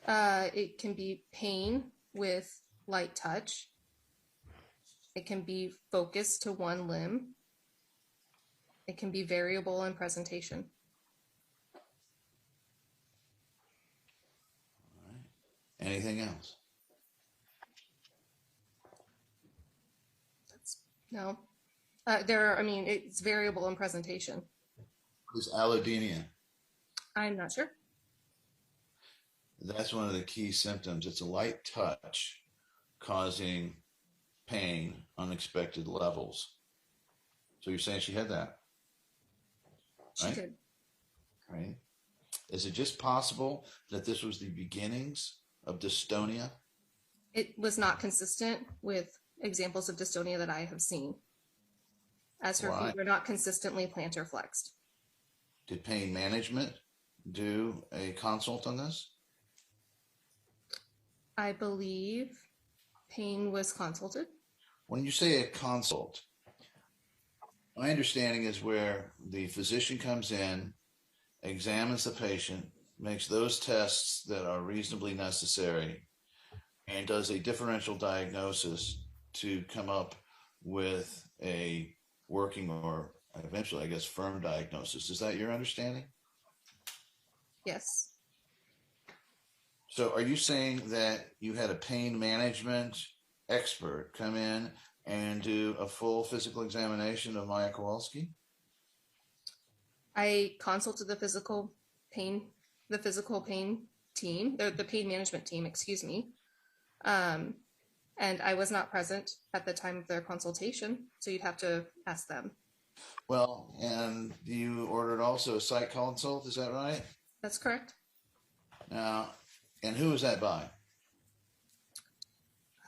It can be pain with light touch. It can be focused to one limb. It can be variable in presentation. All right. Anything else? No. It's variable in presentation. What is allodynia? I'm not sure. That's one of the key symptoms. It's a light touch causing pain, unexpected levels. So you're saying she had that? She Right? did. Right. Is it just possible that this was the beginnings of dystonia? It was not consistent with examples of dystonia that I have seen, as her Why? feet were not consistently plantar flexed. Did pain management do a consult on this? I believe pain was consulted. When you say a consult, my understanding is where the physician comes in, examines the patient, makes those tests that are reasonably necessary, and does a differential diagnosis to come up with a working or eventually, I guess, firm diagnosis. Is that your understanding? Yes. So are you saying that you had a pain management expert come in and do a full physical examination of Maya Kowalski? I consulted the physical pain team, the pain management team, excuse me. And I was not present at the time of their consultation, so you'd have to ask them. Well, and you ordered also a site consult, is that right? That's correct. Now, and who was that by?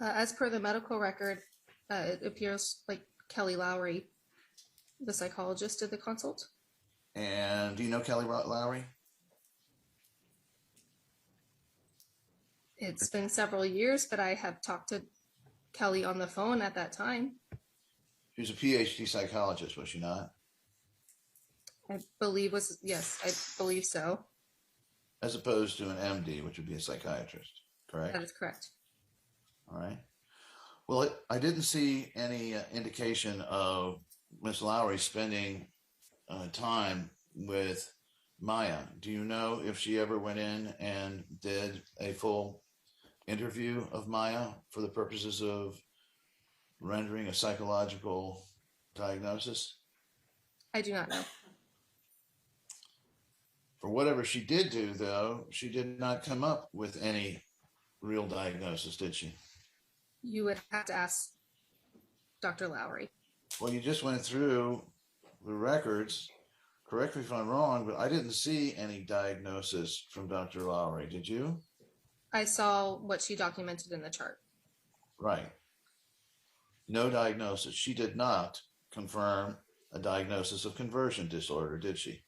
As per the medical record, it appears like Kelly Lowry, the psychologist, did the consult. And do you know Kelly Lowry? It's been several years, but I have talked to Kelly on the phone at that time. She was a PhD psychologist, was she not? I believe so. As opposed to an MD, which would be a psychiatrist, correct? That is correct. All right. Well, I didn't see any indication of Miss Lowry spending time with Maya. Do you know if she ever went in and did a full interview of Maya for the purposes of rendering a psychological diagnosis? I do not know. For whatever she did do, though, she did not come up with any real diagnosis, did she? You would have to ask Dr. Lowry. Well, you just went through the records. Correct me if I'm wrong, but I didn't see any diagnosis from Dr. Lowry. Did you? I saw what she documented in the chart. Right. No diagnosis. She did not confirm a diagnosis of conversion disorder, did she?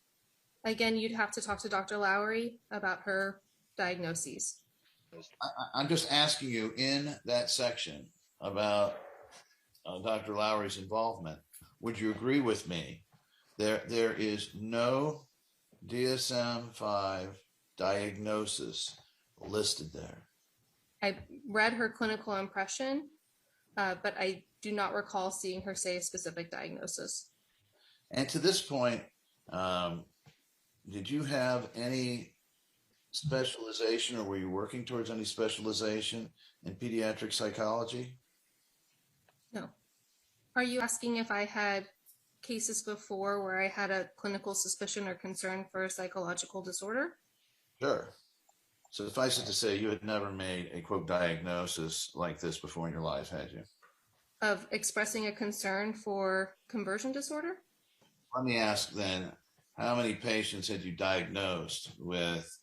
Again, you'd have to talk to Dr. Lowry about her diagnoses. I'm just asking you in that section about Dr. Lowry's involvement. Would you agree with me? There is no DSM-5 diagnosis listed there. I read her clinical impression, but I do not recall seeing her say a specific diagnosis. And to this point, did you have any specialization, or were you working towards any specialization in pediatric psychology? No. Are you asking if I had cases before where I had a clinical suspicion or concern for a psychological disorder? Sure. Suffice it to say, you had never made a quote diagnosis like this before in your life, had you? Of expressing a concern for conversion disorder? Let me ask then, how many patients had you diagnosed with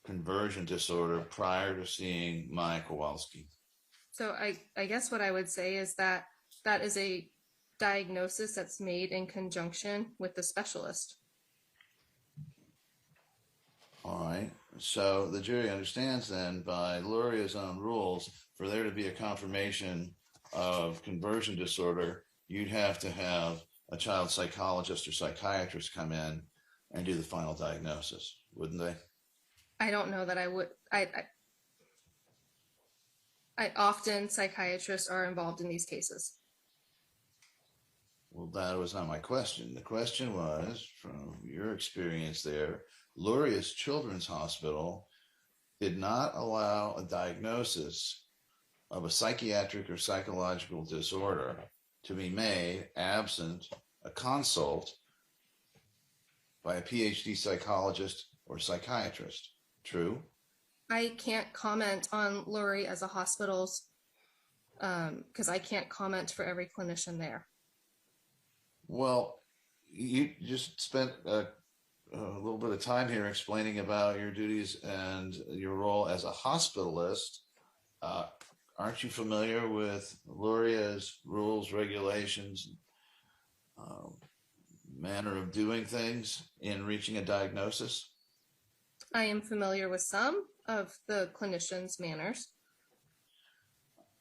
conversion disorder prior to seeing Maya Kowalski? So I guess what I would say is that that is a diagnosis that's made in conjunction with the specialist. All right. So the jury understands then, by Luria's own rules, for there to be a confirmation of conversion disorder, you'd have to have a child psychologist or psychiatrist come in and do the final diagnosis, wouldn't they? I don't know that I would. I often psychiatrists are involved in these cases. Well, that was not my question. The question was, from your experience there, Luria's Children's Hospital did not allow a diagnosis of a psychiatric or psychological disorder to be made absent a consult by a PhD psychologist or psychiatrist. True? I can't comment on Lurie as a hospital's, because I can't comment for every clinician there. Well, you just spent a little bit of time here explaining about your duties and your role as a hospitalist. Aren't you familiar with Luria's rules, regulations, manner of doing things in reaching a diagnosis? I am familiar with some of the clinicians' manners.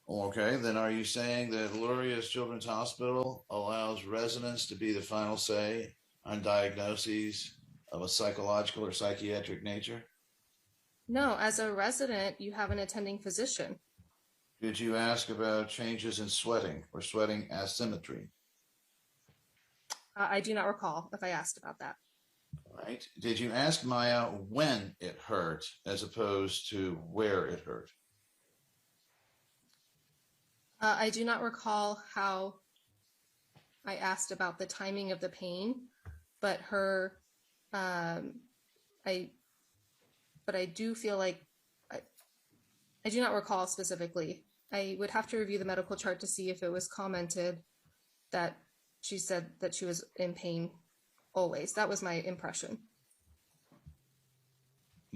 Okay, then are you saying that Luria's Children's Hospital allows residents to be the final say on diagnoses of a psychological or psychiatric nature? No, as a resident, you have an attending physician. Did you ask about changes in sweating or sweating asymmetry? I do not recall if I asked about that. Right. Did you ask Maya when it hurt as opposed to where it hurt? I do not recall how I asked about the timing of the pain, but I do feel like I do not recall specifically. I would have to review the medical chart to see if it was commented that she said that she was in pain always. That was my impression.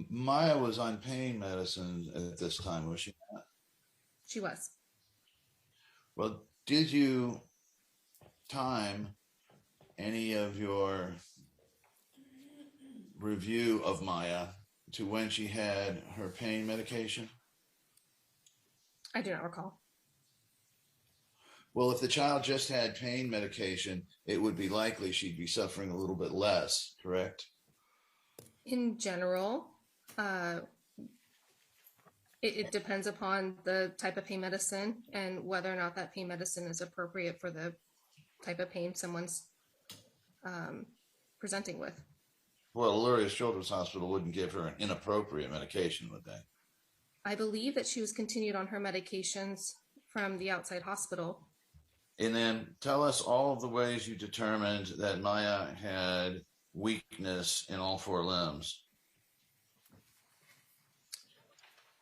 Maya was on pain medicine at this time, was she not? She was. Well, did you time any of your review of Maya to when she had her pain medication? I do not recall. Well, if the child just had pain medication, it would be likely she'd be suffering a little bit less, correct? In general, it depends upon the type of pain medicine and whether or not that pain medicine is appropriate for the type of pain someone's presenting with. Well, Luria's Children's Hospital wouldn't give her an inappropriate medication, would they? I believe that she was continued on her medications from the outside hospital. And then tell us all of the ways you determined that Maya had weakness in all four limbs.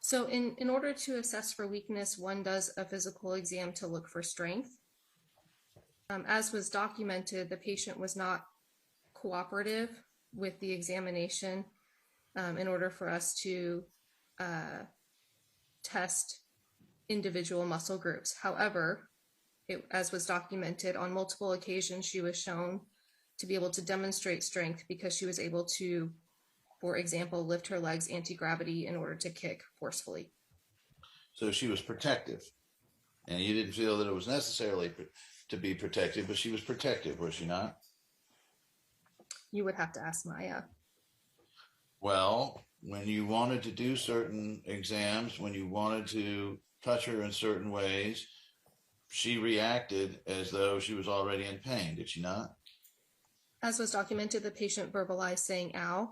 So in order to assess for weakness, one does a physical exam to look for strength. As was documented, the patient was not cooperative with the examination in order for us to test individual muscle groups. However, as was documented, on multiple occasions, she was shown to be able to demonstrate strength because she was able to, for example, lift her legs anti-gravity in order to kick forcefully. So she was protective, and you didn't feel that it was necessarily to be protective, but she was protective, was she not? You would have to ask Maya. Well, when you wanted to do certain exams, when you wanted to touch her in certain ways, she reacted as though she was already in pain, did she not? As was documented, the patient verbalized saying ow.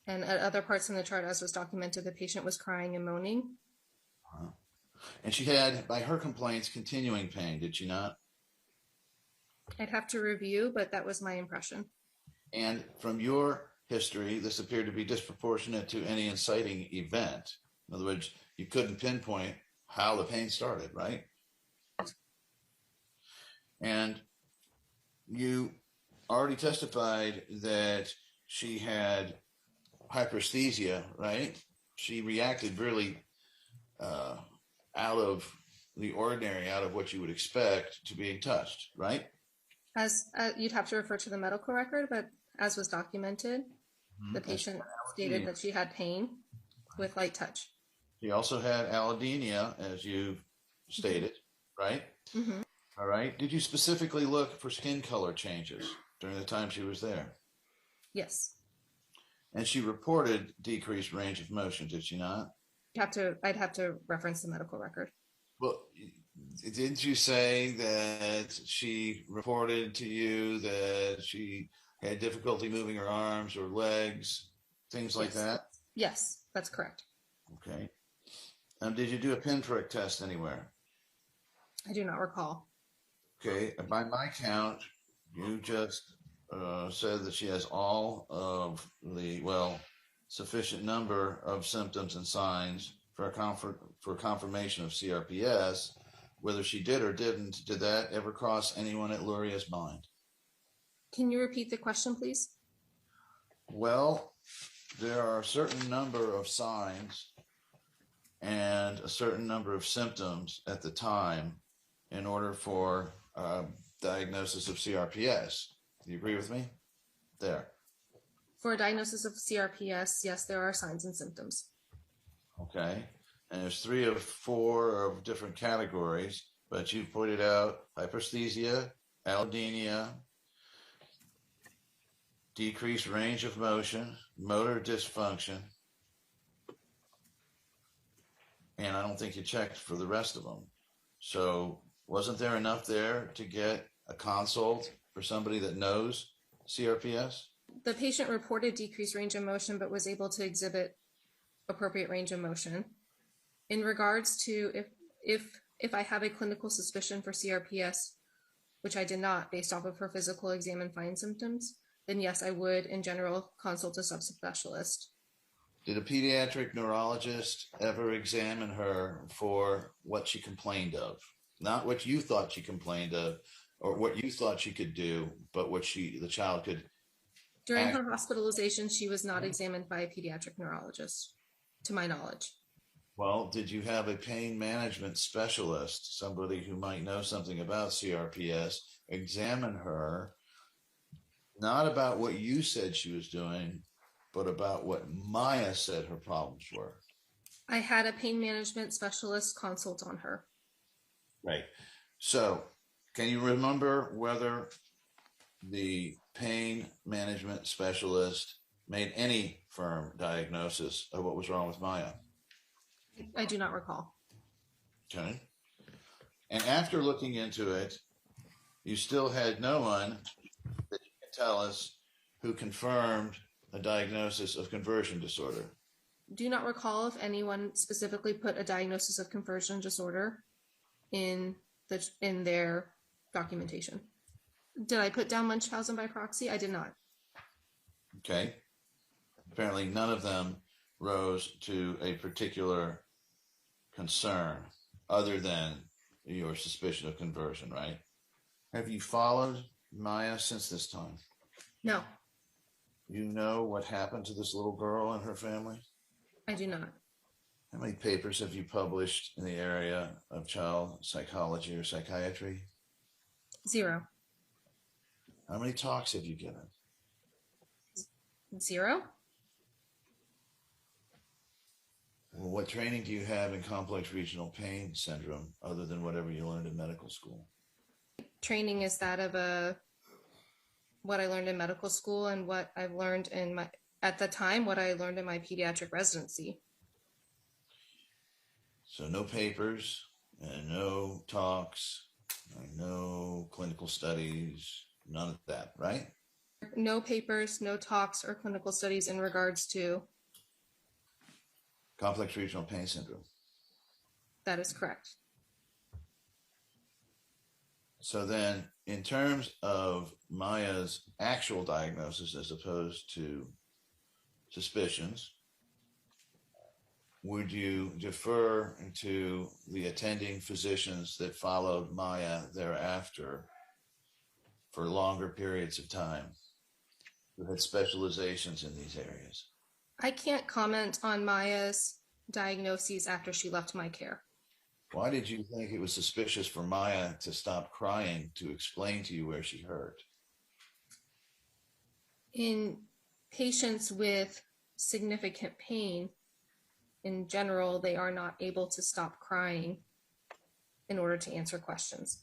And at other parts in the chart, as was documented, the patient was crying and moaning. And she had, by her complaints, continuing pain, did she not? I'd have to review, but that was my impression. And from your history, this appeared to be disproportionate to any inciting event. In other words, you couldn't pinpoint how the pain started, right? And you already testified that she had hyperesthesia, right? She reacted really out of the ordinary, out of what you would expect to being touched, right? As you'd have to refer to the medical record, but as was documented, the patient stated that she had pain with light touch. She also had allodynia, as you stated, right? Mm-hmm. All right. Did you specifically look for skin color changes during the time she was there? Yes. And she reported decreased range of motion, did she not? I'd have to reference the medical record. Well, didn't you say that she reported to you that she had difficulty moving her arms or legs, things like that? Yes, that's correct. Okay. Did you do a pinprick test anywhere? I do not recall. Okay. By my count, you just said that she has all of the, sufficient number of symptoms and signs for confirmation of CRPS. Whether she did or didn't, did that ever cross anyone at Luria's mind? Can you repeat the question, please? Well, there are a certain number of signs and a certain number of symptoms at the time in order for diagnosis of CRPS. Do you agree with me? There. For a diagnosis of CRPS, yes, there are signs and symptoms. Okay. And there's 3 or 4 of different categories, but you pointed out hyperesthesia, allodynia, decreased range of motion, motor dysfunction, and I don't think you checked for the rest of them. So wasn't there enough there to get a consult for somebody that knows CRPS? The patient reported decreased range of motion, but was able to exhibit appropriate range of motion. In regards to if I have a clinical suspicion for CRPS, which I did not based off of her physical exam and find symptoms, then yes, I would in general consult a subspecialist. Did a pediatric neurologist ever examine her for what she complained of? Not what you thought she complained of or what you thought she could do, but what the child could. During her hospitalization, she was not examined by a pediatric neurologist, to my knowledge. Well, did you have a pain management specialist, somebody who might know something about CRPS, examine her, not about what you said she was doing, but about what Maya said her problems were? I had a pain management specialist consult on her. Right. So, can you remember whether the pain management specialist made any firm diagnosis of what was wrong with Maya? I do not recall. Okay. And after looking into it, you still had no one that you can tell us who confirmed a diagnosis of conversion disorder. Do not recall if anyone specifically put a diagnosis of conversion disorder in their documentation. Did I put down Munchausen by proxy? I did not. Okay. Apparently none of them rose to a particular concern other than your suspicion of conversion, right? Have you followed Maya since this time? No, You know what happened to this little girl and her family? I do not. How many papers have you published in the area of child psychology or psychiatry? 0. How many talks have you given? 0. Well, what training do you have in complex regional pain syndrome other than whatever you learned in medical school? Training is that of what I learned in medical school and what I've learned in my, at the time, what I learned in my pediatric residency. So no papers and no talks, and no clinical studies, none of that, right? No papers, no talks, or clinical studies in regards to. Complex regional pain syndrome. That is correct. So then, in terms of Maya's actual diagnosis as opposed to suspicions, would you defer to the attending physicians that followed Maya thereafter for longer periods of time, who had specializations in these areas? I can't comment on Maya's diagnoses after she left my care. Why did you think it was suspicious for Maya to stop crying to explain to you where she hurt? In patients with significant pain, in general, they are not able to stop crying in order to answer questions.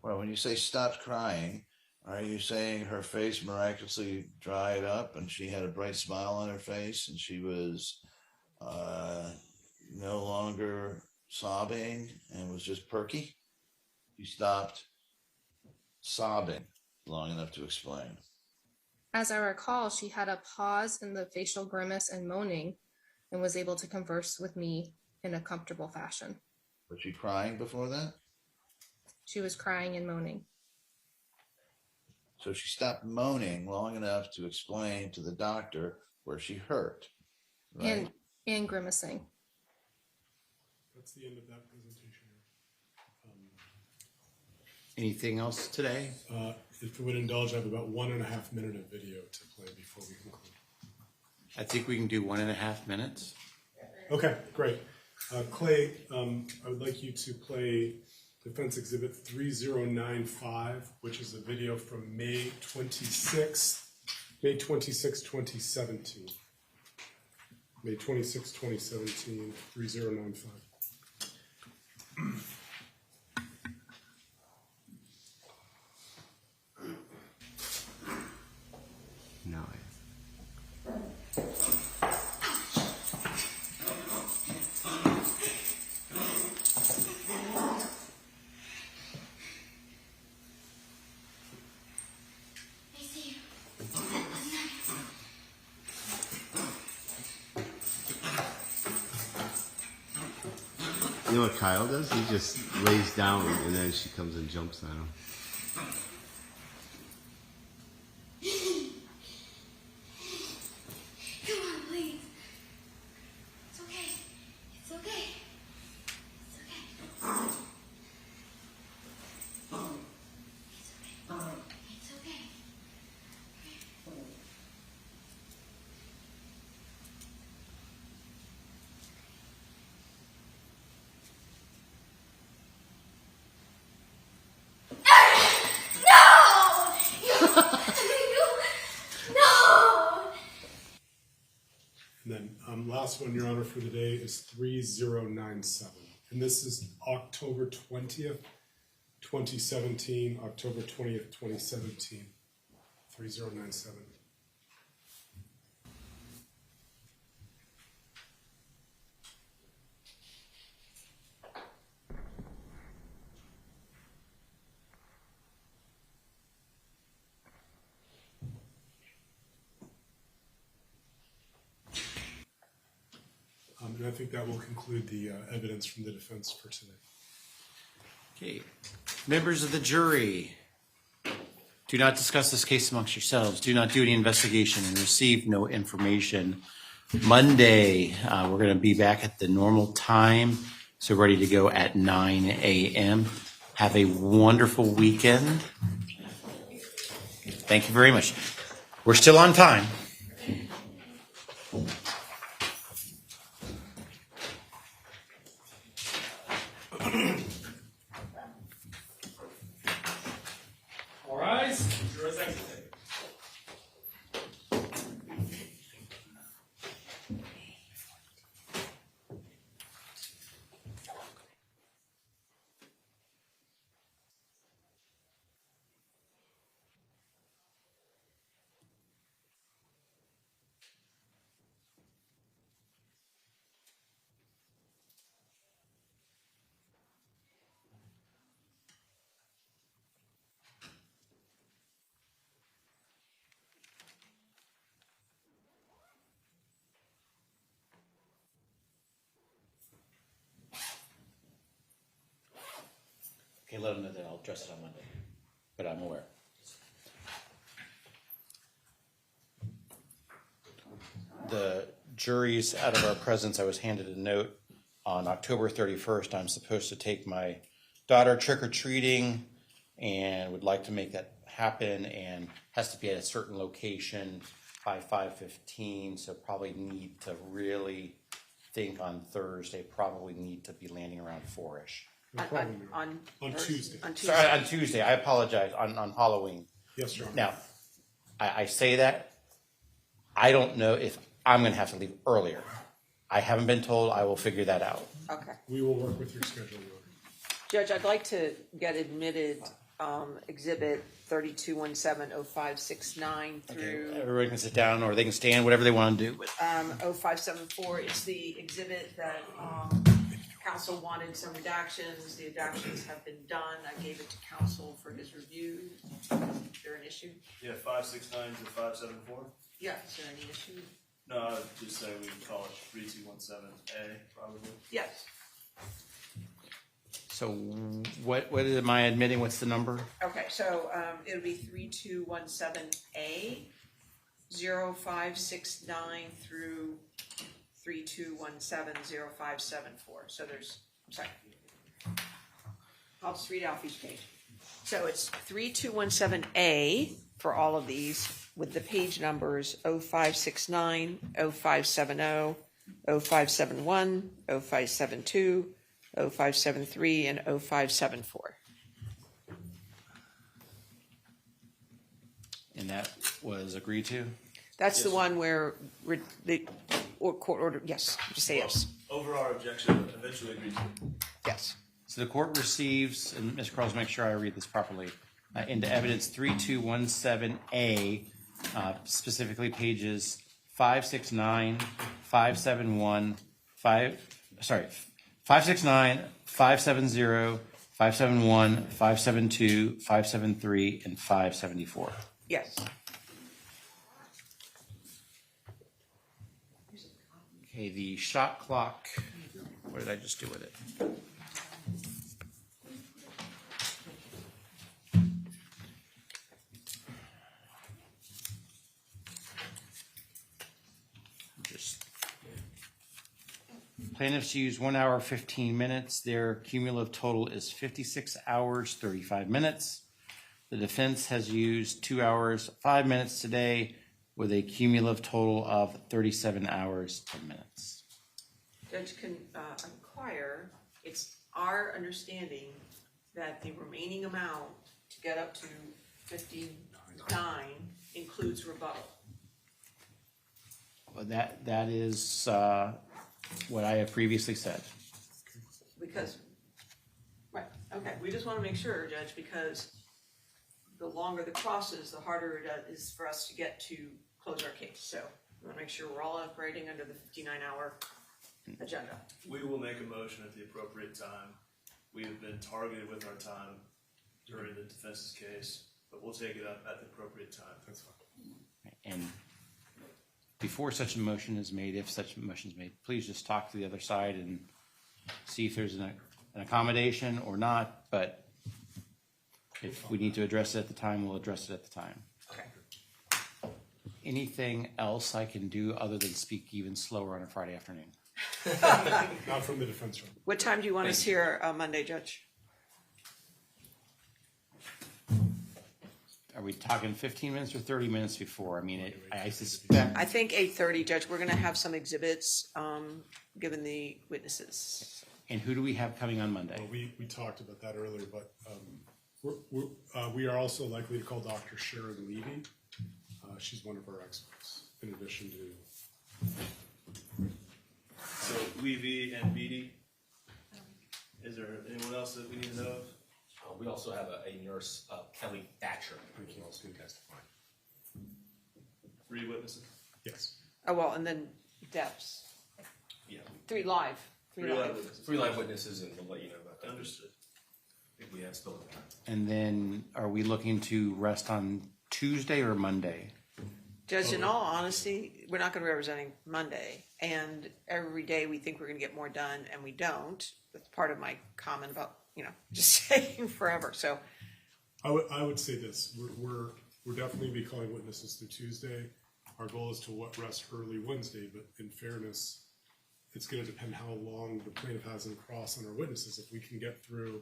Well, when you say stopped crying, are you saying her face miraculously dried up and she had a bright smile on her face and she was no longer sobbing and was just perky? You stopped sobbing long enough to explain. As I recall, she had a pause in the facial grimace and moaning and was able to converse with me in a comfortable fashion. Was she crying before that? She was crying and moaning. So she stopped moaning long enough to explain to the doctor where she hurt, right? And grimacing. That's the end of that presentation. Anything else today? If you would indulge, I have about 1.5 minutes of video to play before we conclude. I think we can do 1.5 minutes. Okay, great. Clay, I would like you to play Defense Exhibit 3095, which is a video from May 26, 2017. May 26, 2017, 3095. No. You know what Kyle does? He just lays down and then she comes and jumps on him. Come on, please. It's okay. It's okay. It's okay. It's okay. It's okay. And then last one, Your Honor, for the day is 3097. And this is October 20th, 2017, October 20th, 2017, 3097. And I think that will conclude the evidence from the defense for today. Okay. Members of the jury, do not discuss this case amongst yourselves. Do not do any investigation and receive no information. Monday, we're going to be back at the normal time, so ready to go at 9 a.m. Have a wonderful weekend. Thank you very much. We're still on time. All rise. Jurors exit. Okay, let them know that I'll address it on Monday, but I'm aware. The juries, out of our presence, I was handed a note on October 31st. I'm supposed to take my daughter trick-or-treating and would like to make that happen, and has to be at a certain location by 5:15, so probably need to really think on Thursday, probably need to be landing around 4-ish. On Tuesday. On Tuesday. Sorry, on Tuesday, I apologize, on Halloween. Yes, Your Honor. Now, I say that, I don't know if I'm gonna have to leave earlier. I haven't been told, I will figure that out. Okay. We will work with your schedule, Your Honor. Judge, I'd like to get admitted Exhibit 32170569 through Everybody can sit down, or they can stand, whatever they wanna do. 0574. It's the exhibit that counsel wanted some redactions. The redactions have been done. I gave it to counsel for his review. Is there an issue? Yeah, 569 to 574. Yeah, is there any issue? No, I'd just say we can call it 3217A, probably. Yes. So what am I admitting, what's the number? Okay, so it'll be 3217A, 0569 through 32170574. So there's, I'm sorry. I'll just read off each page. So it's 3217A for all of these, with the page numbers 0569, 0570, 0571, 0572, 0573, and 0574. And that was agreed to? That's the one where the court order, yes, just say yes. Over our objection, eventually agreed to. Yes. So the court receives, and Ms. Cross, make sure I read this properly, into evidence 3217A, specifically pages 569, 571, 569, 570, 571, 572, 573, and 574. Yes. Okay, the shot clock, what did I just do with it? Plaintiffs use 1 hour, 15 minutes. Their cumulative total is 56 hours, 35 minutes. The defense has used 2 hours, 5 minutes today, with a cumulative total of 37 hours, 10 minutes. Judge can inquire, it's our understanding that the remaining amount to get up to 59 includes rebuttal. Well, that is what I have previously said. Because, right, okay, we just want to make sure, Judge, because the longer the crosses, the harder it is for us to get to close our case. So we want to make sure we're all operating under the 59-hour agenda. We will make a motion at the appropriate time. We have been targeted with our time during the defense's case, but we'll take it up at the appropriate time. That's fine. And before such a motion is made, if such a motion is made, please just talk to the other side and see if there's an accommodation or not. But if we need to address it at the time, we'll address it at the time. Okay. Anything else I can do other than speak even slower on a Friday afternoon? Not from the defense room. What time do you want us here Monday, Judge? we talking 15 minutes or 30 minutes before? I mean, I suspect. I think 8:30, Judge. We're going to have some exhibits given the witnesses. And who do we have coming on Monday? Well, we talked about that earlier, but we are also likely to call Dr. Sharon Levy. She's one of our experts, in addition to. So Levy and Beatty. Is there anyone else that we need to know of? We also have a nurse, Kelly Thatcher, who can also testify. 3 witnesses? Yes. Oh, well, and then Debs. Yeah. 3 live. 3 live witnesses. 3 live witnesses, and we'll let you know about that. Understood. I think we have still time. And then are we looking to rest on Tuesday or Monday? Judge, in all honesty, we're not going to be representing Monday. And every day we think we're going to get more done, and we don't. That's part of my comment about, just taking forever. So I would say this: we're definitely be calling witnesses through Tuesday. Our goal is to rest early Wednesday, but in fairness, it's going to depend how long the plaintiff has in cross on our witnesses. If we can get through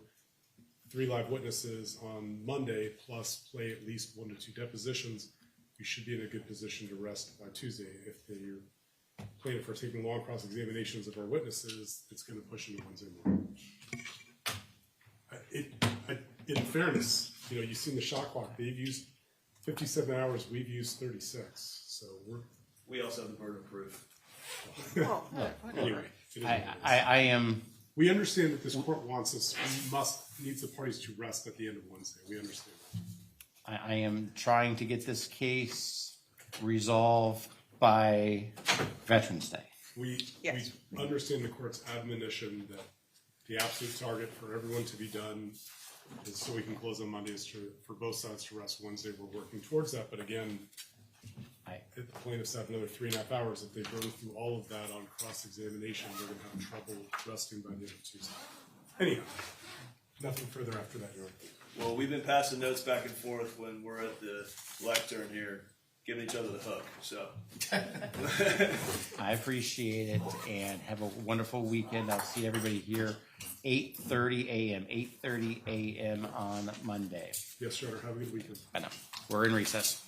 3 live witnesses on Monday, plus play at least 1 to 2 depositions, we should be in a good position to rest by Tuesday. If the plaintiff are taking long cross examinations of our witnesses, it's going to push into Wednesday morning. In fairness, you've seen the shot clock. They've used 57 hours. We've used 36. So we also have the burden of proof. Anyway, I am. We understand that this court wants us. Needs the parties to rest at the end of Wednesday. We understand that. I am trying to get this case resolved by Veterans Day. We understand the court's admonition that the absolute target for everyone to be done is so we can close on Monday is for both sides to rest Wednesday. We're working towards that, but again, if the plaintiffs have another 3.5 hours, if they burn through all of that on cross-examination, they're going to have trouble resting by the end of Tuesday. Anyhow, nothing further after that, Your Honor. Well, we've been passing notes back and forth when we're at the lectern here, giving each other the hook. So I appreciate it, and have a wonderful weekend. I'll see everybody here 8:30 a.m. 8:30 a.m. on Monday. Yes, Your Honor. Have a good weekend. I know. We're in recess.